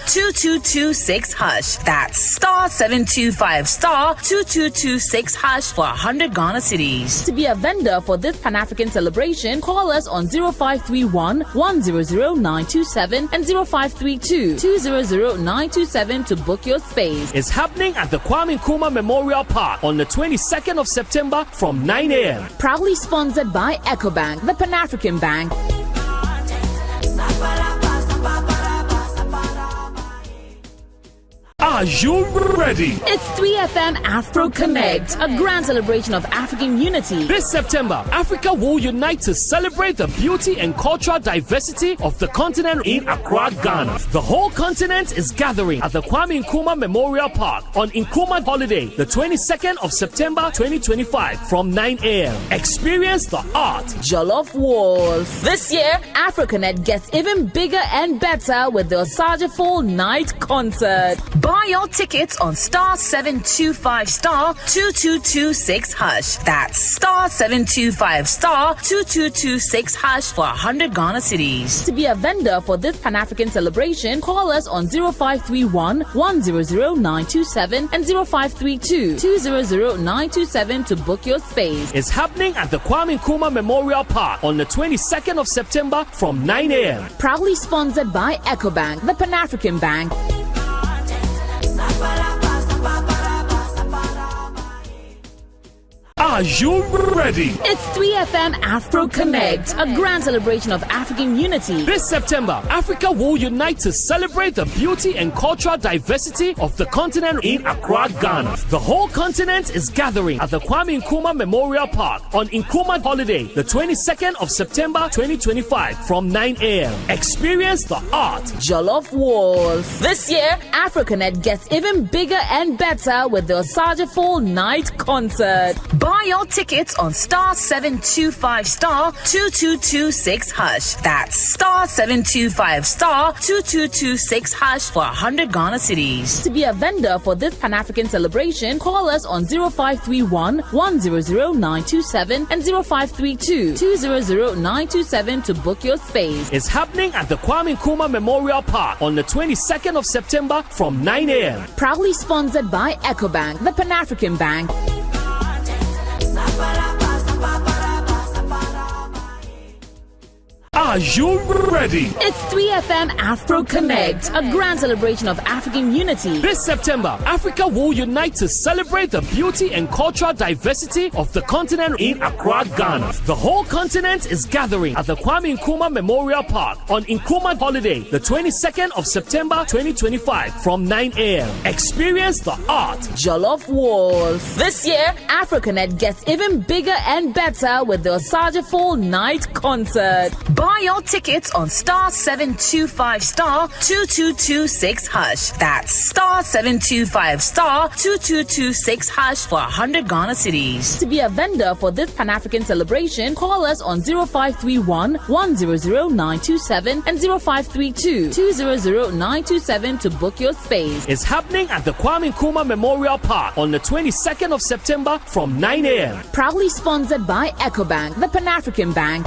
*2226#. That's *725 *2226# for 100 Ghana cedis. To be a vendor for this Pan-African celebration, call us on 0531 100 927 and 0532 200 927 to book your space. It's happening at the Kwame Nkrumah Memorial Park on the 22nd of September from 9 a.m. Proudly sponsored by EcoBank, the Pan-African Bank. Are you ready? It's 3FM Afro Connect, a grand celebration of African unity. This September, Africa will unite to celebrate the beauty and cultural diversity of the continent in Accra, Ghana. The whole continent is gathering at the Kwame Nkrumah Memorial Park on Nkrumah Holiday, the 22nd of September 2025 from 9 a.m. Experience the art, Jollof Wars. This year, AfroConnect gets even bigger and better with the Osajifo Night Concert. Buy your tickets on *725 *2226#. That's *725 *2226# for 100 Ghana cedis. To be a vendor for this Pan-African celebration, call us on 0531 100 927 and 0532 200 927 to book your space. It's happening at the Kwame Nkrumah Memorial Park on the 22nd of September from 9 a.m. Proudly sponsored by EcoBank, the Pan-African Bank. Are you ready? It's 3FM Afro Connect, a grand celebration of African unity. This September, Africa will unite to celebrate the beauty and cultural diversity of the continent in Accra, Ghana. The whole continent is gathering at the Kwame Nkrumah Memorial Park on Nkrumah Holiday, the 22nd of September 2025 from 9 a.m. Experience the art, Jollof Wars. This year, AfroConnect gets even bigger and better with the Osajifo Night Concert. Buy your tickets on *725 *2226#. That's *725 *2226# for 100 Ghana cedis. To be a vendor for this Pan-African celebration, call us on 0531 100 927 and 0532 200 927 to book your space. It's happening at the Kwame Nkrumah Memorial Park on the 22nd of September from 9 a.m. Proudly sponsored by EcoBank, the Pan-African Bank. Are you ready? It's 3FM Afro Connect, a grand celebration of African unity. This September, Africa will unite to celebrate the beauty and cultural diversity of the continent in Accra, Ghana. The whole continent is gathering at the Kwame Nkrumah Memorial Park on Nkrumah Holiday, the 22nd of September 2025 from 9 a.m. Experience the art. Jollof Wars. This year, Afro Connect gets even bigger and better with the Osajiful Night Concert. Buy your tickets on *725 *2226#. That's *725 *2226# for 100 Ghana cedis. To be a vendor for this Pan-African celebration, call us on 0531 100 927 and 0532 200 927 to book your space. It's happening at the Kwame Nkrumah Memorial Park on the 22nd of September from 9 a.m. Proudly sponsored by EcoBank, the Pan-African Bank.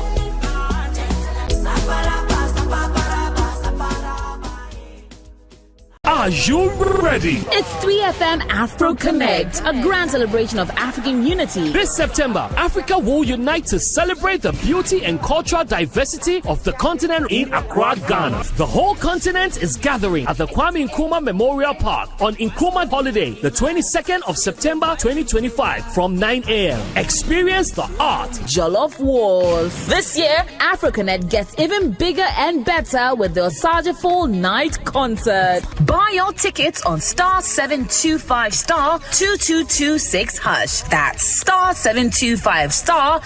Are you ready? It's 3FM Afro Connect, a grand celebration of African unity. This September, Africa will unite to celebrate the beauty and cultural diversity of the continent in Accra, Ghana. The whole continent is gathering at the Kwame Nkrumah Memorial Park on Nkrumah Holiday, the 22nd of September 2025 from 9 a.m. Experience the art. Jollof Wars. This year, Afro Connect gets even bigger and better with the Osajiful Night Concert. Buy your tickets on *725 *2226#. That's *725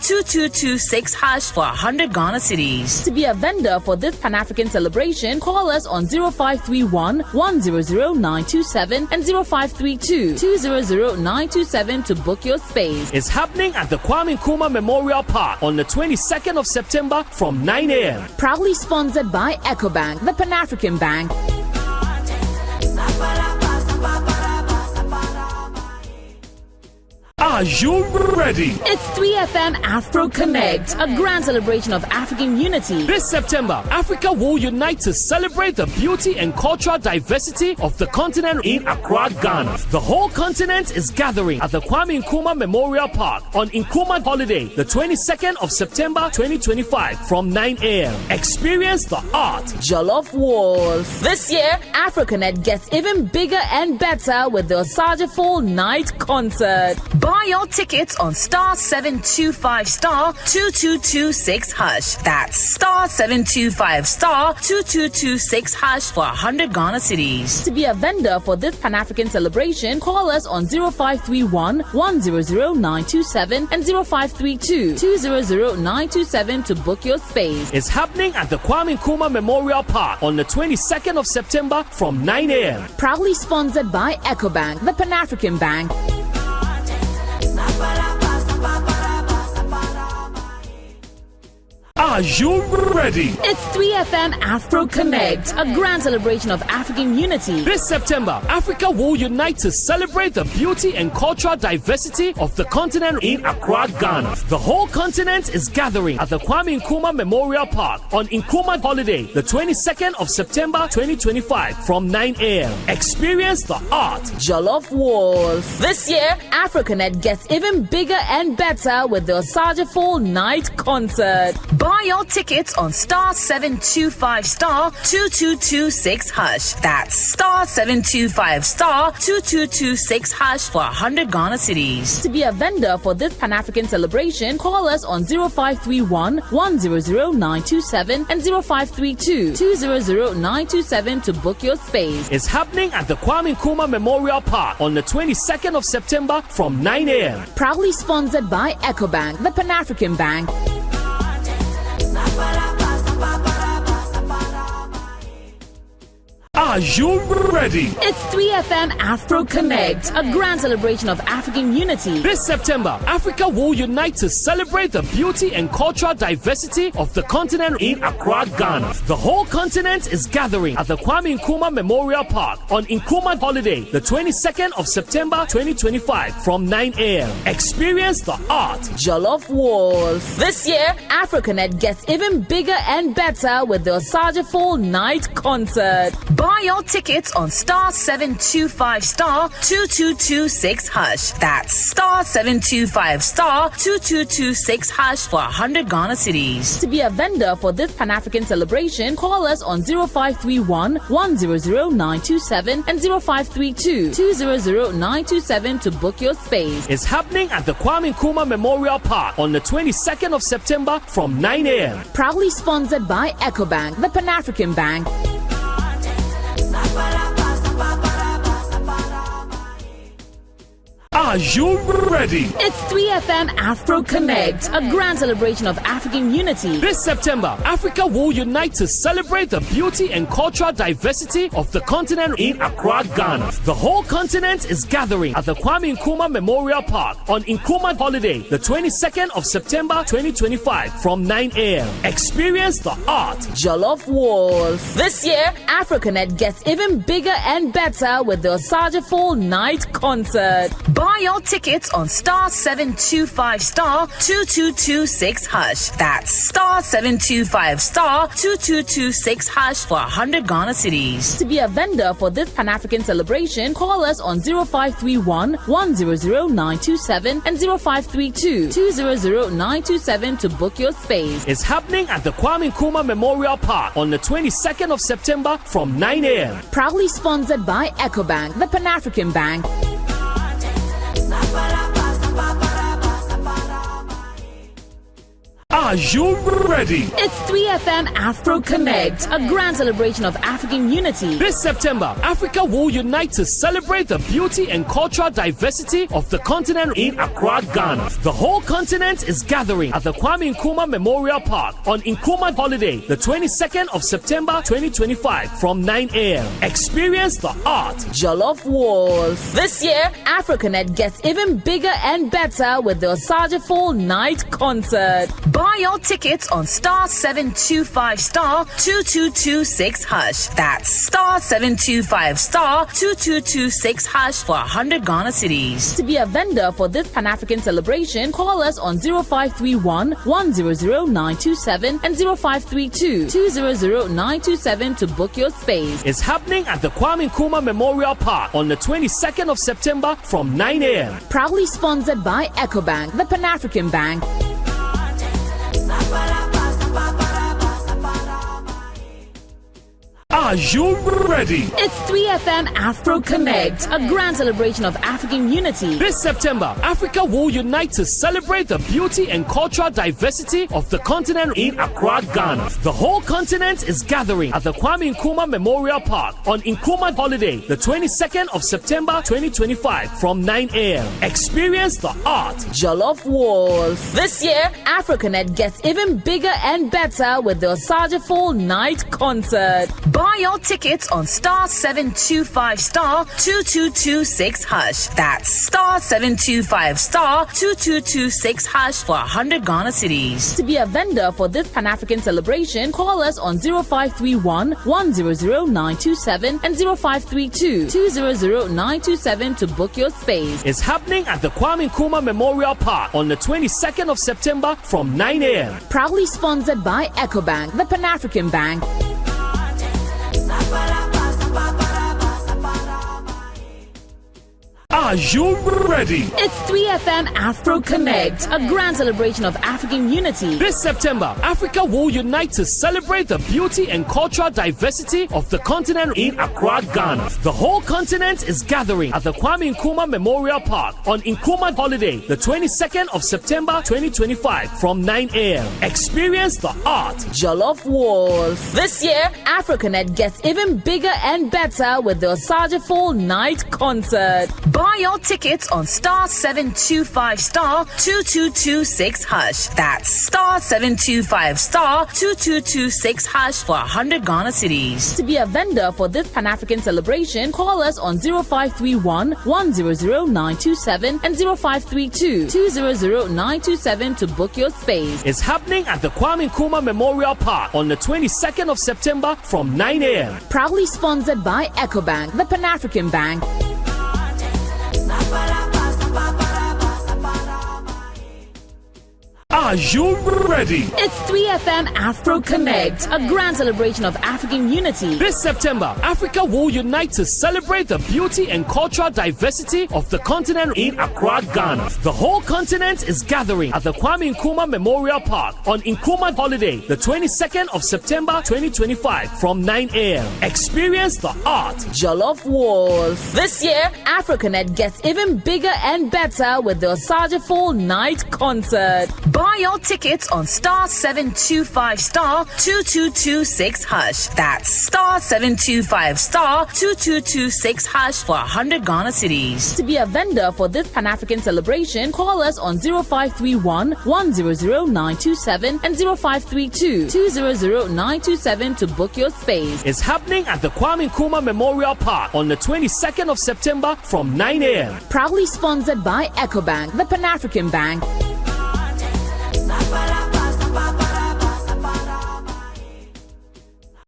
*2226# for 100 Ghana cedis. To be a vendor for this Pan-African celebration, call us on 0531 100 927 and 0532 200 927 to book your space. It's happening at the Kwame Nkrumah Memorial Park on the 22nd of September from 9 a.m. Proudly sponsored by EcoBank, the Pan-African Bank. Are you ready? It's 3FM Afro Connect, a grand celebration of African unity. This September, Africa will unite to celebrate the beauty and cultural diversity of the continent in Accra, Ghana. The whole continent is gathering at the Kwame Nkrumah Memorial Park on Nkrumah Holiday, the 22nd of September 2025 from 9 a.m. Experience the art. Jollof Wars. This year, Afro Connect gets even bigger and better with the Osajiful Night Concert. Buy your tickets on *725 *2226#. That's *725 *2226# for 100 Ghana cedis. To be a vendor for this Pan-African celebration, call us on 0531 100 927 and 0532 200 927 to book your space. It's happening at the Kwame Nkrumah Memorial Park on the 22nd of September from 9 a.m. Proudly sponsored by EcoBank, the Pan-African Bank. Are you ready? It's 3FM Afro Connect, a grand celebration of African unity. This September, Africa will unite to celebrate the beauty and cultural diversity of the continent in Accra, Ghana. The whole continent is gathering at the Kwame Nkrumah Memorial Park on Nkrumah Holiday, the 22nd of September 2025 from 9 a.m. Experience the art. Jollof Wars. This year, Afro Connect gets even bigger and better with the Osajiful Night Concert. Buy your tickets on *725 *2226#. That's *725 *2226# for 100 Ghana cedis. To be a vendor for this Pan-African celebration, call us on 0531 100 927 and 0532 200 927 to book your space. It's happening at the Kwame Nkrumah Memorial Park on the 22nd of September from 9 a.m. Proudly sponsored by EcoBank, the Pan-African Bank. Are Are you ready? It's 3FM Afro Connect, a grand celebration of African unity. This September, Africa will unite to celebrate the beauty and cultural diversity of the continent in Accra, Ghana. The whole continent is gathering at the Kwame Nkrumah Memorial Park on Nkrumah Holiday, the 22nd of September 2025 from 9 a.m. Experience the art. Jollof Wars. This year, AfroConnect gets even bigger and better with the Osaja Fall Night Concert. Buy your tickets on *725*2226#. That's *725*2226# for 100 Ghana cedis. To be a vendor for this Pan-African celebration, call us on 0531 100 927 and 0532 200 927 to book your space. It's happening at the Kwame Nkrumah Memorial Park on the 22nd of September from 9 a.m. Proudly sponsored by EcoBank, the Pan-African Bank. Are you ready? It's 3FM Afro Connect, a grand celebration of African unity. This September, Africa will unite to celebrate the beauty and cultural diversity of the continent in Accra, Ghana. The whole continent is gathering at the Kwame Nkrumah Memorial Park on Nkrumah Holiday, the 22nd of September 2025 from 9 a.m. Experience the art. Jollof Wars. This year, AfroConnect gets even bigger and better with the Osaja Fall Night Concert. Buy your tickets on *725*2226#. That's *725*2226# for 100 Ghana cedis. To be a vendor for this Pan-African celebration, call us on 0531 100 927 and 0532 200 927 to book your space. It's happening at the Kwame Nkrumah Memorial Park on the 22nd of September from 9 a.m. Proudly sponsored by EcoBank, the Pan-African Bank. Are you ready? It's 3FM Afro Connect, a grand celebration of African unity. This September, Africa will unite to celebrate the beauty and cultural diversity of the continent in Accra, Ghana. The whole continent is gathering at the Kwame Nkrumah Memorial Park on Nkrumah Holiday, the 22nd of September 2025 from 9 a.m. Experience the art. Jollof Wars. This year, AfroConnect gets even bigger and better with the Osaja Fall Night Concert. Buy your tickets on *725*2226#. That's *725*2226# for 100 Ghana cedis. To be a vendor for this Pan-African celebration, call us on 0531 100 927 and 0532 200 927 to book your space. It's happening at the Kwame Nkrumah Memorial Park on the 22nd of September from 9 a.m. Proudly sponsored by EcoBank, the Pan-African Bank. Are you ready? It's 3FM Afro Connect, a grand celebration of African unity. This September, Africa will unite to celebrate the beauty and cultural diversity of the continent in Accra, Ghana. The whole continent is gathering at the Kwame Nkrumah Memorial Park on Nkrumah Holiday, the 22nd of September 2025 from 9 a.m. Experience the art. Jollof Wars. This year, AfroConnect gets even bigger and better with the Osaja Fall Night Concert. Buy your tickets on *725*2226#. That's *725*2226# for 100 Ghana cedis. To be a vendor for this Pan-African celebration, call us on 0531 100 927 and 0532 200 927 to book your space. It's happening at the Kwame Nkrumah Memorial Park on the 22nd of September from 9 a.m. Proudly sponsored by EcoBank, the Pan-African Bank. Are you ready? It's 3FM Afro Connect, a grand celebration of African unity. This September, Africa will unite to celebrate the beauty and cultural diversity of the continent in Accra, Ghana. The whole continent is gathering at the Kwame Nkrumah Memorial Park on Nkrumah Holiday, the 22nd of September 2025 from 9 a.m. Experience the art. Jollof Wars. This year, AfroConnect gets even bigger and better with the Osaja Fall Night Concert. Buy your tickets on *725*2226#. That's *725*2226# for 100 Ghana cedis. To be a vendor for this Pan-African celebration, call us on 0531 100 927 and 0532 200 927 to book your space. It's happening at the Kwame Nkrumah Memorial Park on the 22nd of September from 9 a.m. Proudly sponsored by EcoBank, the Pan-African Bank. Are you ready? It's 3FM Afro Connect, a grand celebration of African unity. This September, Africa will unite to celebrate the beauty and cultural diversity of the continent in Accra, Ghana. The whole continent is gathering at the Kwame Nkrumah Memorial Park on Nkrumah Holiday, the 22nd of September 2025 from 9 a.m. Experience the art. Jollof Wars. This year, Afro Connect gets even bigger and better with the Osajiful Night Concert. Buy your tickets on *725*2226#. That's *725*2226# for 100 Ghana cedis. To be a vendor for this Pan-African celebration, call us on 0531 100 927 and 0532 200 927 to book your space. It's happening at the Kwame Nkrumah Memorial Park on the 22nd of September from 9 a.m. Proudly sponsored by EcoBank, the Pan-African Bank.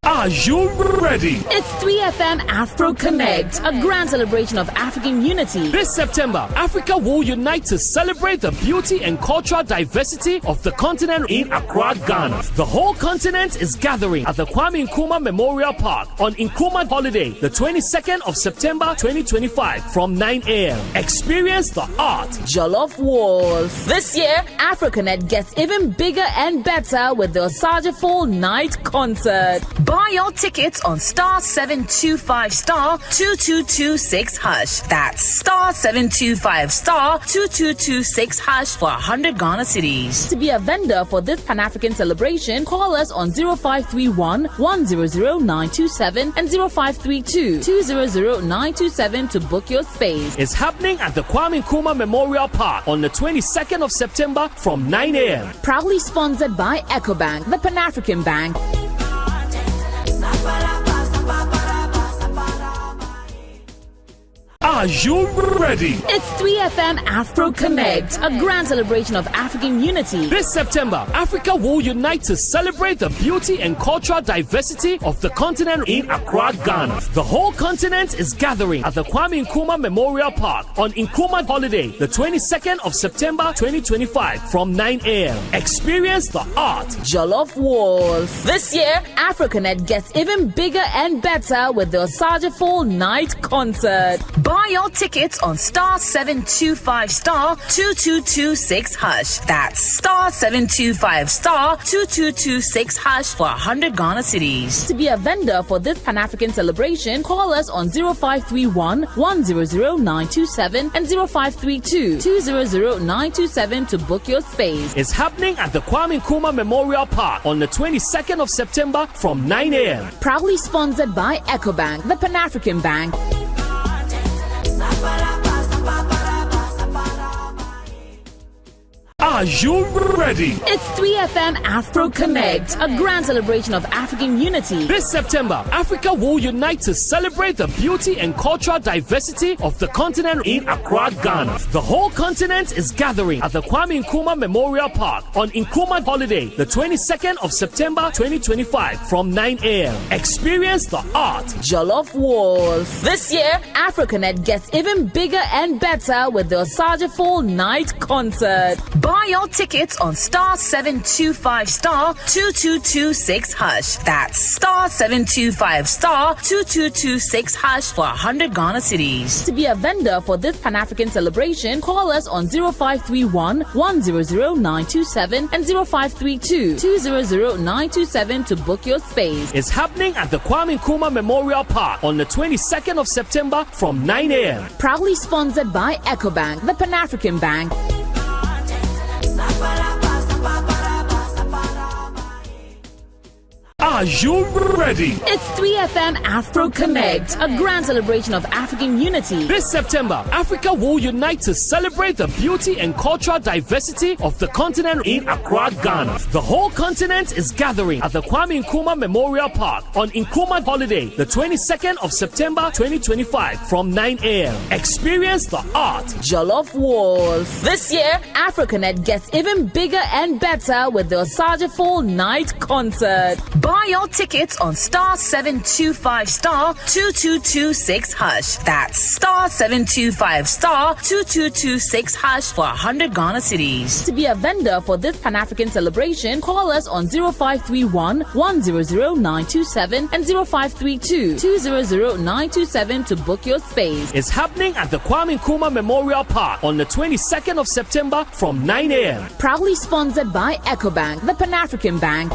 Are you ready? It's 3FM Afro Connect, a grand celebration of African unity. This September, Africa will unite to celebrate the beauty and cultural diversity of the continent in Accra, Ghana. The whole continent is gathering at the Kwame Nkrumah Memorial Park on Nkrumah Holiday, the 22nd of September 2025 from 9 a.m. Experience the art. Jollof Wars. This year, Afro Connect gets even bigger and better with the Osajiful Night Concert. Buy your tickets on *725*2226#. That's *725*2226# for 100 Ghana cedis. To be a vendor for this Pan-African celebration, call us on 0531 100 927 and 0532 200 927 to book your space. It's happening at the Kwame Nkrumah Memorial Park on the 22nd of September from 9 a.m. Proudly sponsored by EcoBank, the Pan-African Bank. Are you ready? It's 3FM Afro Connect, a grand celebration of African unity. This September, Africa will unite to celebrate the beauty and cultural diversity of the continent in Accra, Ghana. The whole continent is gathering at the Kwame Nkrumah Memorial Park on Nkrumah Holiday, the 22nd of September 2025 from 9 a.m. Experience the art. Jollof Wars. This year, Afro Connect gets even bigger and better with the Osajiful Night Concert. Buy your tickets on *725*2226#. That's *725*2226# for 100 Ghana cedis. To be a vendor for this Pan-African celebration, call us on 0531 100 927 and 0532 200 927 to book your space. It's happening at the Kwame Nkrumah Memorial Park on the 22nd of September from 9 a.m. Proudly sponsored by EcoBank, the Pan-African Bank. Are you ready? It's 3FM Afro Connect, a grand celebration of African unity. This September, Africa will unite to celebrate the beauty and cultural diversity of the continent in Accra, Ghana. The whole continent is gathering at the Kwame Nkrumah Memorial Park on Nkrumah Holiday, the 22nd of September 2025 from 9 a.m. Experience the art. Jollof Wars. This year, Afro Connect gets even bigger and better with the Osajiful Night Concert. Buy your tickets on *725*2226#. That's *725*2226# for 100 Ghana cedis. To be a vendor for this Pan-African celebration, call us on 0531 100 927 and 0532 200 927 to book your space. It's happening at the Kwame Nkrumah Memorial Park on the 22nd of September from 9 a.m. Proudly sponsored by EcoBank, the Pan-African Bank. Are Are you ready? It's 3FM Afro Connect, a grand celebration of African unity. This September, Africa will unite to celebrate the beauty and cultural diversity of the continent in Accra, Ghana. The whole continent is gathering at the Kwame Nkrumah Memorial Park on Nkrumah Holiday, the 22nd of September 2025 from 9 a.m. Experience the art, Jollof Wars. This year, AfroConnect gets even bigger and better with the Osajafo Night Concert. Buy your tickets on *725 *2226#. That's *725 *2226# for 100 Ghana cedis. To be a vendor for this Pan-African celebration, call us on 0531 100 927 and 0532 200 927 to book your space. It's happening at the Kwame Nkrumah Memorial Park on the 22nd of September from 9 a.m. Proudly sponsored by EcoBank, the Pan-African Bank.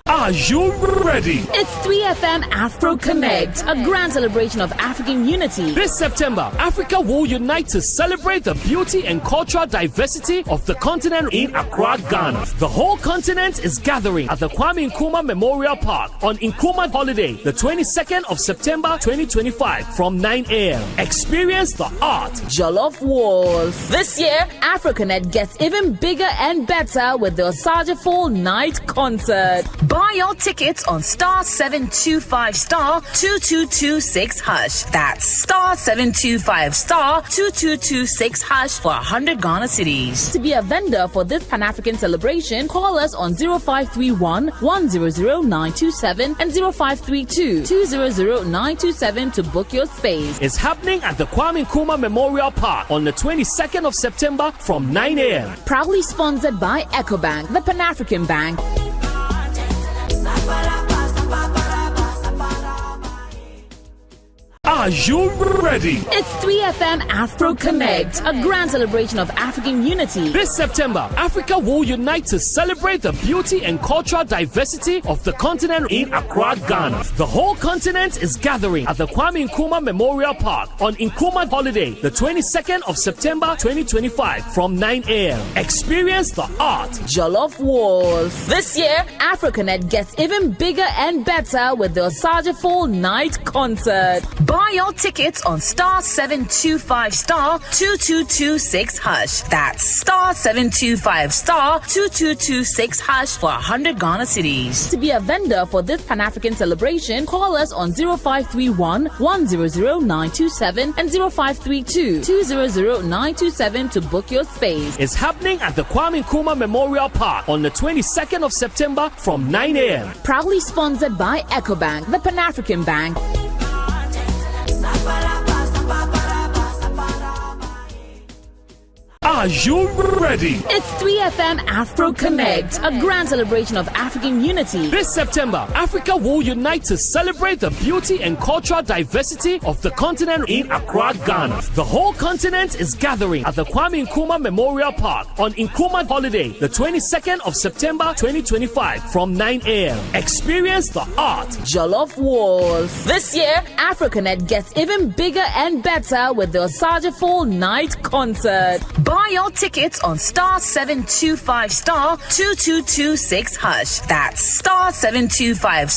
Are you ready? It's 3FM Afro Connect, a grand celebration of African unity. This September, Africa will unite to celebrate the beauty and cultural diversity of the continent in Accra, Ghana. The whole continent is gathering at the Kwame Nkrumah Memorial Park on Nkrumah Holiday, the 22nd of September 2025 from 9 a.m. Experience the art, Jollof Wars. This year, AfroConnect gets even bigger and better with the Osajafo Night Concert. Buy your tickets on *725 *2226#. That's *725 *2226# for 100 Ghana cedis. To be a vendor for this Pan-African celebration, call us on 0531 100 927 and 0532 200 927 to book your space. It's happening at the Kwame Nkrumah Memorial Park on the 22nd of September from 9 a.m. Proudly sponsored by EcoBank, the Pan-African Bank. Are you ready? It's 3FM Afro Connect, a grand celebration of African unity. This September, Africa will unite to celebrate the beauty and cultural diversity of the continent in Accra, Ghana. The whole continent is gathering at the Kwame Nkrumah Memorial Park on Nkrumah Holiday, the 22nd of September 2025 from 9 a.m. Experience the art, Jollof Wars. This year, AfroConnect gets even bigger and better with the Osajafo Night Concert. Buy your tickets on *725 *2226#. That's *725 *2226# for 100 Ghana cedis. To be a vendor for this Pan-African celebration, call us on 0531 100 927 and 0532 200 927 to book your space. It's happening at the Kwame Nkrumah Memorial Park on the 22nd of September from 9 a.m. Proudly sponsored by EcoBank, the Pan-African Bank. Are you ready? It's 3FM Afro Connect, a grand celebration of African unity. This September, Africa will unite to celebrate the beauty and cultural diversity of the continent in Accra, Ghana. The whole continent is gathering at the Kwame Nkrumah Memorial Park on Nkrumah Holiday, the 22nd of September 2025 from 9 a.m. Experience the art, Jollof Wars. This year, AfroConnect gets even bigger and better with the Osajafo Night Concert. Buy your tickets on *725 *2226#. That's *725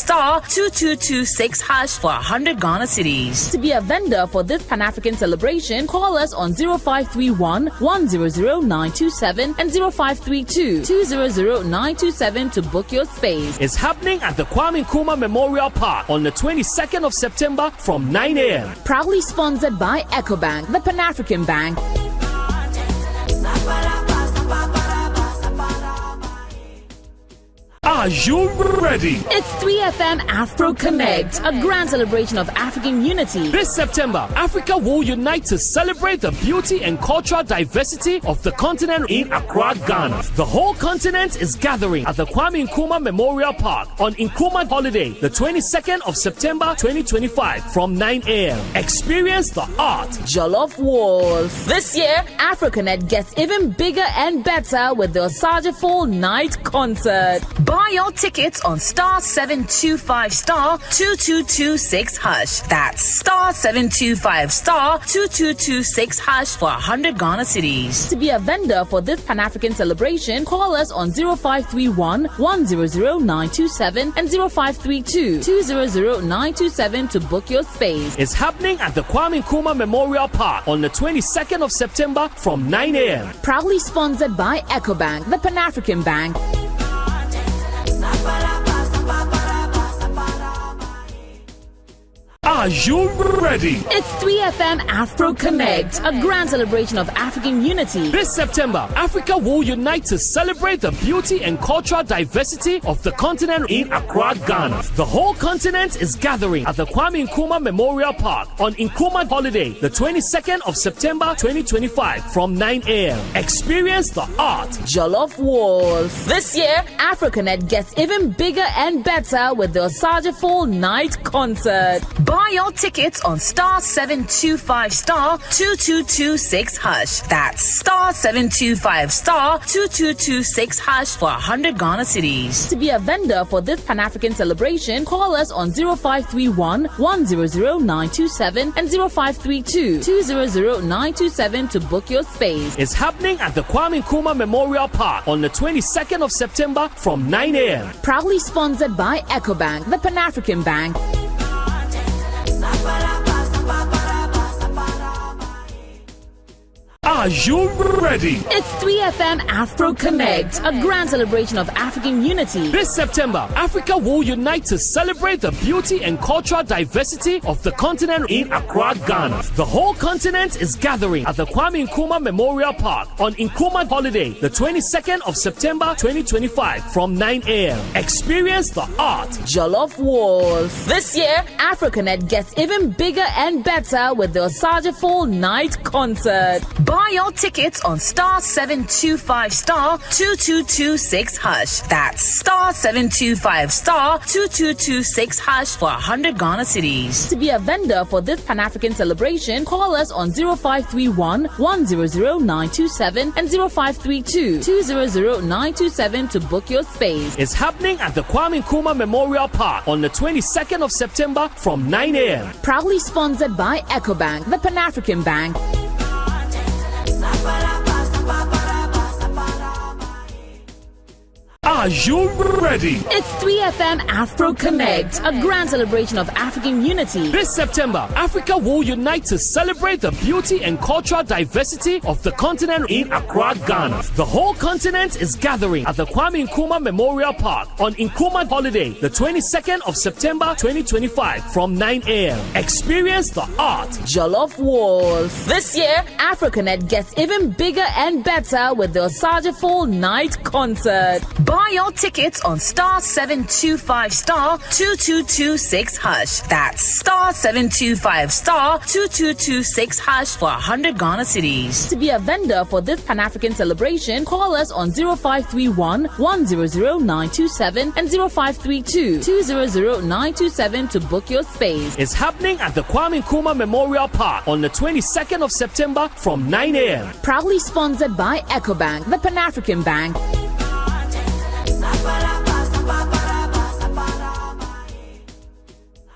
*2226# for 100 Ghana cedis. To be a vendor for this Pan-African celebration, call us on 0531 100 927 and 0532 200 927 to book your space. It's happening at the Kwame Nkrumah Memorial Park on the 22nd of September from 9 a.m. Proudly sponsored by EcoBank, the Pan-African Bank. Are you ready? It's 3FM Afro Connect, a grand celebration of African unity. This September, Africa will unite to celebrate the beauty and cultural diversity of the continent in Accra, Ghana. The whole continent is gathering at the Kwame Nkrumah Memorial Park on Nkrumah Holiday, the 22nd of September 2025 from 9 a.m. Experience the art, Jollof Wars. This year, AfroConnect gets even bigger and better with the Osajafo Night Concert. Buy your tickets on star 725 star 2226 hash. That's star 725 star 2226 hash for 100 Ghana cedis. To be a vendor for this Pan-African celebration, call us on 0531 100 927 and 0532 200 927 to book your space. It's happening at the Kwame Nkrumah Memorial Park on the 22nd of September from 9 a.m. Proudly sponsored by EcoBank, the Pan-African Bank. Are you ready? It's 3FM Afro Connect, a grand celebration of African unity. This September, Africa will unite to celebrate the beauty and cultural diversity of the continent in Accra, Ghana. The whole continent is gathering at the Kwame Nkrumah Memorial Park on Nkrumah Holiday, the 22nd of September 2025 from 9 a.m. Experience the art. Jollof Wars. This year, AfroConnect gets even bigger and better with the Osageful Night Concert. Buy your tickets on star 725 star 2226 hash. That's star 725 star 2226 hash for 100 Ghana cedis. To be a vendor for this Pan-African celebration, call us on 0531 100 927 and 0532 200 927 to book your space. It's happening at the Kwame Nkrumah Memorial Park on the 22nd of September from 9 a.m. Proudly sponsored by EcoBank, the Pan-African Bank. Are you ready? It's 3FM Afro Connect, a grand celebration of African unity. This September, Africa will unite to celebrate the beauty and cultural diversity of the continent in Accra, Ghana. The whole continent is gathering at the Kwame Nkrumah Memorial Park on Nkrumah Holiday, the 22nd of September 2025 from 9 a.m. Experience the art. Jollof Wars. This year, AfroConnect gets even bigger and better with the Osageful Night Concert. Buy your tickets on star 725 star 2226 hash. That's star 725 star 2226 hash for 100 Ghana cedis. To be a vendor for this Pan-African celebration, call us on 0531 100 927 and 0532 200 927 to book your space. It's happening at the Kwame Nkrumah Memorial Park on the 22nd of September from 9 a.m. Proudly sponsored by EcoBank, the Pan-African Bank. Are you ready? It's 3FM Afro Connect, a grand celebration of African unity. This September, Africa will unite to celebrate the beauty and cultural diversity of the continent in Accra, Ghana. The whole continent is gathering at the Kwame Nkrumah Memorial Park on Nkrumah Holiday, the 22nd of September 2025 from 9 a.m. Experience the art. Jollof Wars. This year, AfroConnect gets even bigger and better with the Osageful Night Concert. Buy your tickets on star 725 star 2226 hash. That's star 725 star 2226 hash for 100 Ghana cedis. To be a vendor for this Pan-African celebration, call us on 0531 100 927 and 0532 200 927 to book your space. It's happening at the Kwame Nkrumah Memorial Park on the 22nd of September from 9 a.m. Proudly sponsored by EcoBank, the Pan-African Bank.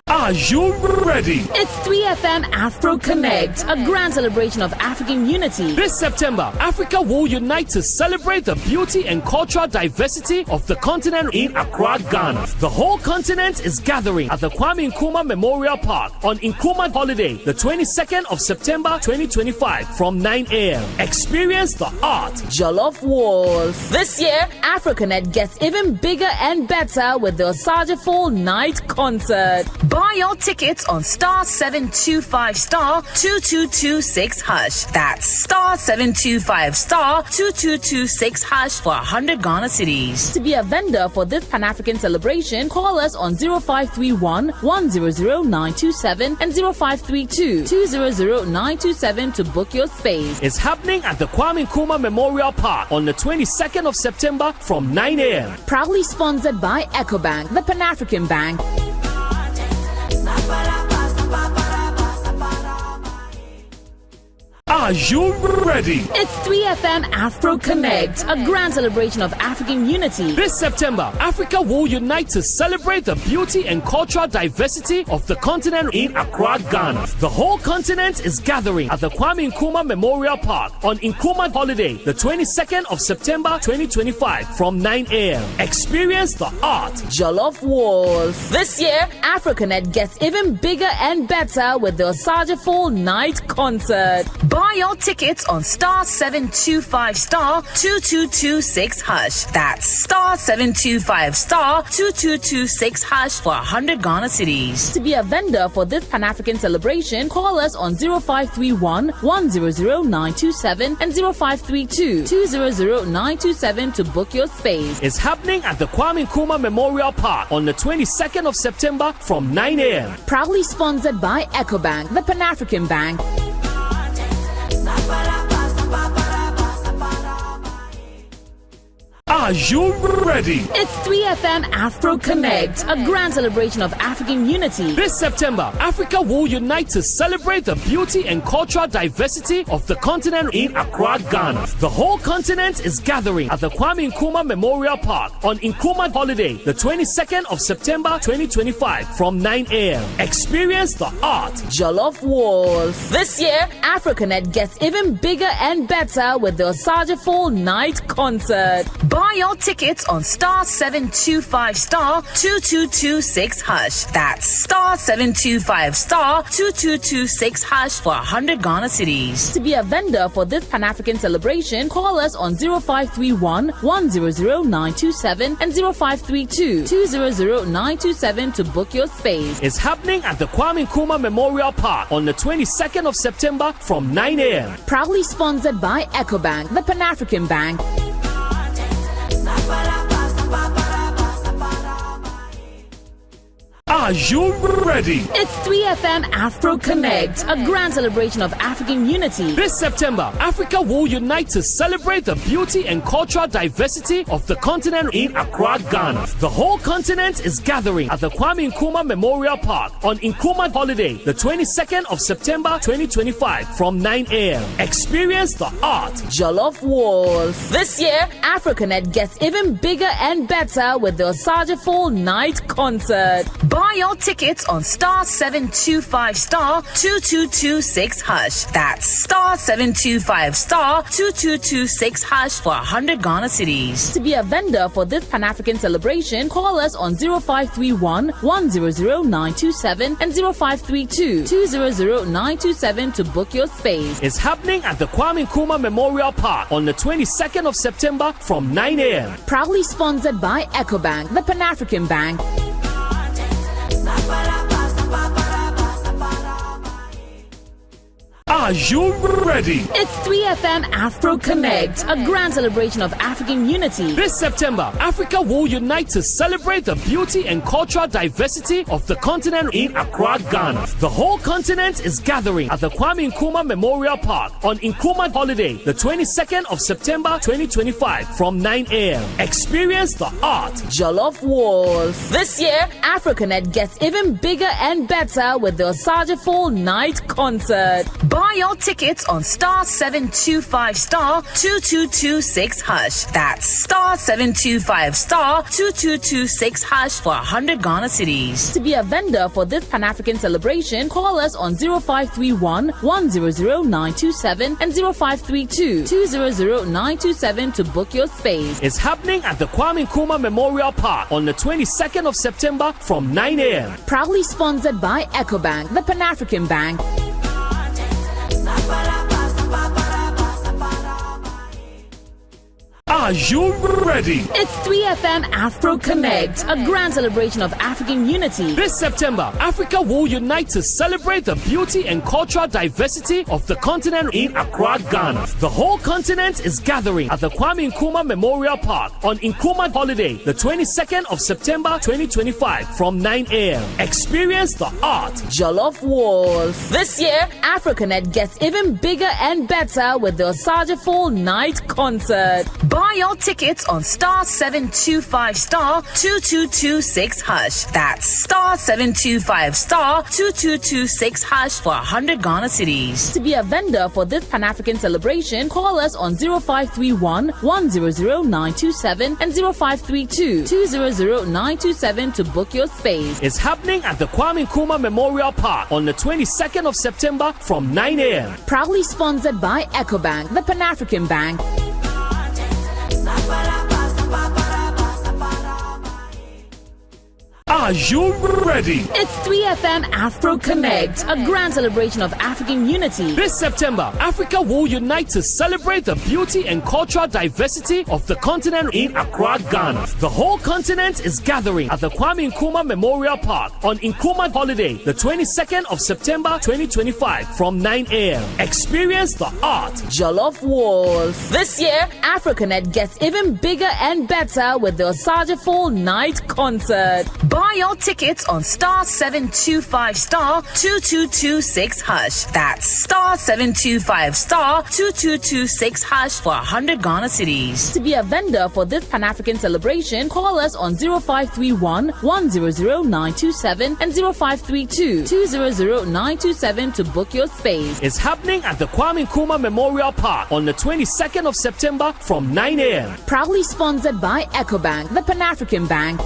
Are you ready? It's 3FM Afro Connect, a grand celebration of African unity. This September, Africa will unite to celebrate the beauty and cultural diversity of the continent in Accra, Ghana. The whole continent is gathering at the Kwame Nkrumah Memorial Park on Nkrumah Holiday, the 22nd of September 2025 from 9 a.m. Experience the art. Jollof Wars. This year, AfroConnect gets even bigger and better with the Osageful Night Concert. Buy your tickets on star 725 star 2226 hash. That's star 725 star 2226 hash for 100 Ghana cedis. To be a vendor for this Pan-African celebration, call us on 0531 100 927 and 0532 200 927 to book your space. It's happening at the Kwame Nkrumah Memorial Park on the 22nd of September from 9 a.m. Proudly sponsored by EcoBank, the Pan-African Bank. Are you ready? It's 3FM Afro Connect, a grand celebration of African unity. This September, Africa will unite to celebrate the beauty and cultural diversity of the continent in Accra, Ghana. The whole continent is gathering at the Kwame Nkrumah Memorial Park on Nkrumah Holiday, the 22nd of September 2025 from 9 a.m. Experience the art. Jollof Wars. This year, AfroConnect gets even bigger and better with the Osaja Full Night Concert. Buy your tickets on *725 *2226#. That's *725 *2226# for 100 Ghana cedis. To be a vendor for this Pan-African celebration, call us on 0531 100 927 and 0532 200 927 to book your space. It's happening at the Kwame Nkrumah Memorial Park on the 22nd of September from 9 a.m. Proudly sponsored by EcoBank, the Pan-African Bank. Are you ready? It's 3FM Afro Connect, a grand celebration of African unity. This September, Africa will unite to celebrate the beauty and cultural diversity of the continent in Accra, Ghana. The whole continent is gathering at the Kwame Nkrumah Memorial Park on Nkrumah Holiday, the 22nd of September 2025 from 9 a.m. Experience the art. Jollof Wars. This year, AfroConnect gets even bigger and better with the Osaja Full Night Concert. Buy your tickets on *725 *2226#. That's *725 *2226# for 100 Ghana cedis. To be a vendor for this Pan-African celebration, call us on 0531 100 927 and 0532 200 927 to book your space. It's happening at the Kwame Nkrumah Memorial Park on the 22nd of September from 9 a.m. Proudly sponsored by EcoBank, the Pan-African Bank. Are you ready? It's 3FM Afro Connect, a grand celebration of African unity. This September, Africa will unite to celebrate the beauty and cultural diversity of the continent in Accra, Ghana. The whole continent is gathering at the Kwame Nkrumah Memorial Park on Nkrumah Holiday, the 22nd of September 2025 from 9 a.m. Experience the art. Jollof Wars. This year, AfroConnect gets even bigger and better with the Osaja Full Night Concert. Buy your tickets on *725 *2226#. That's *725 *2226# for 100 Ghana cedis. To be a vendor for this Pan-African celebration, call us on 0531 100 927 and 0532 200 927 to book your space. It's happening at the Kwame Nkrumah Memorial Park on the 22nd of September from 9 a.m. Proudly sponsored by EcoBank, the Pan-African Bank. Are you ready? It's 3FM Afro Connect, a grand celebration of African unity. This September, Africa will unite to celebrate the beauty and cultural diversity of the continent in Accra, Ghana. The whole continent is gathering at the Kwame Nkrumah Memorial Park on Nkrumah Holiday, the 22nd of September 2025 from 9 a.m. Experience the art. Jollof Wars. This year, AfroConnect gets even bigger and better with the Osaja Full Night Concert. Buy your tickets on *725 *2226#. That's *725 *2226# for 100 Ghana cedis. To be a vendor for this Pan-African celebration, call us on 0531 100 927 and 0532 200 927 to book your space. It's happening at the Kwame Nkrumah Memorial Park on the 22nd of September from 9 a.m. Proudly sponsored by EcoBank, the Pan-African Bank. Are you ready? It's 3FM Afro Connect, a grand celebration of African unity. This September, Africa will unite to celebrate the beauty and cultural diversity of the continent in Accra, Ghana. The whole continent is gathering at the Kwame Nkrumah Memorial Park on Nkrumah Holiday, the 22nd of September 2025 from 9 a.m. Experience the art. Jollof Wars. This year, AfroConnect gets even bigger and better with the Osaja Full Night Concert. Buy Buy your tickets on star 725 star 2226 hash. That's star 725 star 2226 hash for 100 Ghana cedis. To be a vendor for this Pan-African celebration, call us on 0531 100 927 and 0532 200 927 to book your space. It's happening at the Kwame Nkrumah Memorial Park on the 22nd of September from 9 a.m. Proudly sponsored by EcoBank, the Pan-African Bank. Are you ready? It's 3FM Afro Connect, a grand celebration of African unity. This September, Africa will unite to celebrate the beauty and cultural diversity of the continent in Accra, Ghana. The whole continent is gathering at the Kwame Nkrumah Memorial Park on Nkrumah Holiday, the 22nd of September 2025 from 9 a.m. Experience the art. Jollof Wars. This year, AfroConnect gets even bigger and better with the Osageful Night Concert. Buy your tickets on star 725 star 2226 hash. That's star 725 star 2226 hash for 100 Ghana cedis. To be a vendor for this Pan-African celebration, call us on 0531 100 927 and 0532 200 927 to book your space. It's happening at the Kwame Nkrumah Memorial Park on the 22nd of September from 9 a.m. Proudly sponsored by EcoBank, the Pan-African Bank.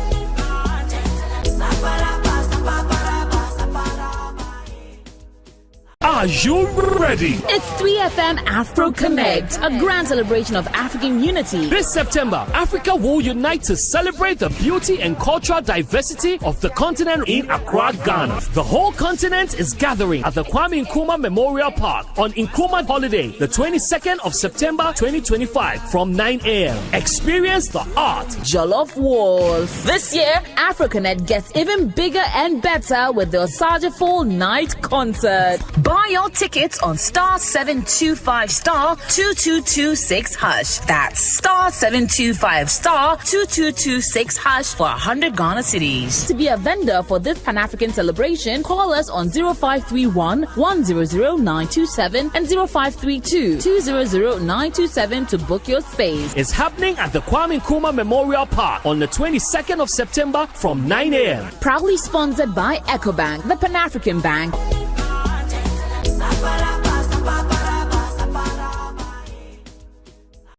Are you ready? It's 3FM Afro Connect, a grand celebration of African unity. This September, Africa will unite to celebrate the beauty and cultural diversity of the continent in Accra, Ghana. The whole continent is gathering at the Kwame Nkrumah Memorial Park on Nkrumah Holiday, the 22nd of September 2025 from 9 a.m. Experience the art. Jollof Wars. This year, AfroConnect gets even bigger and better with the Osageful Night Concert. Buy your tickets on star 725 star 2226 hash. That's star 725 star 2226 hash for 100 Ghana cedis. To be a vendor for this Pan-African celebration, call us on 0531 100 927 and 0532 200 927 to book your space. It's happening at the Kwame Nkrumah Memorial Park on the 22nd of September from 9 a.m. Proudly sponsored by EcoBank, the Pan-African Bank.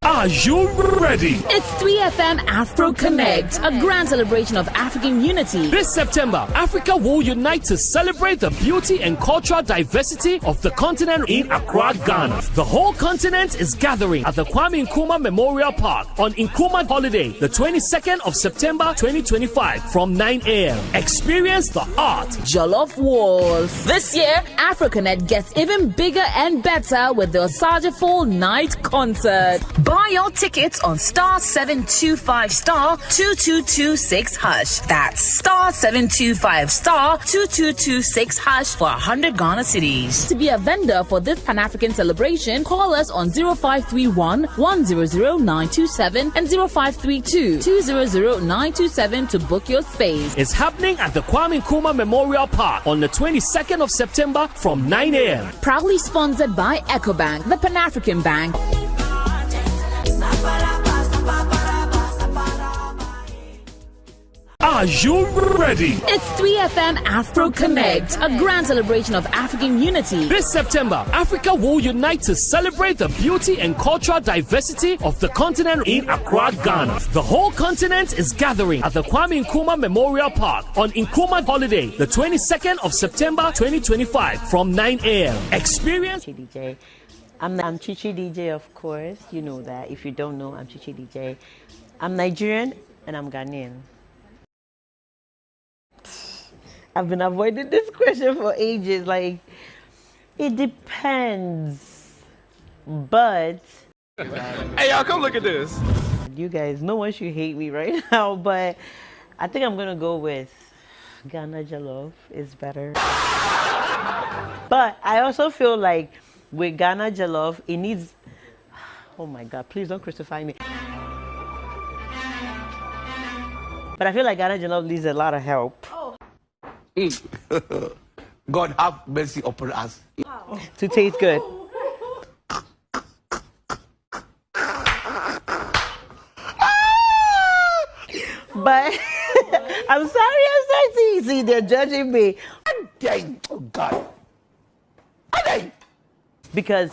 Are you ready? It's 3FM Afro Connect, a grand celebration of African unity. This September, Africa will unite to celebrate the beauty and cultural diversity of the continent in Accra, Ghana. The whole continent is gathering at the Kwame Nkrumah Memorial Park on Nkrumah Holiday, the 22nd of September 2025 from 9 a.m. Experience the art. Jollof Wars. This year, AfroConnect gets even bigger and better with the Osageful Night Concert. Buy your tickets on star 725 star 2226 hash. That's star 725 star 2226 hash for 100 Ghana cedis. To be a vendor for this Pan-African celebration, call us on 0531 100 927 and 0532 200 927 to book your space. It's happening at the Kwame Nkrumah Memorial Park on the 22nd of September from 9 a.m. Proudly sponsored by EcoBank, the Pan-African Bank. Are you ready? It's 3FM Afro Connect, a grand celebration of African unity. This September, Africa will unite to celebrate the beauty and cultural diversity of the continent in Accra, Ghana. The whole continent is gathering at the Kwame Nkrumah Memorial Park on Nkrumah Holiday, the 22nd of September 2025 from 9 a.m. Experience. DJ. I'm Chichi DJ, of course. You know that. If you don't know, I'm Chichi DJ. I'm Nigerian and I'm Ghanaian. I've been avoiding this question for ages. Like, it depends. But Hey, y'all, come look at this. You guys, no one should hate me right now, but I think I'm gonna go with Ghana Jollof is better. But I also feel like with Ghana Jollof, it needs, oh my God, please don't crucify me. But I feel like Ghana Jollof needs a lot of help. God have mercy upon us. To taste good. But I'm sorry, see, they're judging me. Oh God. Because